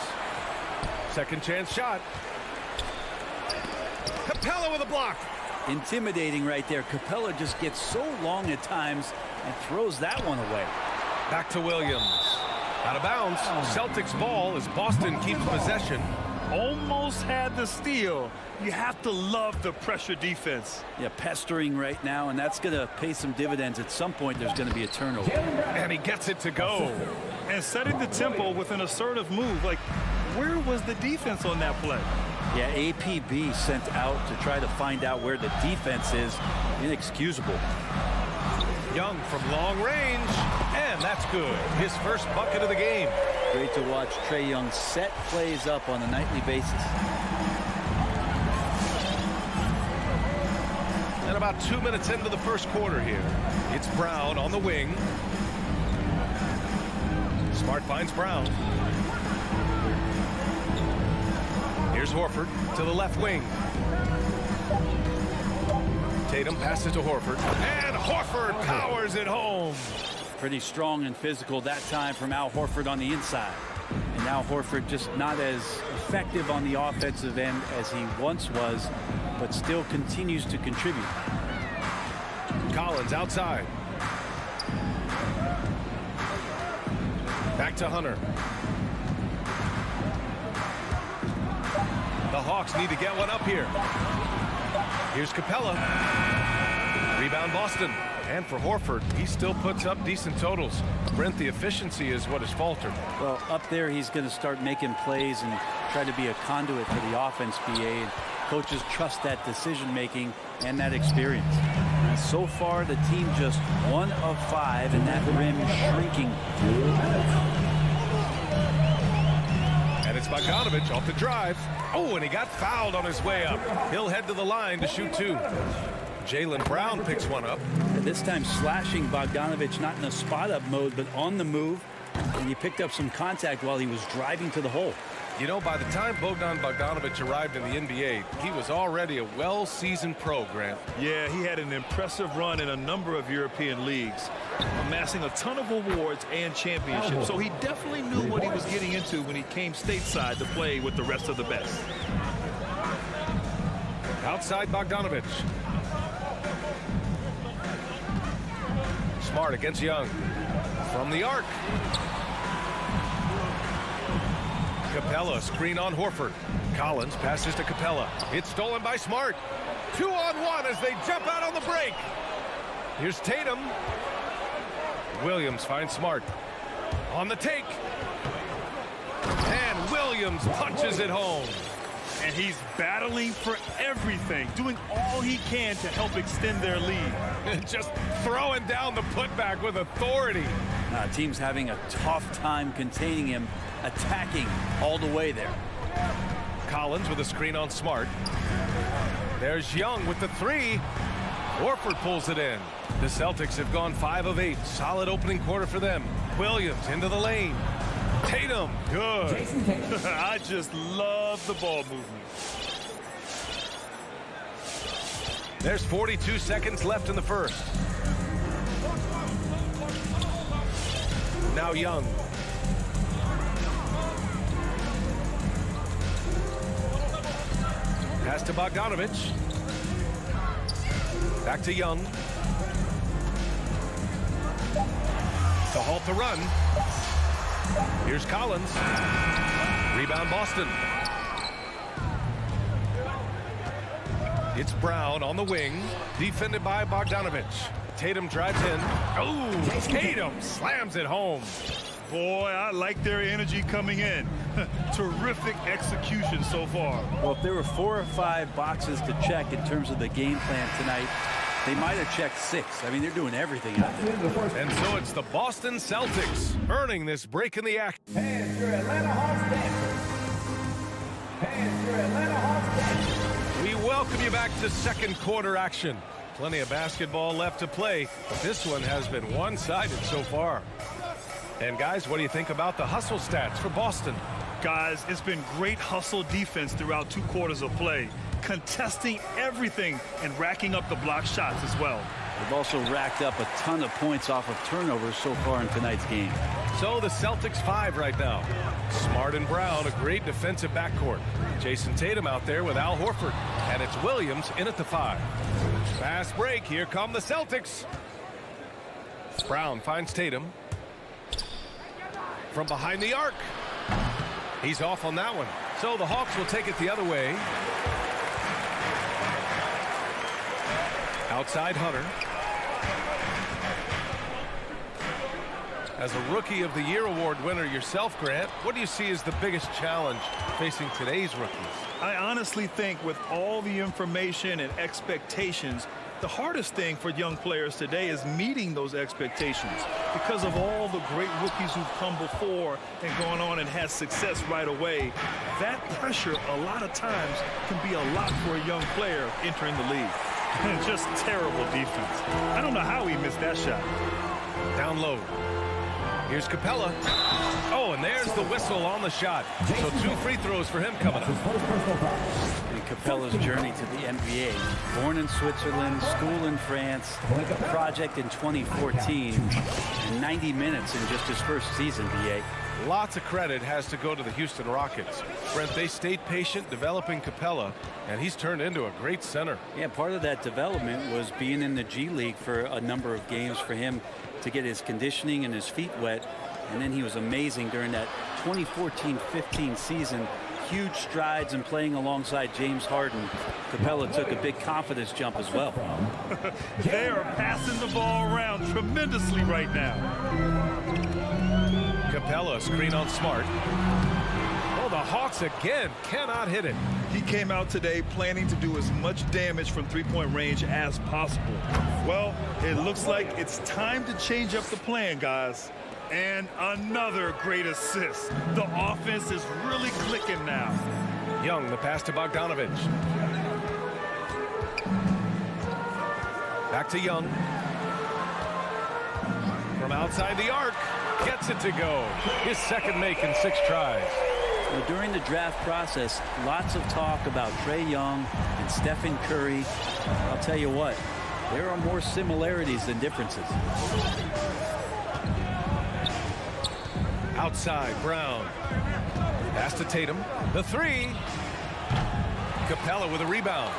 Second chance shot. Capella with a block. Intimidating right there. Capella just gets so long at times and throws that one away. Back to Williams. Out of bounds. Celtics ball as Boston keeps possession. Almost had the steal. You have to love the pressure defense. Yeah, pestering right now, and that's going to pay some dividends. At some point, there's going to be a turnover. And he gets it to go. And setting the tempo with an assertive move. Like, where was the defense on that play? Yeah, APB sent out to try to find out where the defense is. Inexcusable. Young from long range, and that's good. His first bucket of the game. Great to watch Trae Young set plays up on a nightly basis. And about 2 minutes into the first quarter here. It's Brown on the wing. Smart finds Brown. Here's Horford to the left wing. Tatum passes to Horford. And Horford powers it home. Pretty strong and physical that time from Al Horford on the inside. And now Horford just not as effective on the offensive end as he once was, but still continues to contribute. Collins outside. Back to Hunter. The Hawks need to get one up here. Here's Capella. Rebound Boston. And for Horford, he still puts up decent totals. Brent, the efficiency is what has faltered. Well, up there, he's going to start making plays and try to be a conduit for the offense, BA. Coaches trust that decision-making and that experience. And so far, the team just 1 of 5, and that rim shrinking. And it's Bogdanovich off the drive. Oh, and he got fouled on his way up. He'll head to the line to shoot 2. Jaylen Brown picks one up. And this time slashing Bogdanovich, not in a spot-up mode, but on the move. And he picked up some contact while he was driving to the hole. You know, by the time Bogdanovich arrived in the NBA, he was already a well-seasoned pro, Grant. Yeah, he had an impressive run in a number of European leagues, amassing a ton of awards and championships. So he definitely knew what he was getting into when he came stateside to play with the rest of the best. Outside Bogdanovich. Smart against Young. From the arc. Capella screen on Horford. Collins passes to Capella. It's stolen by Smart. 2-on-1 as they jump out on the break. Here's Tatum. Williams finds Smart. On the take. And Williams punches it home. And he's battling for everything, doing all he can to help extend their lead. Just throwing down the putback with authority. Team's having a tough time containing him, attacking all the way there. Collins with a screen on Smart. There's Young with the 3. Horford pulls it in. The Celtics have gone 5 of 8. Solid opening quarter for them. Williams into the lane. Tatum, good. I just love the ball movement. There's 42 seconds left in the first. Now Young. Pass to Bogdanovich. Back to Young. To halt the run. Here's Collins. Rebound Boston. It's Brown on the wing. Defended by Bogdanovich. Tatum drives in. Oh, Tatum slams it home. Boy, I like their energy coming in. Terrific execution so far. Well, if there were 4 or 5 boxes to check in terms of the game plan tonight, they might have checked 6. I mean, they're doing everything out there. And so it's the Boston Celtics earning this break in the act. And your Atlanta Hawks Dancers. And your Atlanta Hawks Dancers. We welcome you back to second quarter action. Plenty of basketball left to play, but this one has been one-sided so far. And guys, what do you think about the hustle stats for Boston? Guys, it's been great hustle defense throughout 2 quarters of play, contesting everything and racking up the block shots as well. They've also racked up a ton of points off of turnovers so far in tonight's game. So the Celtics 5 right now. Smart and Brown, a great defensive backcourt. Jason Tatum out there with Al Horford. And it's Williams in at the 5. Fast break. Here come the Celtics. Brown finds Tatum. From behind the arc. He's off on that one. So the Hawks will take it the other way. Outside Hunter. As a Rookie of the Year award winner yourself, Grant, what do you see as the biggest challenge facing today's rookies? I honestly think with all the information and expectations, the hardest thing for young players today is meeting those expectations because of all the great rookies who've come before and gone on and had success right away. That pressure a lot of times can be a lot for a young player entering the league. Just terrible defense. I don't know how he missed that shot. Down low. Here's Capella. Oh, and there's the whistle on the shot. So 2 free throws for him coming up. And Capella's journey to the NBA. Born in Switzerland, school in France, project in 2014, and 90 minutes in just his first season, BA. Lots of credit has to go to the Houston Rockets. Brent, they stayed patient developing Capella, and he's turned into a great center. Yeah, part of that development was being in the G League for a number of games for him to get his conditioning and his feet wet. And then he was amazing during that 2014-15 season. Huge strides in playing alongside James Harden. Capella took a big confidence jump as well. They are passing the ball around tremendously right now. Capella screen on Smart. Oh, the Hawks again cannot hit it. He came out today planning to do as much damage from 3-point range as possible. Well, it looks like it's time to change up the plan, guys. And another great assist. The offense is really clicking now. Young, the pass to Bogdanovich. Back to Young. From outside the arc. Gets it to go. His second make in 6 tries. Well, during the draft process, lots of talk about Trae Young and Stephen Curry. I'll tell you what, there are more similarities than differences. Outside, Brown. Pass to Tatum. The 3. Capella with a rebound.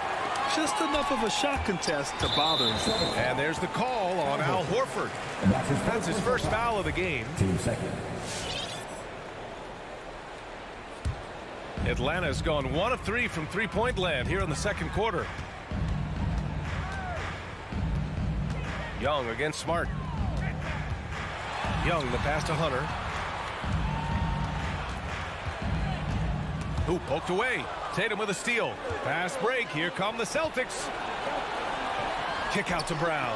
Just enough of a shot contest to bother him. And there's the call on Al Horford. That's his first foul of the game. Atlanta's gone 1 of 3 from 3-point land here in the second quarter. Young against Smart. Young, the pass to Hunter. Who poked away. Tatum with a steal. Fast break. Here come the Celtics. Kick out to Brown.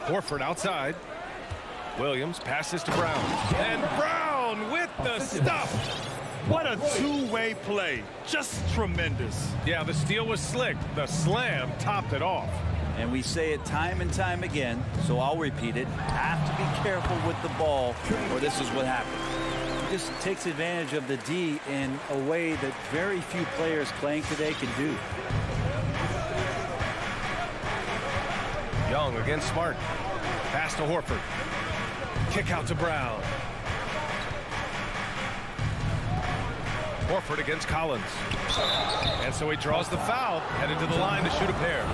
Horford outside. Williams passes to Brown. And Brown with the stuff. What a two-way play. Just tremendous. Yeah, the steal was slick. The slam topped it off. And we say it time and time again, so I'll repeat it. Have to be careful with the ball, or this is what happens. He just takes advantage of the D in a way that very few players playing today can do. Young against Smart. Pass to Horford. Kick out to Brown. Horford against Collins. And so he draws the foul, headed to the line to shoot a pair.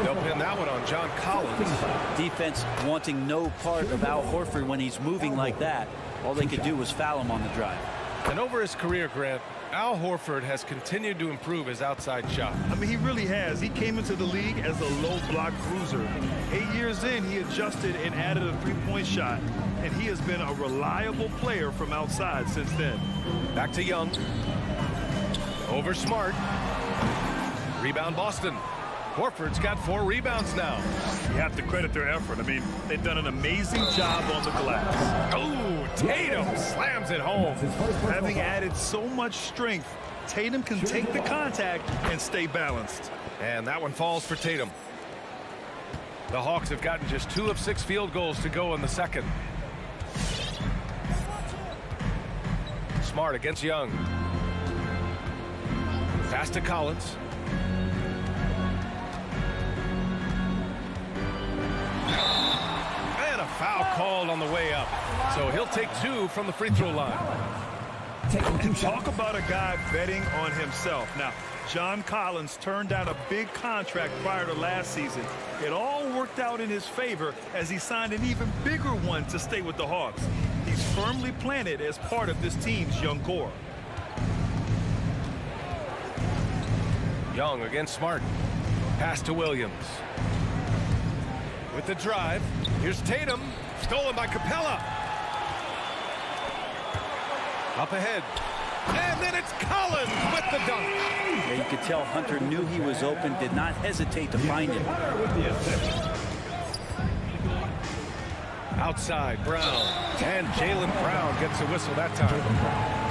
They'll pin that one on John Collins. Defense wanting no part of Al Horford when he's moving like that. All they could do was foul him on the drive. And over his career, Grant, Al Horford has continued to improve his outside shot. I mean, he really has. He came into the league as a low block cruiser. 8 years in, he adjusted and added a three-point shot. And he has been a reliable player from outside since then. Back to Young. Over Smart. Rebound Boston. Horford's got 4 rebounds now. You have to credit their effort. I mean, they've done an amazing job on the glass. Oh, Tatum slams it home. Having added so much strength, Tatum can take the contact and stay balanced. And that one falls for Tatum. The Hawks have gotten just 2 of 6 field goals to go in the second. Smart against Young. Pass to Collins. And a foul called on the way up. So he'll take 2 from the free throw line. And talk about a guy betting on himself. Now, John Collins turned down a big contract prior to last season. It all worked out in his favor as he signed an even bigger one to stay with the Hawks. He's firmly planted as part of this team's young core. Young against Smart. Pass to Williams. With the drive, here's Tatum. Stolen by Capella. Up ahead. And then it's Collins with the dunk. Yeah, you could tell Hunter knew he was open, did not hesitate to find him. Outside, Brown. And Jaylen Brown gets a whistle that time.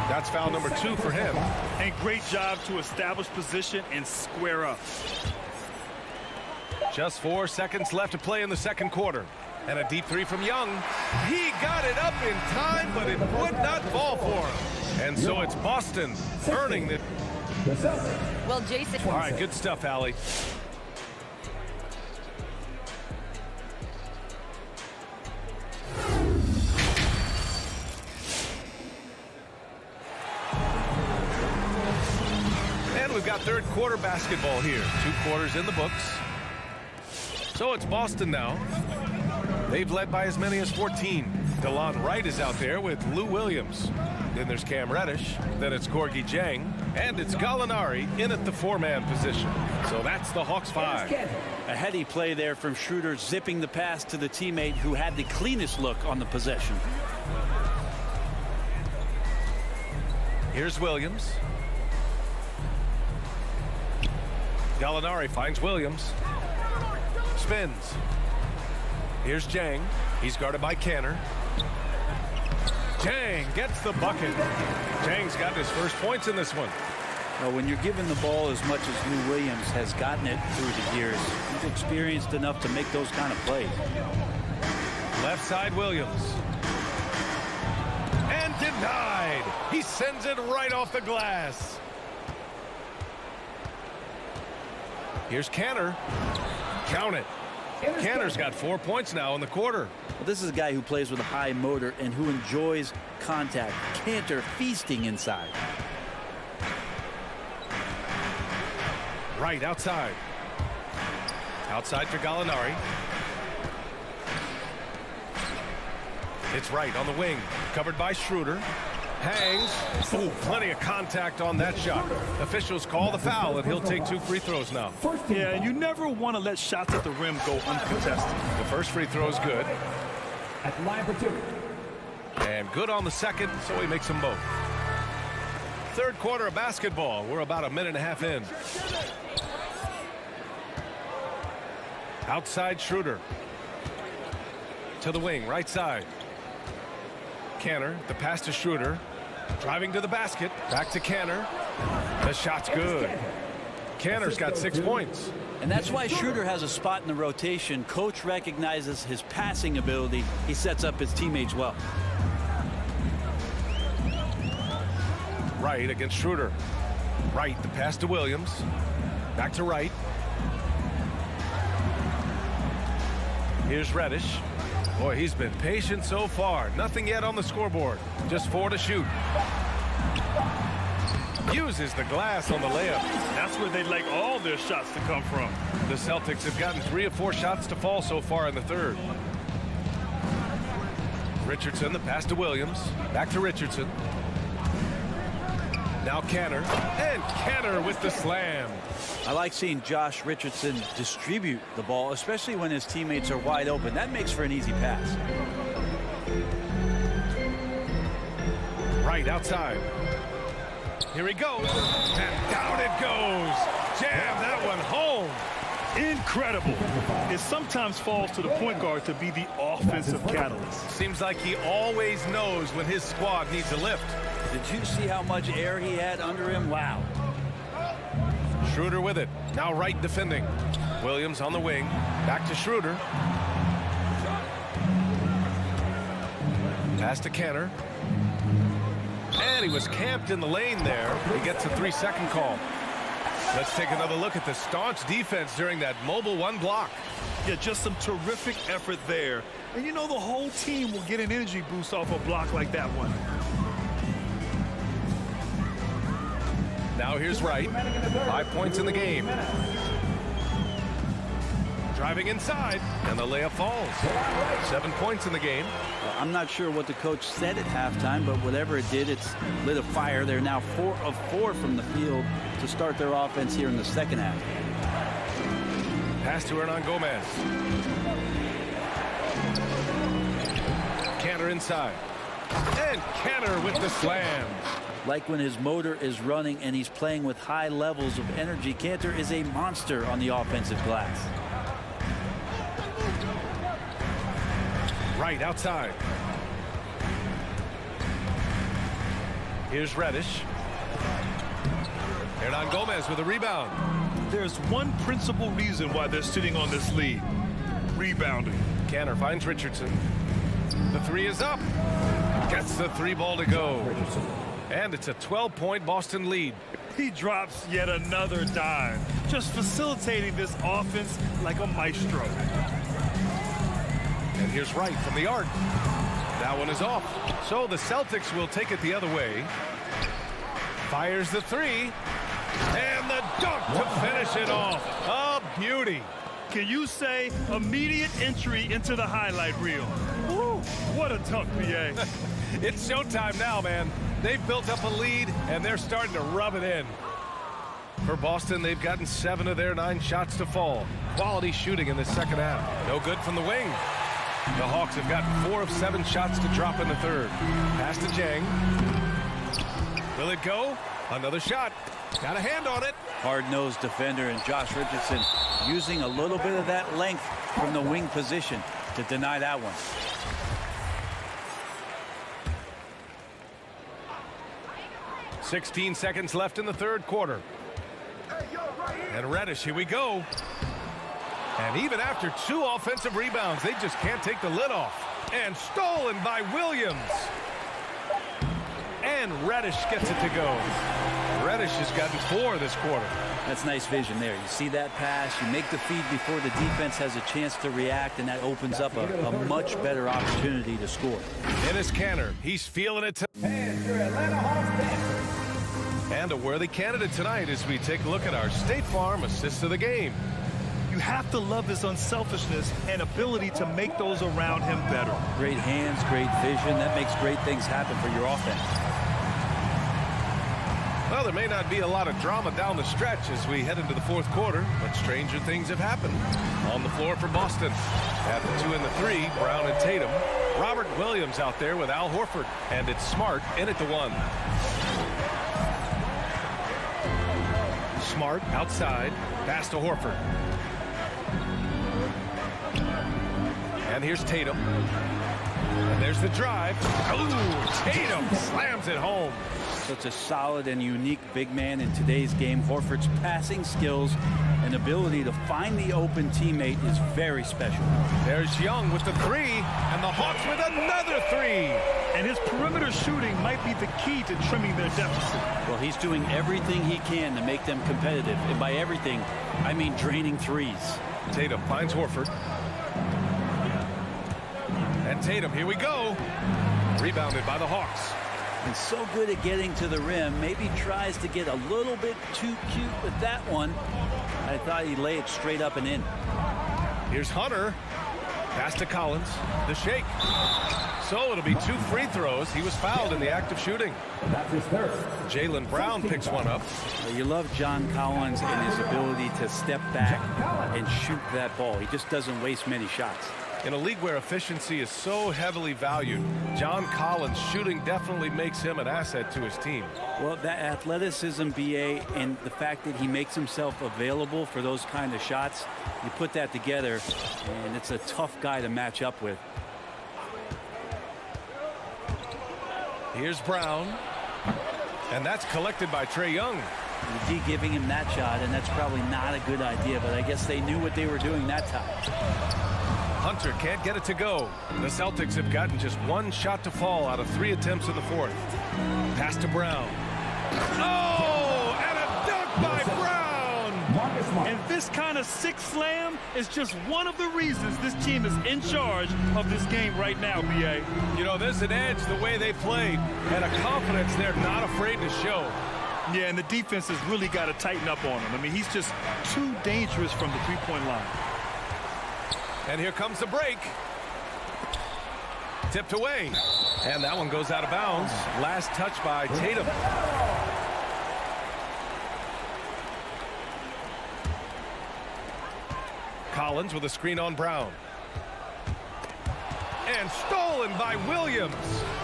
That's foul number 2 for him. And great job to establish position and square up. Just 4 seconds left to play in the second quarter. And a deep 3 from Young. He got it up in time, but it would not fall for him. And so it's Boston earning it. Well, Jason. All right, good stuff, Allie. And we've got third quarter basketball here. 2 quarters in the books. So it's Boston now. They've led by as many as 14. DeLon Wright is out there with Lou Williams. Then there's Cam Reddish. Then it's Gorgui Dieng. And it's Gallinari in at the 4-man position. So that's the Hawks 5. A heady play there from Schroeder, zipping the pass to the teammate who had the cleanest look on the possession. Here's Williams. Gallinari finds Williams. Spins. Here's Dieng. He's guarded by Canner. Dieng gets the bucket. Dieng's got his first points in this one. Well, when you're given the ball as much as Lou Williams has gotten it through the years, he's experienced enough to make those kind of plays. Left side, Williams. And denied. He sends it right off the glass. Here's Canner. Count it. Canner's got 4 points now in the quarter. Well, this is a guy who plays with a high motor and who enjoys contact. Cantor feasting inside. Right outside. Outside for Gallinari. It's right on the wing. Covered by Schroeder. Hangs. Oh, plenty of contact on that shot. Officials call the foul, and he'll take 2 free throws now. Yeah, and you never want to let shots at the rim go uncontested. The first free throw is good. At the line for 2. And good on the second, so he makes them both. Third quarter of basketball. We're about a minute and a half in. Outside Schroeder. To the wing, right side. Canner, the pass to Schroeder. Driving to the basket. Back to Kanter. The shot's good. Kanter's got 6 points. And that's why Schroeder has a spot in the rotation. Coach recognizes his passing ability. He sets up his teammates well. Wright against Schroeder. Wright, the pass to Williams. Back to Wright. Here's Reddish. Boy, he's been patient so far. Nothing yet on the scoreboard. Just 4 to shoot. Uses the glass on the layup. That's where they'd like all their shots to come from. The Celtics have gotten 3 of 4 shots to fall so far in the third. Richardson, the pass to Williams. Back to Richardson. Now Kanter. And Kanter with the slam. I like seeing Josh Richardson distribute the ball, especially when his teammates are wide open. That makes for an easy pass. Right outside. Here he goes. And down it goes. Jam that one home. Incredible. It sometimes falls to the point guard to be the offensive catalyst. Seems like he always knows when his squad needs a lift. Did you see how much air he had under him? Wow. Schroeder with it. Now Wright defending. Williams on the wing. Back to Schroeder. Pass to Kanter. And he was camped in the lane there. He gets a 3-second call. Let's take another look at the staunch defense during that mobile 1 block. Yeah, just some terrific effort there. And you know the whole team will get an energy boost off a block like that one. Now here's Wright. 5 points in the game. Driving inside, and the layup falls. 7 points in the game. I'm not sure what the coach said at halftime, but whatever it did, it's lit a fire. They're now 4 of 4 from the field to start their offense here in the second half. Pass to Hernan Gomez. Kanter inside. And Kanter with the slam. Like when his motor is running and he's playing with high levels of energy, Kanter is a monster on the offensive glass. Right outside. Here's Reddish. Hernan Gomez with a rebound. There's one principal reason why they're sitting on this lead. Rebounding. Kanter finds Richardson. The 3 is up. Gets the 3 ball to go. And it's a 12-point Boston lead. He drops yet another dime, just facilitating this offense like a maestro. And here's Wright from the arc. That one is off. So the Celtics will take it the other way. Fires the 3. And the dunk to finish it off. A beauty. Can you say immediate entry into the highlight reel? Woo, what a dunk, PA. It's showtime now, man. They've built up a lead, and they're starting to rub it in. For Boston, they've gotten 7 of their 9 shots to fall. Quality shooting in the second half. No good from the wing. The Hawks have gotten 4 of 7 shots to drop in the third. Pass to Jang. Will it go? Another shot. Got a hand on it. Hard-nosed defender, and Josh Richardson using a little bit of that length from the wing position to deny that one. .16 seconds left in the third quarter. And Reddish, here we go. And even after 2 offensive rebounds, they just can't take the lid off. And stolen by Williams. And Reddish gets it to go. Reddish has gotten 4 this quarter. That's nice vision there. You see that pass, you make the feed before the defense has a chance to react, and that opens up a much better opportunity to score. Dennis Kanter, he's feeling it. And a worthy candidate tonight as we take a look at our State Farm assist of the game. You have to love his unselfishness and ability to make those around him better. Great hands, great vision. That makes great things happen for your offense. Well, there may not be a lot of drama down the stretch as we head into the fourth quarter, but stranger things have happened. On the floor for Boston. At the 2 and the 3, Brown and Tatum. Robert Williams out there with Al Horford. And it's Smart in at the 1. Smart outside. Pass to Horford. And here's Tatum. And there's the drive. Ooh, Tatum slams it home. Such a solid and unique big man in today's game. Horford's passing skills and ability to find the open teammate is very special. There's Young with the three, and the Hawks with another three. And his perimeter shooting might be the key to trimming their deficit. Well, he's doing everything he can to make them competitive. And by everything, I mean draining threes. Tatum finds Horford. And Tatum, here we go. Rebounded by the Hawks. And so good at getting to the rim. Maybe tries to get a little bit too cute with that one. I thought he'd lay it straight up and in. Here's Hunter. Pass to Collins. The shake. So it'll be 2 free throws. He was fouled in the act of shooting. Jaylen Brown picks one up. You love John Collins and his ability to step back and shoot that ball. He just doesn't waste many shots. In a league where efficiency is so heavily valued, John Collins' shooting definitely makes him an asset to his team. Well, that athleticism, BA, and the fact that he makes himself available for those kind of shots, you put that together, and it's a tough guy to match up with. Here's Brown. And that's collected by Trae Young. D giving him that shot, and that's probably not a good idea, but I guess they knew what they were doing that time. Hunter can't get it to go. The Celtics have gotten just 1 shot to fall out of 3 attempts in the 4th. Pass to Brown. Oh, and a dunk by Brown! And this kind of sick slam is just one of the reasons this team is in charge of this game right now, B.A. You know, there's an edge the way they played, and a confidence they're not afraid to show. Yeah, and the defense has really got to tighten up on him. I mean, he's just too dangerous from the three-point line. And here comes the break. Tipped away. And that one goes out of bounds. Last touch by Tatum. Collins with a screen on Brown. And stolen by Williams.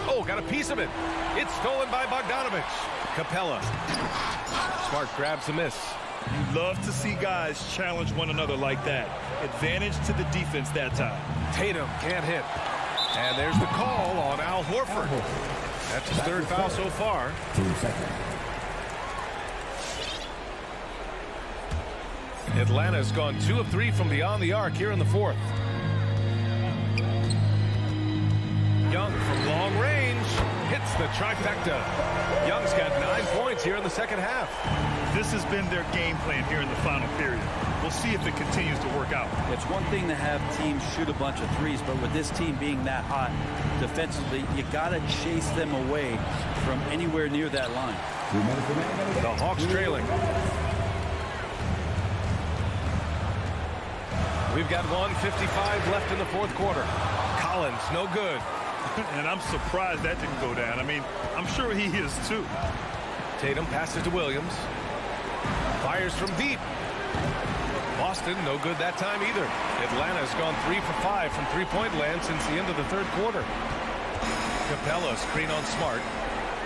Oh, got a piece of it. It's stolen by Bogdanovich. Capella. Smart grabs a miss. You love to see guys challenge one another like that. Advantage to the defense that time. Tatum can't hit. And there's the call on Al Horford. That's his 3rd foul so far. 2 seconds. Atlanta's gone 2 of 3 from beyond the arc here in the 4th. Young from long range hits the trifecta. Young's got 9 points here in the 2nd half. This has been their game plan here in the final period. We'll see if it continues to work out. It's one thing to have teams shoot a bunch of threes, but with this team being that hot defensively, you got to chase them away from anywhere near that line. The Hawks trailing. We've got 1:55 left in the 4th quarter. Collins, no good. And I'm surprised that didn't go down. I mean, I'm sure he is too. Tatum passes to Williams. Fires from deep. Boston, no good that time either. Atlanta's gone 3 for 5 from three-point land since the end of the 3rd quarter. Capella screen on Smart.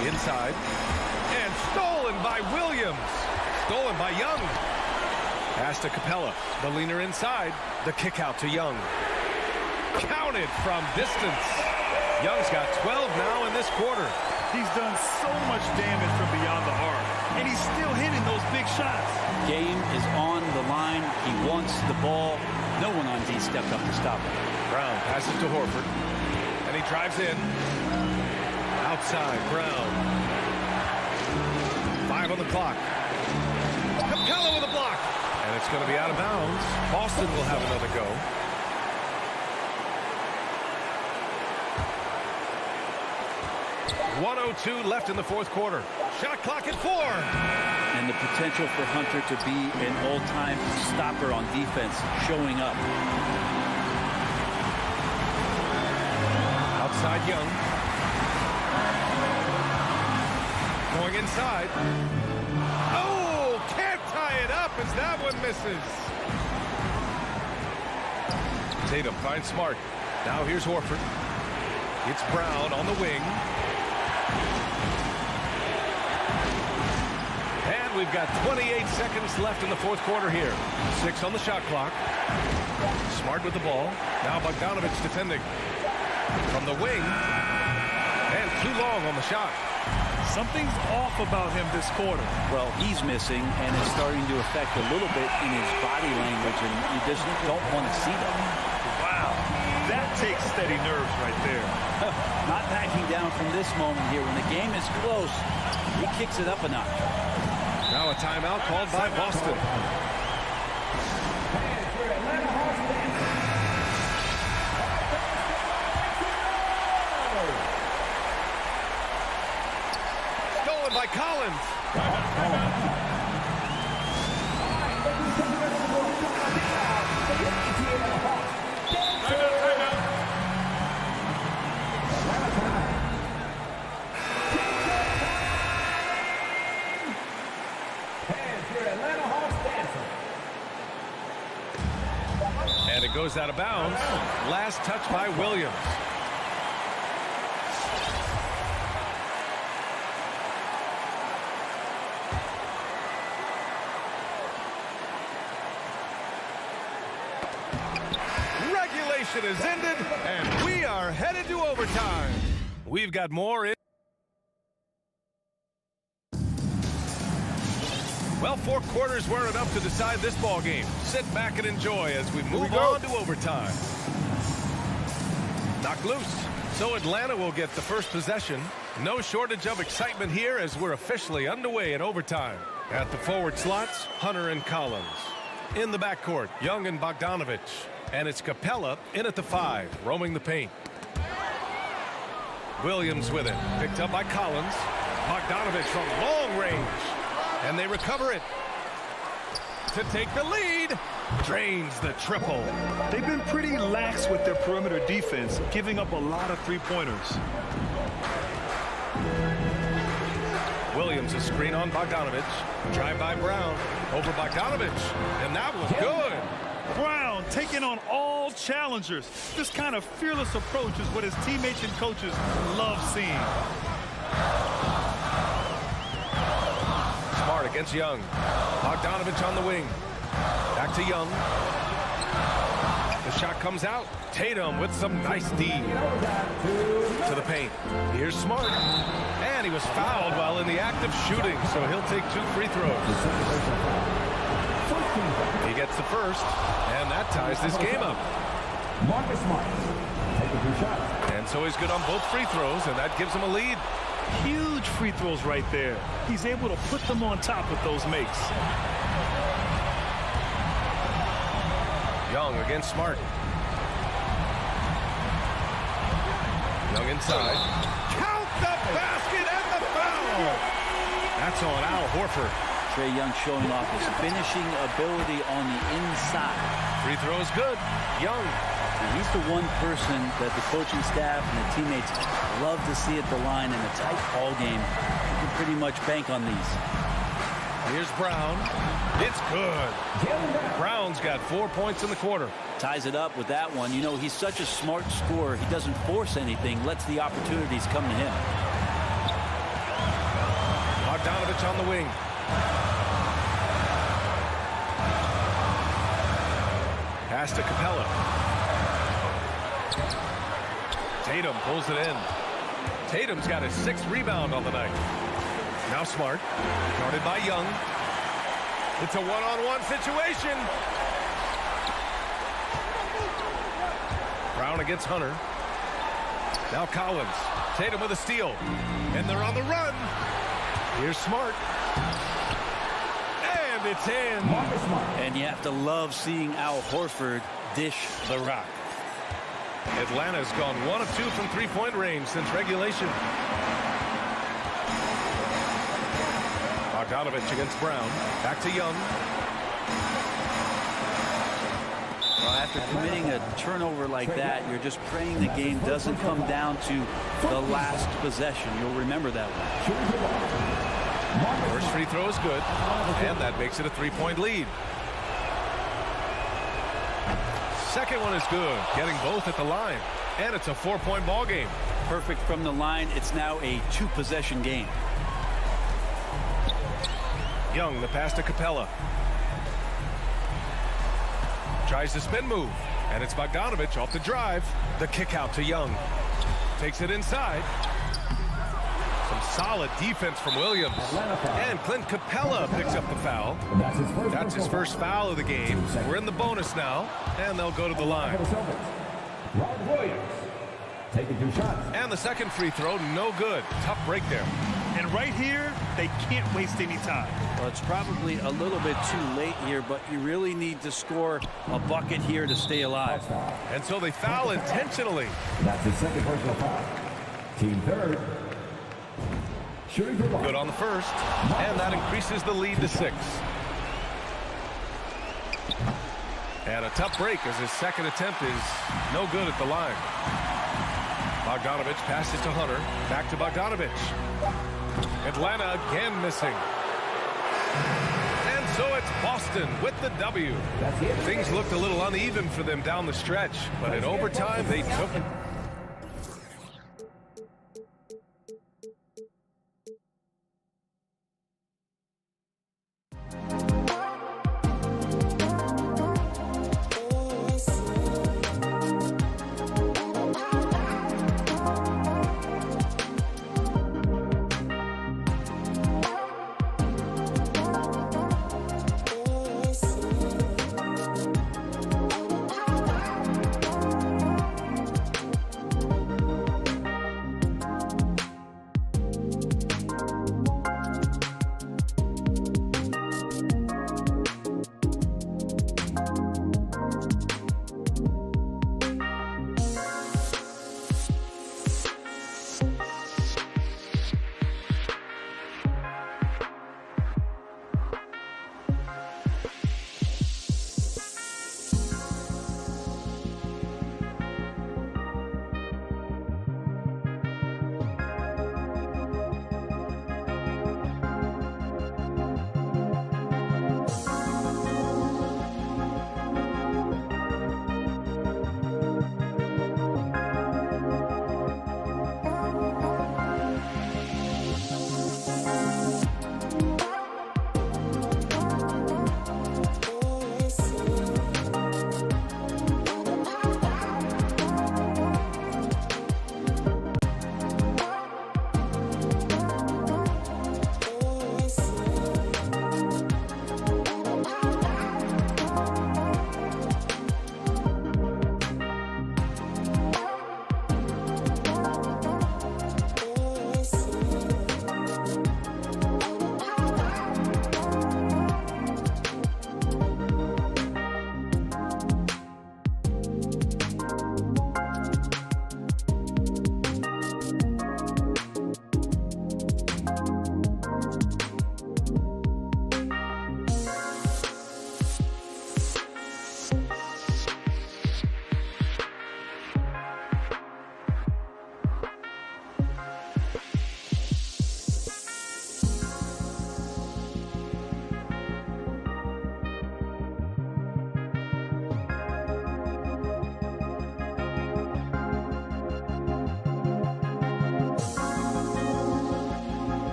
Inside. And stolen by Williams. Stolen by Young. Pass to Capella. The leaner inside. The kick out to Young. Counted from distance. Young's got 12 now in this quarter. He's done so much damage from beyond the arc, and he's still hitting those big shots. Game is on the line. He wants the ball. No one on D stepped up to stop him. Brown passes to Horford, and he drives in. Outside, Brown. 5 on the clock. Capella with a block. And it's going to be out of bounds. Boston will have another go. .102 left in the 4th quarter. Shot clock at 4. And the potential for Hunter to be an all-time stopper on defense showing up. Outside Young. Going inside. Oh, can't tie it up as that one misses. Tatum finds Smart. Now here's Horford. It's Brown on the wing. And we've got 28 seconds left in the 4th quarter here. 6 on the shot clock. Smart with the ball. Now Bogdanovich defending. From the wing. And too long on the shot. Something's off about him this quarter. Well, he's missing, and it's starting to affect a little bit in his body language, and you just don't want to see that. Wow, that takes steady nerves right there. Not backing down from this moment here. When the game is close, he kicks it up a notch. Now a timeout called by Boston. Stolen by Collins. And it goes out of bounds. Last touch by Williams. Regulation is ended, and we are headed to overtime. We've got more in. Well, 4 quarters weren't enough to decide this ball game. Sit back and enjoy as we move on to overtime. Knocked loose. So Atlanta will get the first possession. No shortage of excitement here as we're officially underway in overtime. At the forward slots, Hunter and Collins. In the backcourt, Young and Bogdanovich. And it's Capella in at the 5, roaming the paint. Williams with it. Picked up by Collins. Bogdanovich from long range. And they recover it. To take the lead. Drains the triple. They've been pretty lax with their perimeter defense, giving up a lot of three-pointers. Williams a screen on Bogdanovich. Drive by Brown. Over Bogdanovich. And that was good. Brown taking on all challengers. This kind of fearless approach is what his teammates and coaches love seeing. Smart against Young. Bogdanovich on the wing. Back to Young. The shot comes out. Tatum with some nice D. To the paint. Here's Smart. And he was fouled while in the act of shooting, so he'll take 2 free throws. He gets the first, and that ties this game up. Marcus Smart. Take a few shots. And so he's good on both free throws, and that gives him a lead. Huge free throws right there. He's able to put them on top with those makes. Young against Smart. Young inside. Count the basket and the foul! That's on Al Horford. Trae Young showing off his finishing ability on the inside. Free throw is good. Young. And he's the one person that the coaching staff and the teammates love to see at the line in a tight ball game. You can pretty much bank on these. Here's Brown. It's good. Brown's got 4 points in the quarter. Ties it up with that one. You know, he's such a smart scorer. He doesn't force anything, lets the opportunities come to him. Bogdanovich on the wing. Pass to Capella. Tatum pulls it in. Tatum's got his 6th rebound on the night. Now Smart. Guarded by Young. It's a one-on-one situation. Brown against Hunter. Now Collins. Tatum with a steal. And they're on the run. Here's Smart. And it's in. And you have to love seeing Al Horford dish the rock. Atlanta's gone 1 of 2 from three-point range since regulation. Bogdanovich against Brown. Back to Young. Well, after committing a turnover like that, you're just praying the game doesn't come down to the last possession. You'll remember that one. First free throw is good, and that makes it a 3-point lead. Second one is good, getting both at the line, and it's a 4-point ball game. Perfect from the line. It's now a 2-possession game. Young, the pass to Capella. Tries the spin move. And it's Bogdanovich off the drive. The kick out to Young. Takes it inside. Some solid defense from Williams. And Clint Capella picks up the foul. That's his first foul of the game. We're in the bonus now, and they'll go to the line. Taking 2 shots. And the second free throw, no good. Tough break there. And right here, they can't waste any time. Well, it's probably a little bit too late here, but you really need to score a bucket here to stay alive. And so they foul intentionally. That's his second personal foul. Team third. Shooting for 1. Good on the first, and that increases the lead to 6. And a tough break as his second attempt is no good at the line. Bogdanovich passes to Hunter. Back to Bogdanovich. Atlanta again missing. And so it's Boston with the W. Things looked a little uneven for them down the stretch, but in overtime they took it.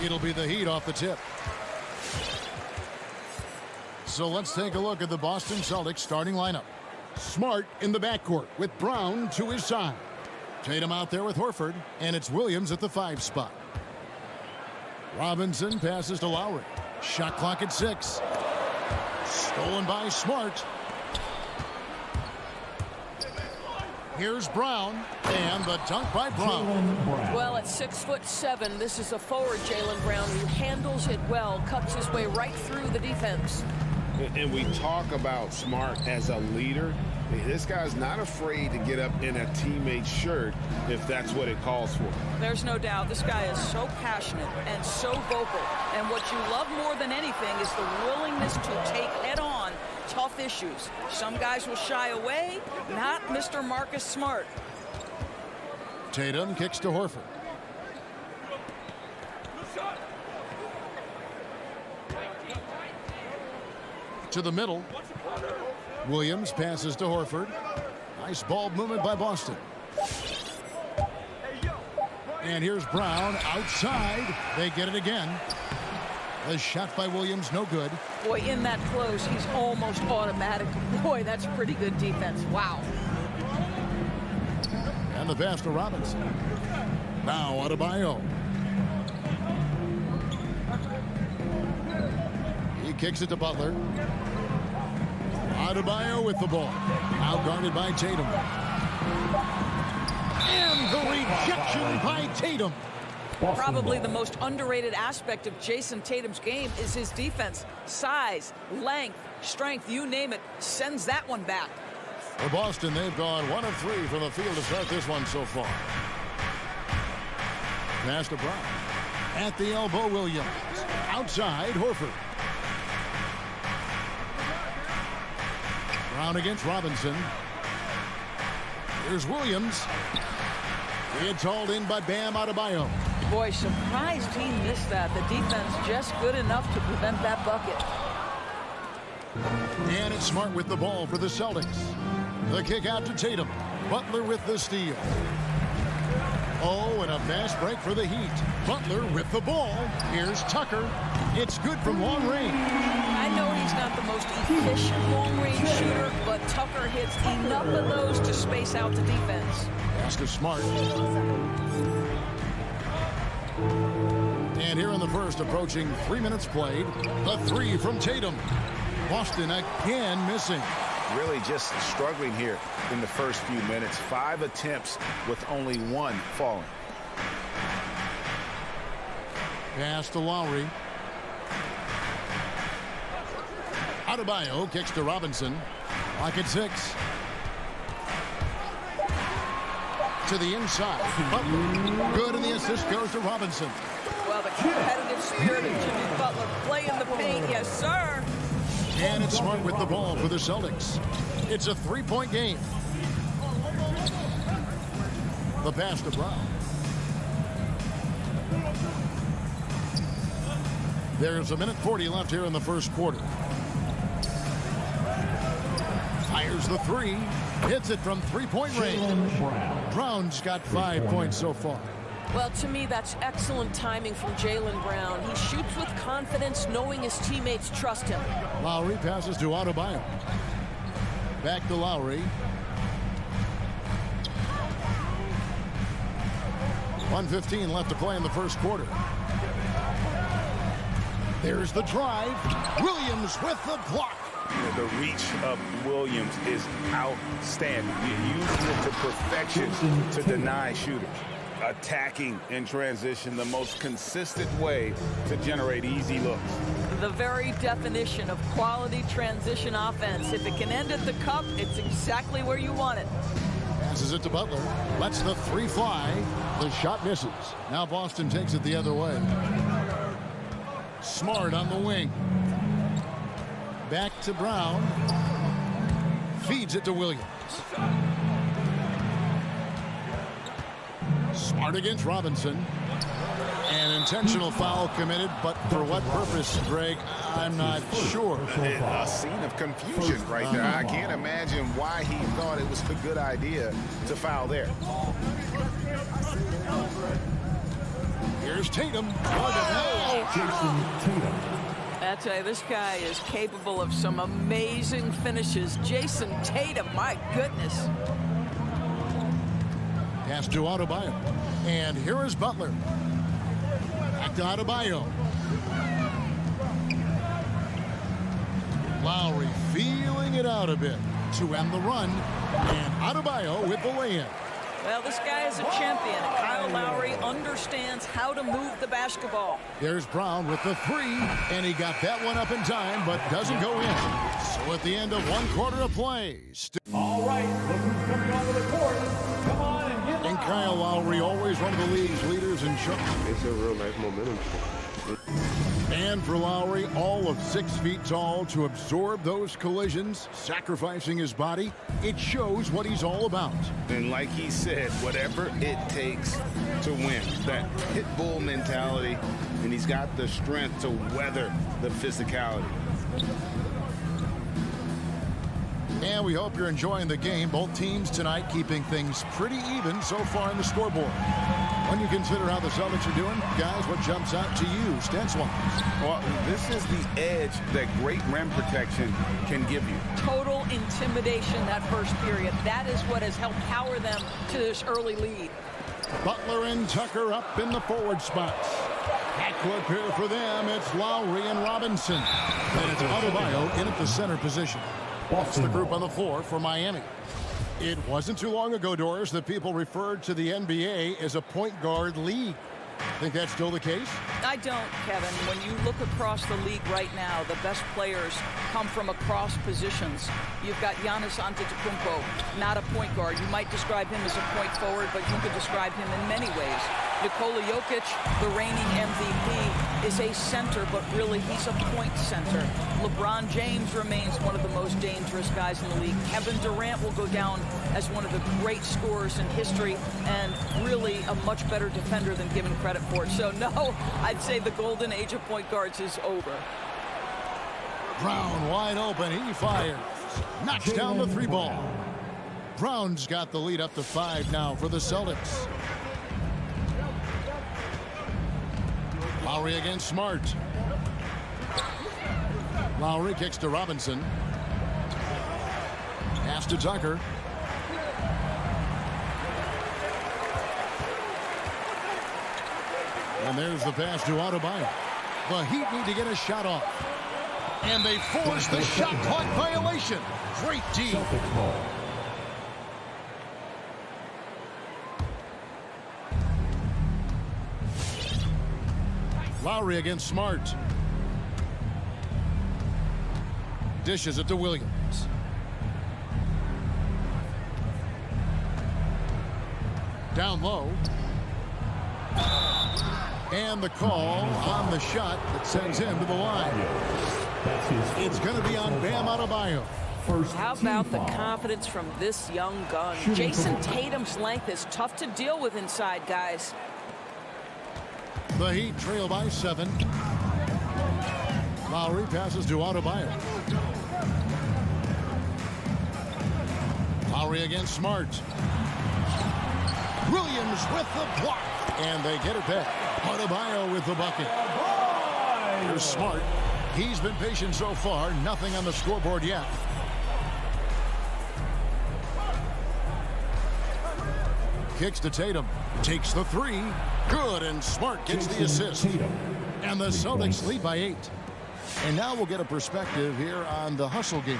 It'll be the Heat off the tip. So let's take a look at the Boston Celtics starting lineup. Smart in the backcourt with Brown to his side. Tatum out there with Horford, and it's Williams at the 5 spot. Robinson passes to Lowry. Shot clock at 6. Stolen by Smart. Here's Brown, and the dunk by Brown. Well, at 6'7", this is a forward Jaylen Brown who handles it well, cuts his way right through the defense. And we talk about Smart as a leader. This guy's not afraid to get up in a teammate's shirt if that's what it calls for. There's no doubt this guy is so passionate and so vocal. And what you love more than anything is the willingness to take head-on tough issues. Some guys will shy away, not Mr. Marcus Smart. Tatum kicks to Horford. To the middle. Williams passes to Horford. Nice ball movement by Boston. And here's Brown outside. They get it again. The shot by Williams, no good. Boy, in that close, he's almost automatic. Boy, that's pretty good defense. Wow. And the pass to Robinson. Now Adebayo. He kicks it to Butler. Adebayo with the ball. Now guarded by Tatum. And the rejection by Tatum. Probably the most underrated aspect of Jason Tatum's game is his defense. Size, length, strength, you name it, sends that one back. For Boston, they've gone 1 of 3 from the field to start this one so far. Pass to Brown. At the elbow, Williams. Outside, Horford. Brown against Robinson. Here's Williams. It's hauled in by Bam Adebayo. Boy, surprised he missed that. The defense just good enough to prevent that bucket. And it's Smart with the ball for the Celtics. The kick out to Tatum. Butler with the steal. Oh, and a fast break for the Heat. Butler with the ball. Here's Tucker. It's good from long range. I know he's not the most efficient long-range shooter, but Tucker hits enough of those to space out the defense. Pass to Smart. And here in the first, approaching 3 minutes played, the 3 from Tatum. Boston again missing. Really just struggling here in the first few minutes. 5 attempts with only 1 falling. Pass to Lowry. Adebayo kicks to Robinson. Lock at 6. To the inside. Butler. Good, and the assist goes to Robinson. Well, the competitive spirit of Jimmy Butler playing the paint, yes, sir. And it's Smart with the ball for the Celtics. It's a 3-point game. The pass to Brown. There's a minute 40 left here in the first quarter. Fires the 3. Hits it from 3-point range. Brown's got 5 points so far. Well, to me, that's excellent timing from Jaylen Brown. He shoots with confidence, knowing his teammates trust him. Lowry passes to Adebayo. Back to Lowry. 1:15 left to play in the first quarter. There's the drive. Williams with the block. The reach of Williams is outstanding. He uses it to perfection to deny shooters. Attacking in transition, the most consistent way to generate easy looks. The very definition of quality transition offense. If it can end at the cup, it's exactly where you want it. Passes it to Butler. Lets the 3 fly. The shot misses. Now Boston takes it the other way. Smart on the wing. Back to Brown. Feeds it to Williams. Smart against Robinson. An intentional foul committed, but for what purpose, Greg, I'm not sure. A scene of confusion right there. I can't imagine why he thought it was a good idea to foul there. Here's Tatum. Jason Tatum. I tell you, this guy is capable of some amazing finishes. Jason Tatum, my goodness. Pass to Adebayo. And here is Butler. Back to Adebayo. Lowry feeling it out a bit to end the run. And Adebayo with the lay-in. Well, this guy is a champion. Kyle Lowry understands how to move the basketball. There's Brown with the three, and he got that one up in time, but doesn't go in. So at the end of 1 quarter of play. All right, look who's coming onto the court. Come on and get And Kyle Lowry, always one of the league's leaders in shots. It's a real nice momentum. And for Lowry, all of 6 feet tall to absorb those collisions, sacrificing his body, it shows what he's all about. And like he said, whatever it takes to win, that pit bull mentality, and he's got the strength to weather the physicality. And we hope you're enjoying the game. Both teams tonight keeping things pretty even so far in the scoreboard. When you consider how the Celtics are doing, guys, what jumps out to you, stance-wise? Well, this is the edge that great rim protection can give you. Total intimidation that first period. That is what has helped power them to this early lead. Butler and Tucker up in the forward spots. Backcourt pair for them. It's Lowry and Robinson. And it's Adebayo in at the center position. That's the group on the floor for Miami. It wasn't too long ago, Doris, that people referred to the NBA as a point guard league. Think that's still the case? I don't, Kevin. When you look across the league right now, the best players come from across positions. You've got Giannis Antetokounmpo, not a point guard. You might describe him as a point forward, but you could describe him in many ways. Nikola Jokic, the reigning MVP, is a center, but really he's a point center. LeBron James remains one of the most dangerous guys in the league. Kevin Durant will go down as one of the great scorers in history and really a much better defender than given credit for it. So no, I'd say the golden age of point guards is over. Brown wide open, he fires. Knocks down the 3 ball. Brown's got the lead up to 5 now for the Celtics. Lowry against Smart. Lowry kicks to Robinson. Pass to Tucker. And there's the pass to Adebayo. The Heat need to get a shot off. And they force the shot clock violation. Great D. Lowry against Smart. Dishes it to Williams. Down low. And the call on the shot that sends him to the line. It's going to be on Bam Adebayo. How about the confidence from this young gun? Jason Tatum's length is tough to deal with inside, guys. The Heat trail by 7. Lowry passes to Adebayo. Lowry against Smart. Williams with the block. And they get it back. Adebayo with the bucket. Here's Smart. He's been patient so far. Nothing on the scoreboard yet. Kicks to Tatum. Takes the 3. Good, and Smart gets the assist. And the Celtics lead by 8. And now we'll get a perspective here on the hustle game,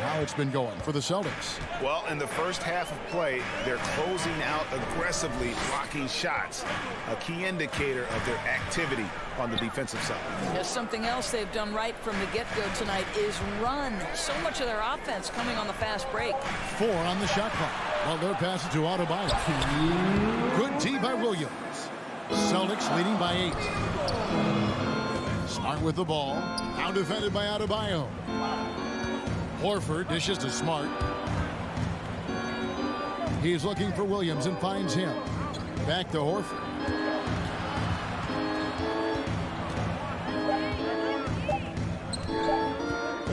how it's been going for the Celtics. Well, in the first half of play, they're closing out aggressively, blocking shots, a key indicator of their activity on the defensive side. There's something else they've done right from the get-go tonight is run. So much of their offense coming on the fast break. 4 on the shot clock. Well, they're passing to Adebayo. Good D by Williams. Celtics leading by 8. Smart with the ball. Now defended by Adebayo. Horford dishes to Smart. He's looking for Williams and finds him. Back to Horford.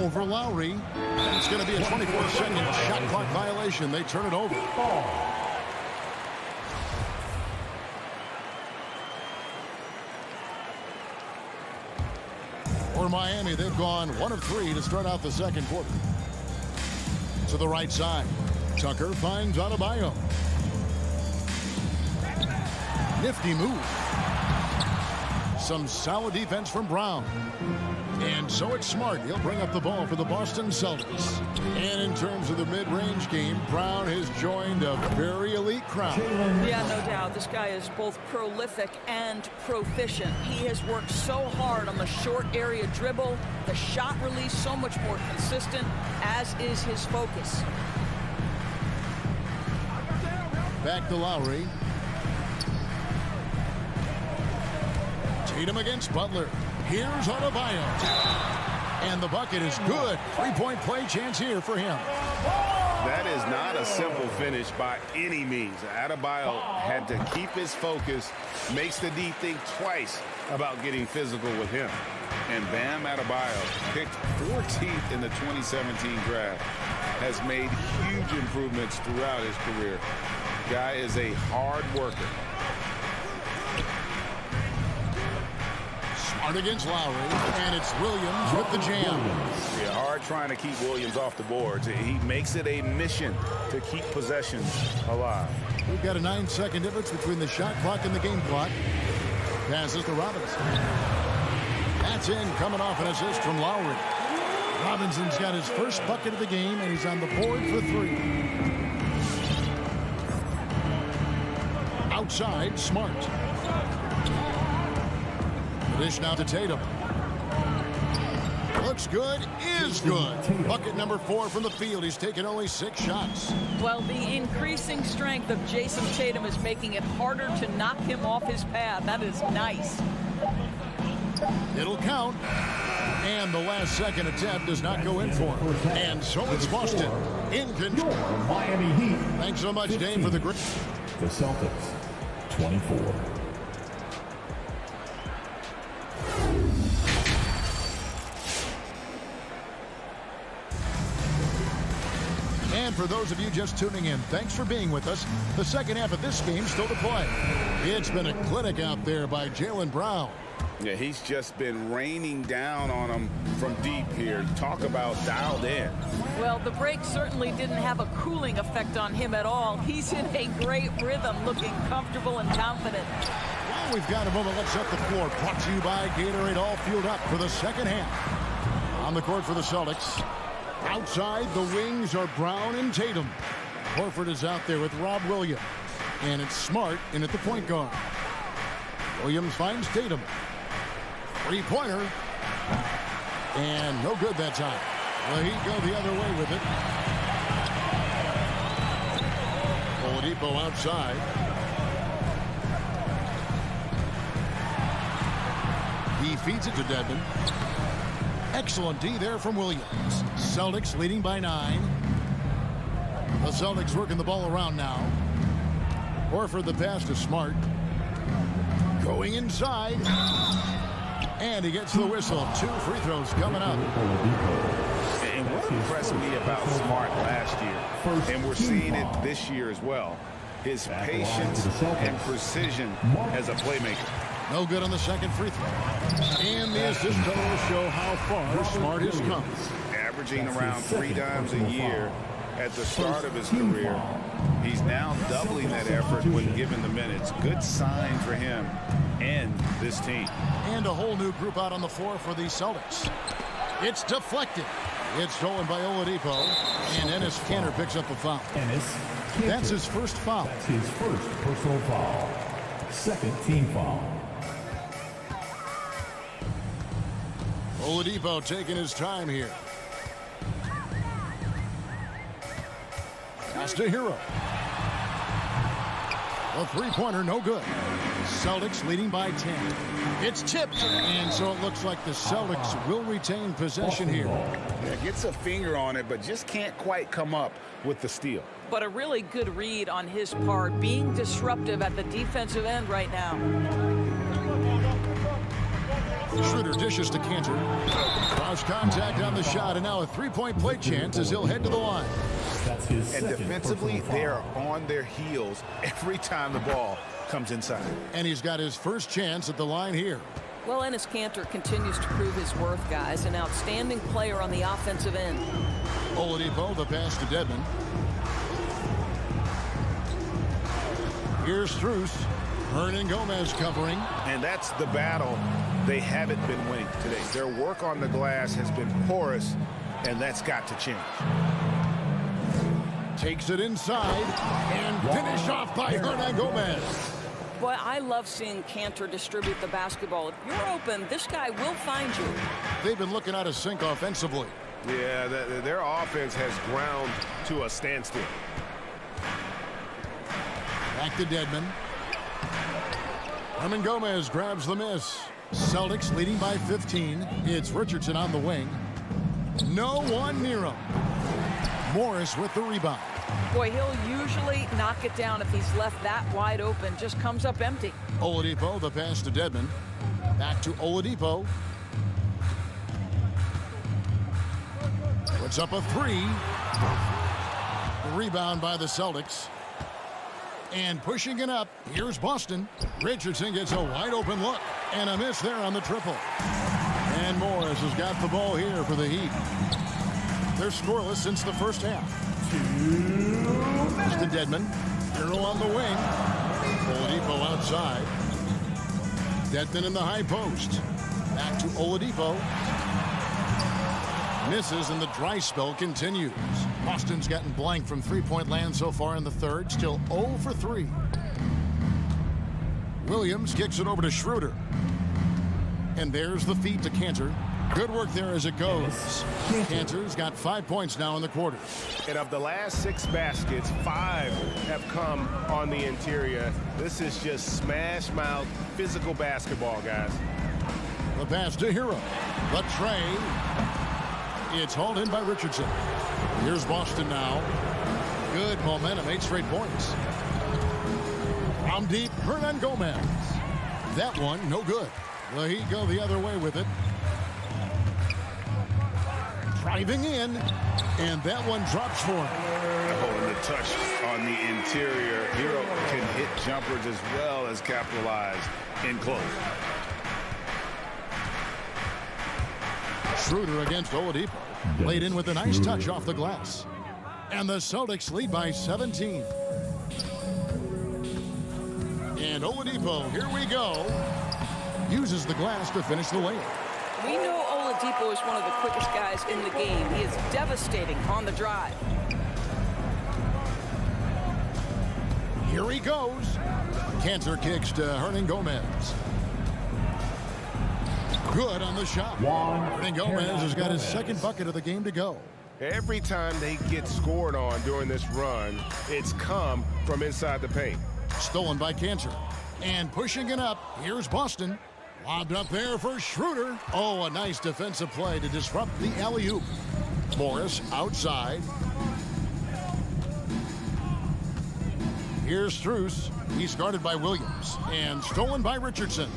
Over Lowry. And it's going to be a 24-second shot clock violation. They turn it over. For Miami, they've gone 1 of 3 to start out the second quarter. To the right side. Tucker finds Adebayo. Nifty move. Some solid defense from Brown. And so it's Smart. He'll bring up the ball for the Boston Celtics. And in terms of the mid-range game, Brown has joined a very elite crowd. Yeah, no doubt. This guy is both prolific and proficient. He has worked so hard on the short area dribble, the shot release so much more consistent, as is his focus. Back to Lowry. Tatum against Butler. Here's Adebayo. And the bucket is good. 3-point play chance here for him. That is not a simple finish by any means. Adebayo had to keep his focus, makes the D think twice about getting physical with him. And Bam Adebayo, picked 14th in the 2017 draft, has made huge improvements throughout his career. Guy is a hard worker. Smart against Lowry, and it's Williams with the jam. Yeah, hard trying to keep Williams off the boards. He makes it a mission to keep possessions alive. We've got a 9-second difference between the shot clock and the game clock. Passes to Robinson. That's in, coming off an assist from Lowry. Robinson's got his first bucket of the game, and he's on the board for 3. Outside, Smart. Dish now to Tatum. Looks good, is good. Bucket number 4 from the field. He's taken only 6 shots. Well, the increasing strength of Jason Tatum is making it harder to knock him off his path. That is nice. It'll count. And the last second attempt does not go in for him. And so it's Boston in control. Miami Heat. Thanks so much, Dave, for the great. The Celtics, 24. And for those of you just tuning in, thanks for being with us. The second half of this game still to play. It's been a clinic out there by Jaylen Brown. Yeah, he's just been raining down on him from deep here. Talk about dialed in. Well, the break certainly didn't have a cooling effect on him at all. He's in a great rhythm, looking comfortable and confident. Well, we've got a moment. Let's set the floor. Brought to you by Gatorade, all fueled up for the second half. On the court for the Celtics. Outside, the wings are Brown and Tatum. Horford is out there with Rob Williams. And it's Smart in at the point guard. Williams finds Tatum. Three-pointer. And no good that time. Well, he'd go the other way with it. Oladipo outside. He feeds it to Dedmon. Excellent D there from Williams. Celtics leading by 9. The Celtics working the ball around now. Horford the pass to Smart. Going inside. And he gets the whistle. 2 free throws coming up. And what impressed me about Smart last year, and we're seeing it this year as well, his patience and precision as a playmaker. No good on the second free throw. And the assist total will show how far Smart has come. Averaging around 3 dimes a year at the start of his career. He's now doubling that effort when given the minutes. Good sign for him and this team. And a whole new group out on the floor for the Celtics. It's deflected. It's stolen by Oladipo. And Enes Kanter picks up a foul. That's his first foul. That's his first personal foul. Second team foul. Oladipo taking his time here. Pass to Hero. A three-pointer, no good. Celtics leading by 10. It's tipped, and so it looks like the Celtics will retain possession here. Yeah, gets a finger on it, but just can't quite come up with the steal. But a really good read on his part, being disruptive at the defensive end right now. Schroeder dishes to Kanter. Cross contact on the shot, and now a three-point play chance as he'll head to the line. That's his and defensively, they are on their heels every time the ball comes inside. And he's got his first chance at the line here. Well, Enes Kanter continues to prove his worth, guys. An outstanding player on the offensive end. Oladipo, the pass to Dedmon. Here's Strus. Hernan Gomez covering. And that's the battle they haven't been winning today. Their work on the glass has been porous, and that's got to change. Takes it inside and finish off by Hernan Gomez. Boy, I love seeing Kanter distribute the basketball. If you're open, this guy will find you. They've been looking out of sync offensively. Yeah, their offense has ground to a standstill. Back to Dedmon. Hernan Gomez grabs the miss. Celtics leading by 15. It's Richardson on the wing. No one near him. Morris with the rebound. Boy, he'll usually knock it down if he's left that wide open. Just comes up empty. Oladipo, the pass to Dedmon. Back to Oladipo. Puts up a three. Rebound by the Celtics. And pushing it up, here's Boston. Richardson gets a wide open look. And a miss there on the triple. And Morris has got the ball here for the Heat. They're scoreless since the first half. Pass to Dedmon. Hero on the wing. Oladipo outside. Dedmon in the high post. Back to Oladipo. Misses and the dry spell continues. Boston's gotten blank from three-point land so far in the third. Still 0 for 3. Williams kicks it over to Schroeder. And there's the feed to Kanter. Good work there as it goes. Kanter's got 5 points now in the quarter. And of the last 6 baskets, 5 have come on the interior. This is just smash mouth physical basketball, guys. The pass to Hero. The tray. It's hauled in by Richardson. Here's Boston now. Good momentum, 8 straight points. From deep, Hernan Gomez. That one, no good. The Heat go the other way with it. Driving in, and that one drops for him. Oh, and the touch on the interior. Hero can hit jumpers as well as capitalize in close. Schroeder against Oladipo. Laid in with a nice touch off the glass. And the Celtics lead by 17. And Oladipo, here we go. Uses the glass to finish the layup. We know Oladipo is one of the quickest guys in the game. He is devastating on the drive. Here he goes. Kanter kicks to Hernan Gomez. Good on the shot. Hernan Gomez has got his second bucket of the game to go. Every time they get scored on during this run, it's come from inside the paint. Stolen by Kanter. And pushing it up, here's Boston. Lobbed up there for Schroeder. Oh, a nice defensive play to disrupt the alley-oop. Morris outside. Here's Strus. He's guarded by Williams. And stolen by Richardson.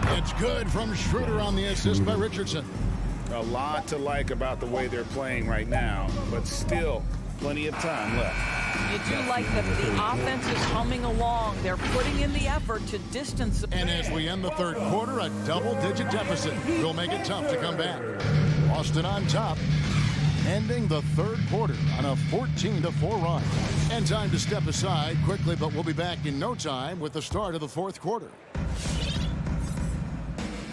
It's good from Schroeder on the assist by Richardson. A lot to like about the way they're playing right now, but still plenty of time left. You do like that the offense is humming along. They're putting in the effort to distance the And as we end the third quarter, a double-digit deficit will make it tough to come back. Boston on top, ending the third quarter on a 14-4 run. And time to step aside quickly, but we'll be back in no time with the start of the fourth quarter.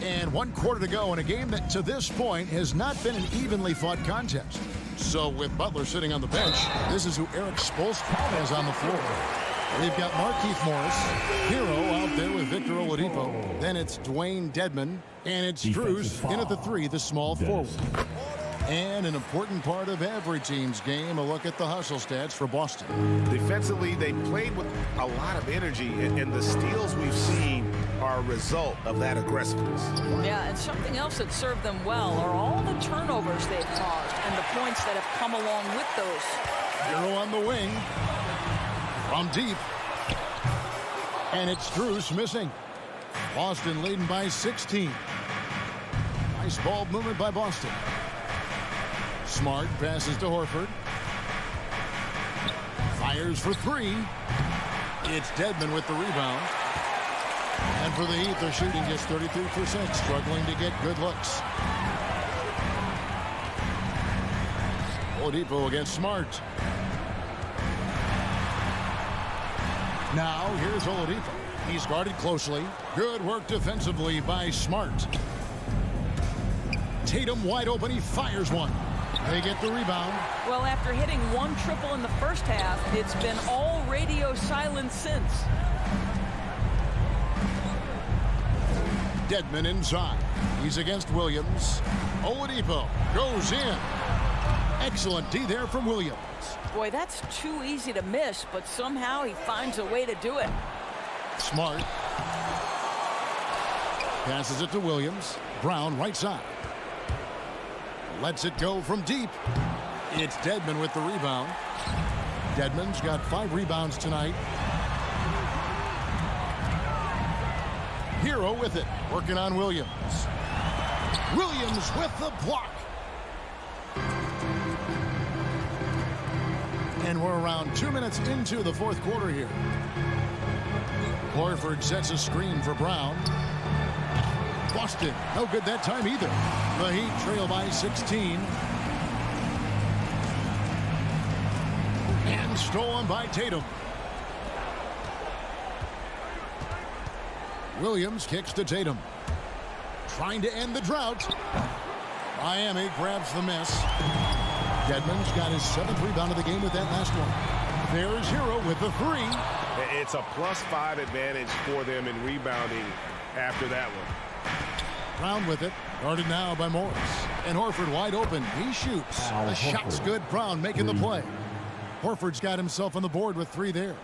And 1 quarter to go in a game that to this point has not been an evenly fought contest. So with Butler sitting on the bench, this is who Eric Spoelstra has on the floor. We've got Markieff Morris, Hero out there with Victor Oladipo. Then it's Dwayne Dedmon, and it's Strus in at the 3, the small forward. And an important part of every team's game, a look at the hustle stats for Boston. Defensively, they played with a lot of energy, and the steals we've seen are a result of that aggressiveness. Yeah, and something else that served them well are all the turnovers they've caused and the points that have come along with those. Hero on the wing. From deep. And it's Strus missing. Boston leading by 16. Nice ball movement by Boston. Smart passes to Horford. Fires for 3. It's Dedmon with the rebound. And And for the Heat, they're shooting just 33%, struggling to get good looks. Oladipo against Smart. Now, here's Oladipo. He's guarded closely. Good work defensively by Smart. Tatum wide open. He fires one. They get the rebound. Well, after hitting one triple in the first half, it's been all radio silence since. Dedmon inside. He's against Williams. Oladipo goes in. Excellent D there from Williams. Boy, that's too easy to miss, but somehow he finds a way to do it. Smart. Passes it to Williams. Brown right side. Lets it go from deep. It's Dedmon with the rebound. Dedmon's got 5 rebounds tonight. Hero with it. Working on Williams. Williams with the block. And we're around 2 minutes into the fourth quarter here. Horford sets a screen for Brown. Busted. No good that time either. The Heat trail by 16. And stolen by Tatum. Williams kicks to Tatum. Trying to end the drought. Miami grabs the miss. Dedmon's got his 7th rebound of the game with that last one. There's Hero with the 3. It's a +5 advantage for them in rebounding after that one. Brown with it. Guarded now by Morris. And Horford wide open. He shoots. The shot's good. Brown making the play. Horford's got himself on the board with 3 there.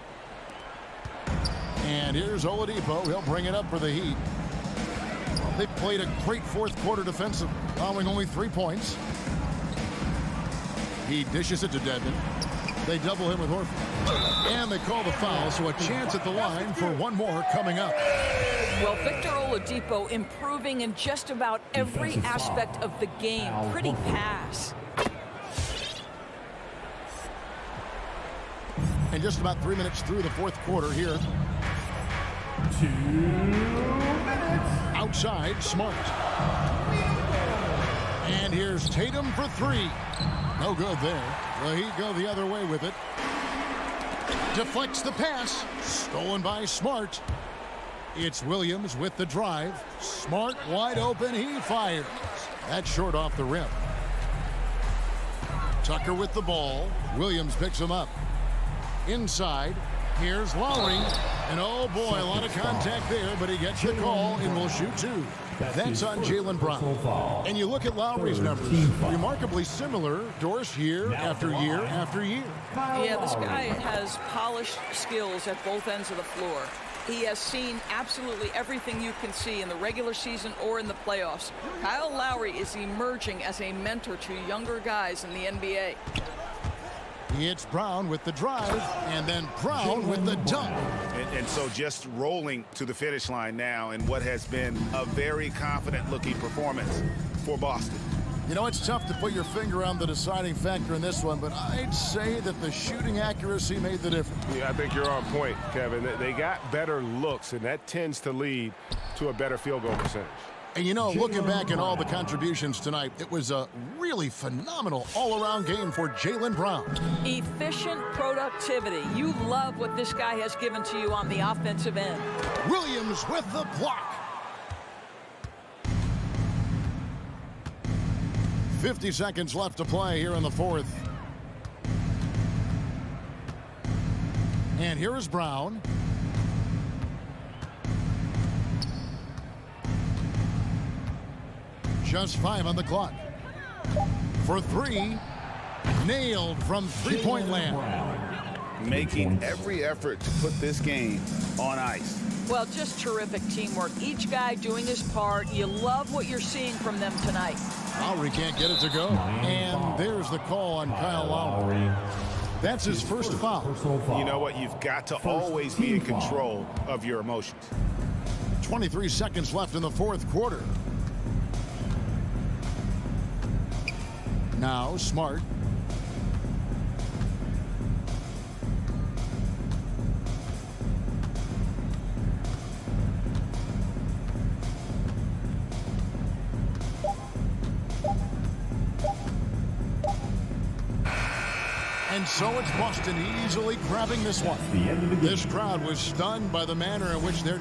And here's Oladipo. He'll bring it up for the Heat. They played a great fourth quarter defensive, allowing only 3 points. He dishes it to Dedmon. They double him with Horford. And they call the foul, so a chance at the line for one more coming up. Well, Victor Oladipo improving in just about every aspect of the game. Pretty pass. And just about 3 minutes through the fourth quarter here. 2 minutes. Outside, Smart. And here's Tatum for 3. No good there. The Heat go the other way with it. Deflects the pass. Stolen by Smart. It's Williams with the drive. Smart wide open. He fires. That's short off the rim. Tucker with the ball. Williams picks him up. Inside. Here's Lowry. And oh boy, a lot of contact there, but he gets the call and will shoot 2. That's on Jaylen Brown. And you look at Lowry's numbers, remarkably similar, Doris, year after year after year. Yeah, this guy has polished skills at both ends of the floor. He has seen absolutely everything you can see in the regular season or in the playoffs. Kyle Lowry is emerging as a mentor to younger guys in the NBA. It's Brown with the drive, and then Brown with the dunk. And so just rolling to the finish line now in what has been a very confident-looking performance for Boston. You know, it's tough to put your finger on the deciding factor in this one, but I'd say that the shooting accuracy made the difference. Yeah, I think you're on point, Kevin. They got better looks, and that tends to lead to a better field goal percentage. And you know, looking back at all the contributions tonight, it was a really phenomenal all-around game for Jaylen Brown. Efficient productivity. You love what this guy has given to you on the offensive end. Williams with the block. 50 seconds left to play here in the fourth. And here is Brown. Just 5 on the clock. For 3, nailed from three-point land. Making every effort to put this game on ice. Well, just terrific teamwork. Each guy doing his part. You love what you're seeing from them tonight. Lowry can't get it to go. And there's the call on Kyle Lowry. That's his first foul. You know what? You've got to always be in control of your emotions. 23 seconds left in the fourth quarter. Now Smart. And so it's Boston easily grabbing this one. The end of the game. This crowd was stunned by the manner in which their